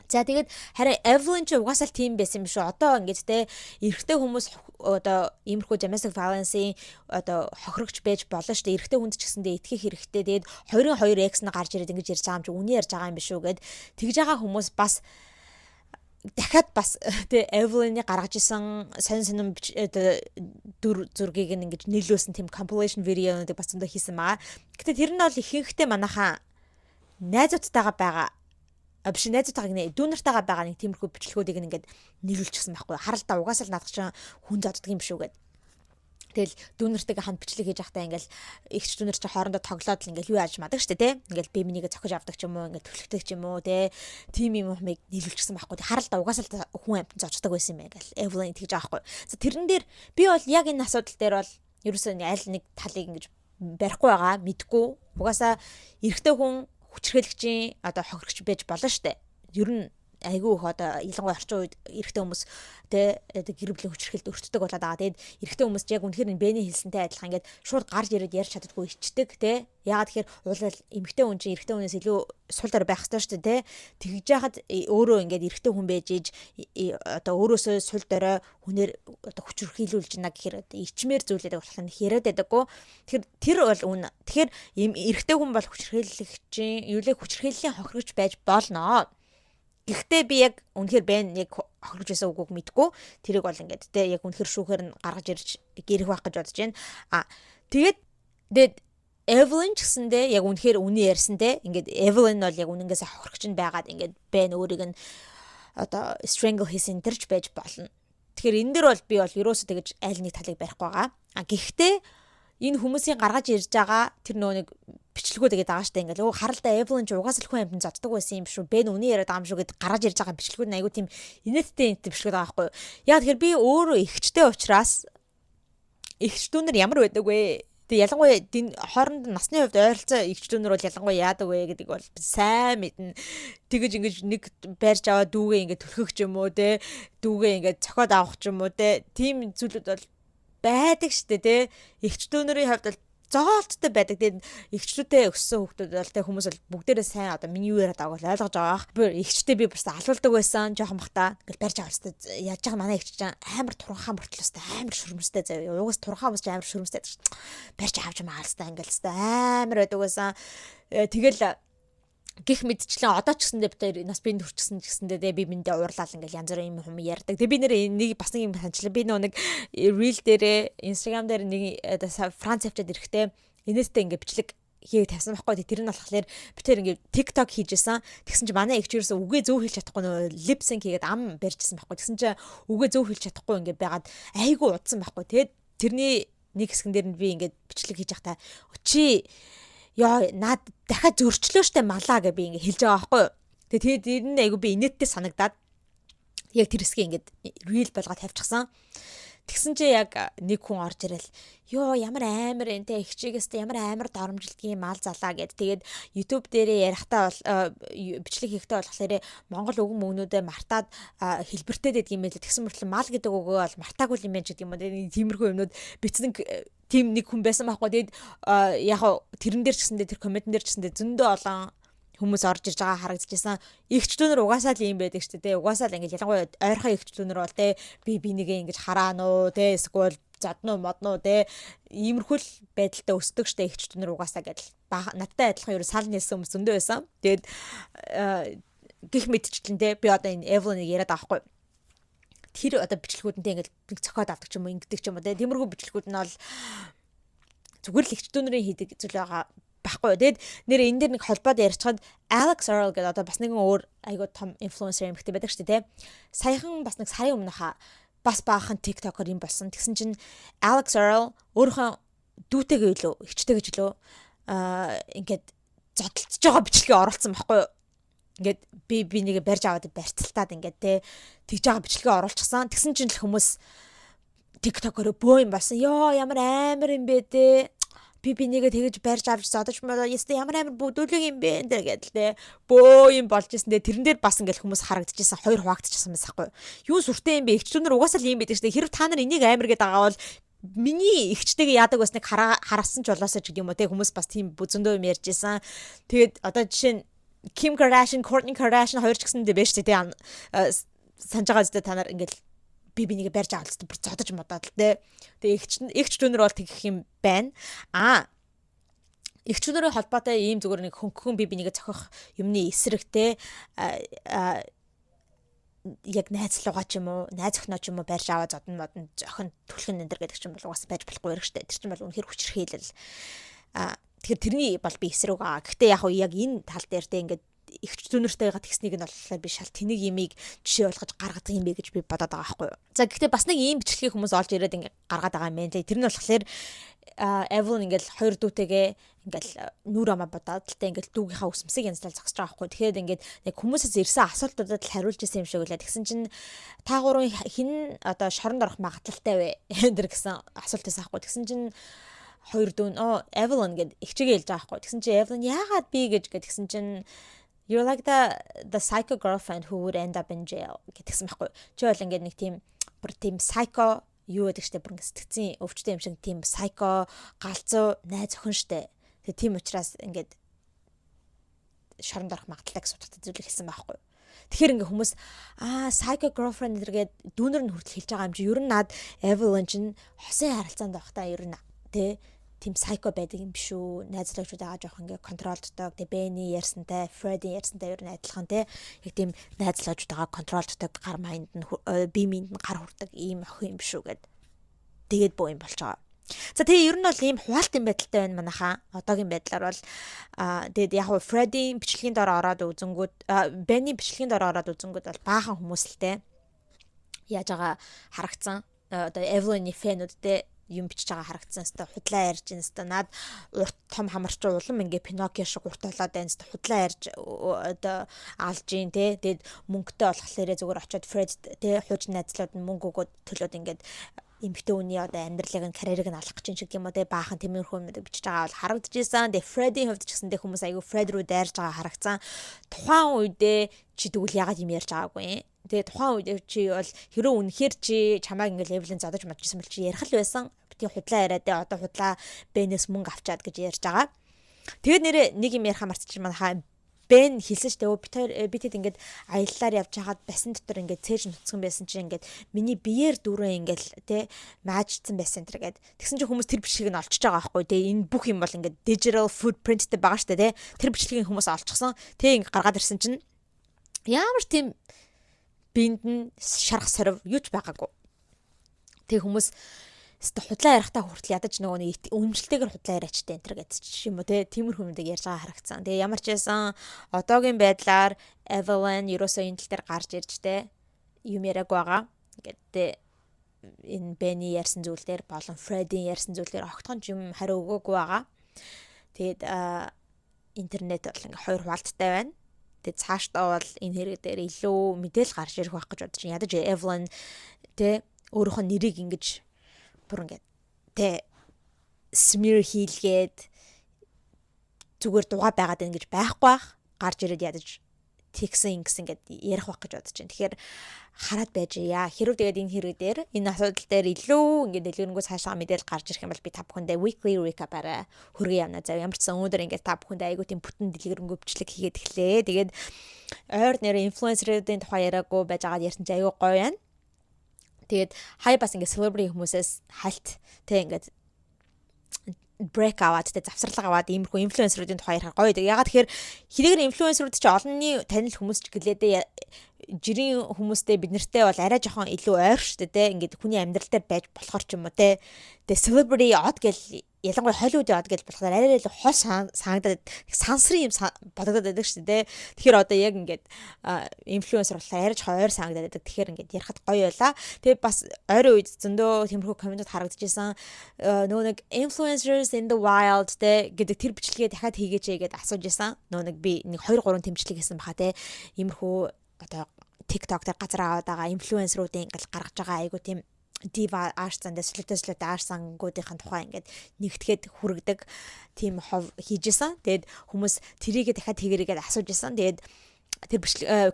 Speaker 1: За тэгээд харин Evelyn ч угаасаа л тийм байсан юм шүү. Одоо ингэж те эрэгтэй хүмүүс одоо иймэрхүү domestic violence-ийн одоо хохирогч байж болно шүү дээ. Эрэгтэй хүнд ч гэсэндээ итгэх хэрэгтэй. Тэгээд 22 ex нь гарч ирээд ингэж ярьж байгаа юм чи үний ярьж байгаа юм биш үү гэд тэгж байгаа хүмүүс бас дахиад бас тэ Evelyn-ы гаргаж исэн сонин дүр зургийг ингэж нийлүүлсэн тийм compilation видеонуудыг бас зөндөө хийсэн байгаа. Гэтэ тэр нь бол ихэнхдээ манайхаа найзуудтайгаа байгаа биш найзуудтайгаа гинэ дүүнартайгаа байгаа нэг тиймэрхүү бичлэгүүдийг ингээд нийлүүлчихсэн байхгүй. Харалтаа угаасаа л наадах чинь хүн зоддог юм шүү гэд. Тэгэл дүүнартайгаа хамт бичлэг хийж байхдаа ингээл ихч дүүнар чи хоорондоо тоглоод л ингээл юу яаж мадаг штэ тэ. Ингээл би минийгээ цохиж авдаг ч юм уу ингээл төлөвлөдөг ч юм уу тэ. Тим юм юмыг нийлүүлчихсэн байхгүй. Харалтаа угаасаа л хүн амт зоддог байсан юм ингээл Evelyn тэгж байгаа байхгүй. За тэрэн дээр би бол яг энэ асуудал дээр бол ерөөсөө аль нэг талыг ингэж барихгүй байгаа мэдгүй. Угаасаа эрэгтэй хүн хүчрхээлэгчийн одоо хохирогч байж болно штэ. Ер нь айгүй их одоо ялангуяа орчин үед эрэгтэй хүмүүс тэ гэр бүлийн хүчрхээлд өртдөг болоод байгаа. Тэгээд эрэгтэй хүмүүс яг үнэхээр энэ Бэний хэлсэнтэй адилхан ингээд шууд гарч ирээд ярьж чаддаггүй ичдэг тэ. Яагаад тэгэхээр уулал эмэгтэй хүн чинь эрэгтэй хүнээс илүү сул дор байх ёстой штэ тэ. Тэгж яхад өөрөө ингээд эрэгтэй хүн байж иж одоо өөрөөсөө сул дорой хүнээр одоо хүчрхийлүүлж байна гэхээр ичмээр зүйлээд болох нь яриад байдаггүй. Тэгэхээр тэр бол үн. Тэгэхээр эрэгтэй хүн бол хүчрхийлэгчийн юу лээ хүчрхийллийн хохирогч байж болно. Гэхдээ би яг үнэхээр Ben яг хохирж байсан үгүйг мэдгүй. Тэрийг бол ингээд тэ яг үнэхээр шүүхээр нь гаргаж ирж гэрэх байх гэж бодож байна. Тэгээд Evelyn ч гэсэндээ яг үнэхээр үний ярьсантэй ингээд Evelyn бол яг үнэнгээсээ хохирогч нь байгаад ингээд Ben өөрийг нь одоо strangle хийсэн төрч байж болно. Тэгэхээр энэ дэр бол би бол ерөөсөө тэгэж аль нэг талыг барихгүй байгаа. Гэхдээ энэ хүмүүсийн гаргаж ирж байгаа тэр нөгөө нэг бичлэгүүд гэдэг байгаа штэ ингээл харалтаа Evelyn ч угаасаа л хүн амьтан зоддог байсан юм шүү. Ben үний яриад байгаа юм шүү гэд гаргаж ирж байгаа бичлэгүүд нь айгүй тийм инээдтэй бичлэгүүд байгаа байхгүй. Яа тэгэхээр би өөрөө ихчтэй учраас ихч дүүнэр ямар байдаг вэ? Тэгээ ялангуяа хооронд насны хувьд ойролцоо ихч дүүнэр бол ялангуяа яадаг вэ гэдэг бол сайн мэднэ. Тэгэж ингэж нэг байрч аваа дүүгээ ингэ төлхөх ч юм уу те дүүгээ ингэ цохоод авах ч юм уу те тийм зүйлүүд бол байдаг штэ те ихч дүүнэрийн хувьд бол зоолттой байдаг. Тэгээд ихчлүүдээ өссөн хүүхдүүд бол тэ хүмүүс бол бүгдээрээ сайн одоо миний юу яриад байгааг ойлгож байгаа. Би ихчтэй би бас алуулдаг байсан жоохон бахта. Ингээл барьж авалцтай яаж байгаа манай ихч чинь амар турхаан мөртлөөстэй амар шүрмэстэй заяа. Угаас турхаан хүмүүс амар шүрмэстэй байдаг шүү. Барьж авч маалцтай ингээл өстэй амар байдаг байсан. Тэгэл гих мэдчлэн одоо ч гэсэндээ бид нас бинд хүрчсэн ч гэсэндээ би биндээ уурлал ингээл янз бүрийн юм ярьдаг. Тэгээ би нэр нэг бас нэг юм санчлаа. Би нэг reel дээрээ Instagram дээр нэг Франц авчаад ирэхтэй энэстэй ингээ бичлэг хийгээд тавьсан байхгүй. Тэр нь болохоор би тэр ингээ TikTok хийжсэн. Тэгсэн чи манай их чирээс үгээ зөв хэлж чадахгүй нөө lip sync хийгээд ам барьжсэн байхгүй. Тэгсэн чи үгээ зөв хэлж чадахгүй ингээ байгаад айгүй удсан байхгүй. Тэгээд тэрний нэг хэсгэн дээр нь би ингээ бичлэг хийж явахдаа чи яа наад дахиад зөрчлөө штэ малаа гэж би ингэ хэлж байгаа байхгүй юу. Тэгээд тэр нь айгу би инээдтэй санагдаад яг тэр хэсгийг ингээд reel болгоод тавьчихсан. Тэгсэн чи яг нэг хүн орж ирэл ёо ямар амар энтэй ихчээгээстэй ямар амар доромжилтгийн мал залаа гэд. Тэгээд YouTube дээрээ ярихтаа бол бичлэг хийхдээ болохоор Монгол өгөн мөгнүүдээ мартаад хэлбэртэй дэд юм байл. Тэгсэн мөртлөө мал гэдэг үгөө бол мартаагүй юм байна гэдэг юм. Тиймэрхүү юмнууд бичсэн тийм нэг хүн байсан байхгүй. Тэгээд яг тэрэн дээр ч гэсэндээ тэр комментэн дээр ч гэсэндээ зөндөө олон хүмүүс орж ирж байгаа харагдчихсан. Игч дүүнэр угаасаа л юм байдаг шүү дээ. Угаасаа л ингэж ялангуяа ойрхон игч дүүнэр бол те би нэгээ ингэж хараануу те эсвэл заднуу моднуу те иймэрхүү л байдалтай өсдөг штэ игч дүүнэр угаасаа гэдэл надтай адилхан ерөө сал нэлсэн хүмүүс зөндөө байсан. Тэгээд гих мэдчлэн те би одоо энэ Evelyn-ыг яриад байгаа байхгүй. Тэр одоо бичлэгүүдэнтэй ингэж нэг цохоод авдаг ч юм уу ингэдэг ч юм уу те тиймэрхүү бичлэгүүд нь бол зүгээр л игч дүүнэрийн хийдэг зүйл байгаа байхгүй. Тэгэд нэр энэ дэр нэг холбоод ярьчихад Alex Earl гэдэг одоо бас нэгэн өөр айгуу том инфлюенсер эмэгтэй байдаг шүү дээ. Саяхан бас нэг сарын өмнө бас баахан TikToker юм болсон. Тэгсэн чинь Alex Earl өөрийнхөө дүүтэйгээ илүү ихчтэй гэж лөө ингээд зодтолцож байгаа бичлэгээ оруулсан байхгүй юу? Ингээд би нэгэ барьж аваад барьцалтаад ингээд те тэгж байгаа бичлэгээ оруулчихсан. Тэгсэн чинь л хүмүүс TikToker бөө юм болсон. Йоо ямар амар юм бэ те. Би нэгэ тэгэж барьж авч зодож модоо ястэ ямар амар бүдүүлэг юм бэ энэ гэдэл те бөө юм болж исэн те тэрэн дээр бас ингээл хүмүүс харагдчихсан хоёр хуваагдчихсан байсан байхгүй юу сүртэй юм бэ ихчдүүнэр угаасаа л юм байдаг шүү дээ хэрэг та нар энийг амар гэдэг байгаа бол миний ихчтэйгээ яадаг байсныг харсан ч болоосоо ч гэдэг юм уу те хүмүүс бас тийм зөндөө юм ярьж исэн тэгээд одоо жишээ нь Kim Kardashian, Kourtney Kardashian хоёр ч гэсэндээ байж те санаж байгаа зү та нар ингээл би нэгэ барьж авалцсан бүр зодож модоод л те. Тэгээ эгч дүүнэр бол тэгэх юм байна. Эгч дүүнэрийн холбоотой ийм зүгээр нэг хөнгөн би нэгэ зохих юмны эсрэг те яг найзлуугаа ч юм уу, найз охиноо ч юм уу барьж аваад зодон модон зохин түлхэн энэ гэдэг ч юм бол угаасаа байж болохгүй хэрэг штэ. Тэр чинь бол үнэхэр хүчрхийлэл. Тэгэхээр тэрний бол би эсрэг байгаа. Гэхдээ яг энэ тал дээр те ингээд ихч дүүнэртэйгээ тэгснийг нь болохоор би шал тэнийг имийг жишээ болгож гаргадаг юм бэ гэж би бодоод байгаа байхгүй юу. За гэхдээ бас нэг ийм бичлэгийг хүмүүс олж ирээд ингээ гаргаад байгаа юм байна. Тэр нь болохоор Evelyn ингээл хоёр дүүтэйгээ ингээл нүур амаа бодоод л тэ ингээл дүүгийнхаа үсмсийг янзлал зогсож байгаа байхгүй. Тэгэхээр ингээд нэг хүмүүсээс ирсэн асуултуудад л хариулж исэн юм шиг үлээ. Тэгсэн чинь та гурван хин одоо шоронд орох магадлалтай вэ? Тэр гэсэн асуулт байсан байхгүй. Тэгсэн чинь хоёр дүүн Evelyn гэд ихчигээ хэлж байгаа байхгүй. Тэгсэн чинь Evelyn яагаад би гэдгсэн чинь you're like the psycho girlfriend who would end up in jail гэтгсэн байхгүй. Чи бол ингээд нэг тийм бүр тийм psycho юу гэдэг штэ бүр ингээд сэтгцэн өвчтэй юм шиг тийм psycho галзуу найз охин штэ. Тэгээ тийм учраас ингээд шоронд орох магадлалтай асуудалтай зүйлийг хэлсэн байхгүй. Тэгэхээр ингээ хүмүүс psycho girlfriend гэдэг дүүнэр нь хүртэл хэлж байгаа юм чи ер нь над Evelyn чинь хосын харилцаанд байхдаа ер нь тэ тийм psycho байдаг юм биш үү? Найзлагчуд байгаа жоох ингээ контролддог. Тэгээ Benny ярьсантай, Freddie ярьсантай ер нь адилхан те. Яг тийм найзлагчуд байгаа контролддог гар майнд нь бие минд нь гар хүрдэг ийм охин юм биш үү гэд. Тэгээд боо юм болж байгаа. За тэгээ ер нь бол ийм хуалтын байдалтай байна манайхаа. Одоогийн байдлаар бол тэгээд яг Freddie бичлэгийн дор ороод үзэнгүүд Benny бичлэгийн дор ороод үзэнгүүд бол баахан хүмүүсэлтэй яаж байгаа харагдсан. Одоо Evelyn-ийн фэнүүдтэй юм бичиж байгаа харагдсан хэвээр худлаа ярьж байна хэвээр над урт том хамарч улам ингээ Пиноккио шиг урт болоод байна хэвээр худлаа ярьж одоо алж гин те тэгэд мөнгөтэй болохоор зүгээр очиод Фред те хууч найзлууд нь мөнгө өгөөд төлөөд ингээд эмэгтэй хүний одоо амьдралыг нь карьерийг нь алах гэж шиг юм уу те баахан тэмэрхүү юмнууд бичиж байгаа бол харагдчихсан. Тэгээ Фредийн хувьд ч гэсэндээ хүмүүс айгүй Фред руу дайрж байгаа харагдсан. Тухайн үедээ чи тэгвэл яагаад юм ярьж байгаагүй юм? Тэгээ тухайн үед чи бол хэрэв үнэхээр чи чамайг ингээл Evelyn задаж мадчихсан бол чи ярих л байсан. Бити худлаа яриад одоо худлаа Бенээс мөнгө авчаад гэж ярьж байгаа. Тэгээд нэрээ нэг юм ярих мартчих манайхаа Бен хэлсэн ч тэгээ битэд ингээд аяллаар явж хагаад басан дотор ингээд цээж нутцсан байсан чинь ингээд миний биеэр дүүрэн ингээд те маажцсан байсан тэргээд тэгсэн чинь хүмүүс тэр бичлэгийг нь олчж байгаа байхгүй те энэ бүх юм бол ингээд digital footprintтэй байгаа штэ те тэр бичлэгийг хүмүүс олчихсон те ингээд гаргаад ирсэн чинь ямар тийм бинд нь шарах сорив юуч байгаагүй. Тэг хүмүүс худлаа ярихтаа хүртэл ядаж нөгөө нэг үнэмшилтэйгээр худлаа яриачтай энэ төр гэдэг ч юм уу те тиймэрхүү юмдаг ярьж байгаа харагдсан. Тэгээ ямар ч байсан одоогийн байдлаар Evelyn ерөөсөө энэ тал дээр гарч ирж те юм яриаг байгаа. Ингээд энэ Benny ярьсан зүйл дээр болон Freddie ярьсан зүйл дээр огтхон юм хариу өгөөгүй байгаа. Тэгээд интернет бол ингээ хоёр хуваалттай байна. Тэгээд цаашдаа бол энэ хэрэг дээр илүү мэдээлэл гарч ирэх байх гэж бодож байна. Ядаж Evelyn те өөрийнхөө нэрийг ингэж бүр ингээд тэ smear хийлгээд зүгээр дугаа байгаад байна гэж байхгүй бах гарч ирээд ядаж тэгсэн ингэсэн ингээд ярих байх гэж бодож байна. Тэгэхээр хараад байж яа. Хэрвээ тэгээд энэ хэрэг дээр энэ асуудал дээр илүү ингээд дэлгэрэнгүй цаашаа мэдээлэл гарч ирэх юм бол би та бүхэндээ weekly recap арай хүргэн явна. За ямар ч сан өнөөдөр ингээд та бүхэндээ айгуу тийм бүтэн дэлгэрэнгүй бичлэг хийгээд эхлэе. Тэгээд ойр нэр инфлюенсеруудын тухай яриаггүй байж байгаа ярьсан чинь айгуу гоё байна. Тэгээд хай бас ингээд celebrity хүмүүсээс хальт тэг ингээд break аваад тэг завсарлага аваад иймэрхүү инфлюенсеруудын тухай ярих гоё. Ягаад тэгэхээр хэдийгээр инфлюенсерууд ч олонний танил хүмүүс ч гэлээдээ жирийн хүмүүстэй бид нартэй бол арай жоохон илүү ойр штэ тэг ингээд хүний амьдрал дээр байж болохоор ч юм уу тэг celebrity odd гэл ялангуяа Холливуудын од гэж болохоор арай л хол санагдаад сансрын юм бодогдоод байдаг шүү дээ. Тэгэхээр одоо яг ингээд инфлюенсер болохоор арайч ойр санагдаад байдаг. Тэгэхээр ингээд ярихад гоё байла. Тэгээ бас ойрын үед зөндөө тиймэрхүү комментууд харагдчихсан. Нөгөө нэг influencers in the wild гэдэг тэр бичлэгээ дахиад хийгээч гэдээ асууж исэн. Нөгөө нэг би нэг 2 3 тэмцлэг хийсэн баха те. Иймэрхүү одоо TikTok дээр газар аваад байгаа инфлюенсеруудын ингээд гаргаж байгаа айгу тийм дива арсан дэслэтэ арсангуудын тухай ингээд нэгтгэхэд хүргэдэг тийм хов хийжсэн. Тэгээд хүмүүс тэрийгэ дахиад хийгэрээгээд асууж исэн. Тэгээд тэр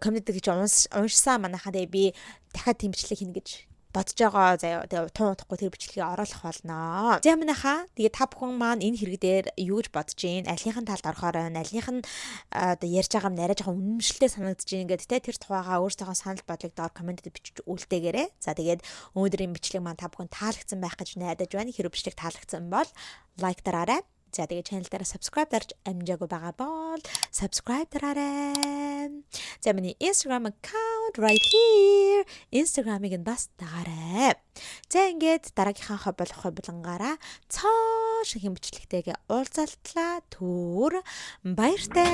Speaker 1: коммент гэж уншсан манайхаа тэгээд би дахиад тийм бичлэг хийнэ гэж бодож байгаа заяа. Тэгээ туудахгүй тэр бичлэгийг оруулах болно. За манайхаа тэгээ та бүхэн маань энэ хэрэг дээр юу гэж бодож гин? Алийнхын талд орохоор байна. Алийнх нь одоо ярьж байгаа юм арай жоохон үнэмшилтэй санагдаж гин гэдэг те тэр тухайгаа өөрсдөө санал бодлыг доор комментэд бичиж үлдээгээрэй. За тэгээд өнөөдрийн бичлэг маань та бүхэн таалагдсан байх гэж найдаж байна. Хэрвээ бичлэг таалагдсан бол лайк дараарай. За тэгээ channel дээр subscribe дарж амжаагүй байгаа бол subscribe дараарай. За миний Instagram account right here. Instagram-ыг нь бас дагаарай. За ингээд дараагийнхаа хоббилангаараа цоо шиг юм бичлэгтэйгээ уулзалтлаа. Түр баяртай.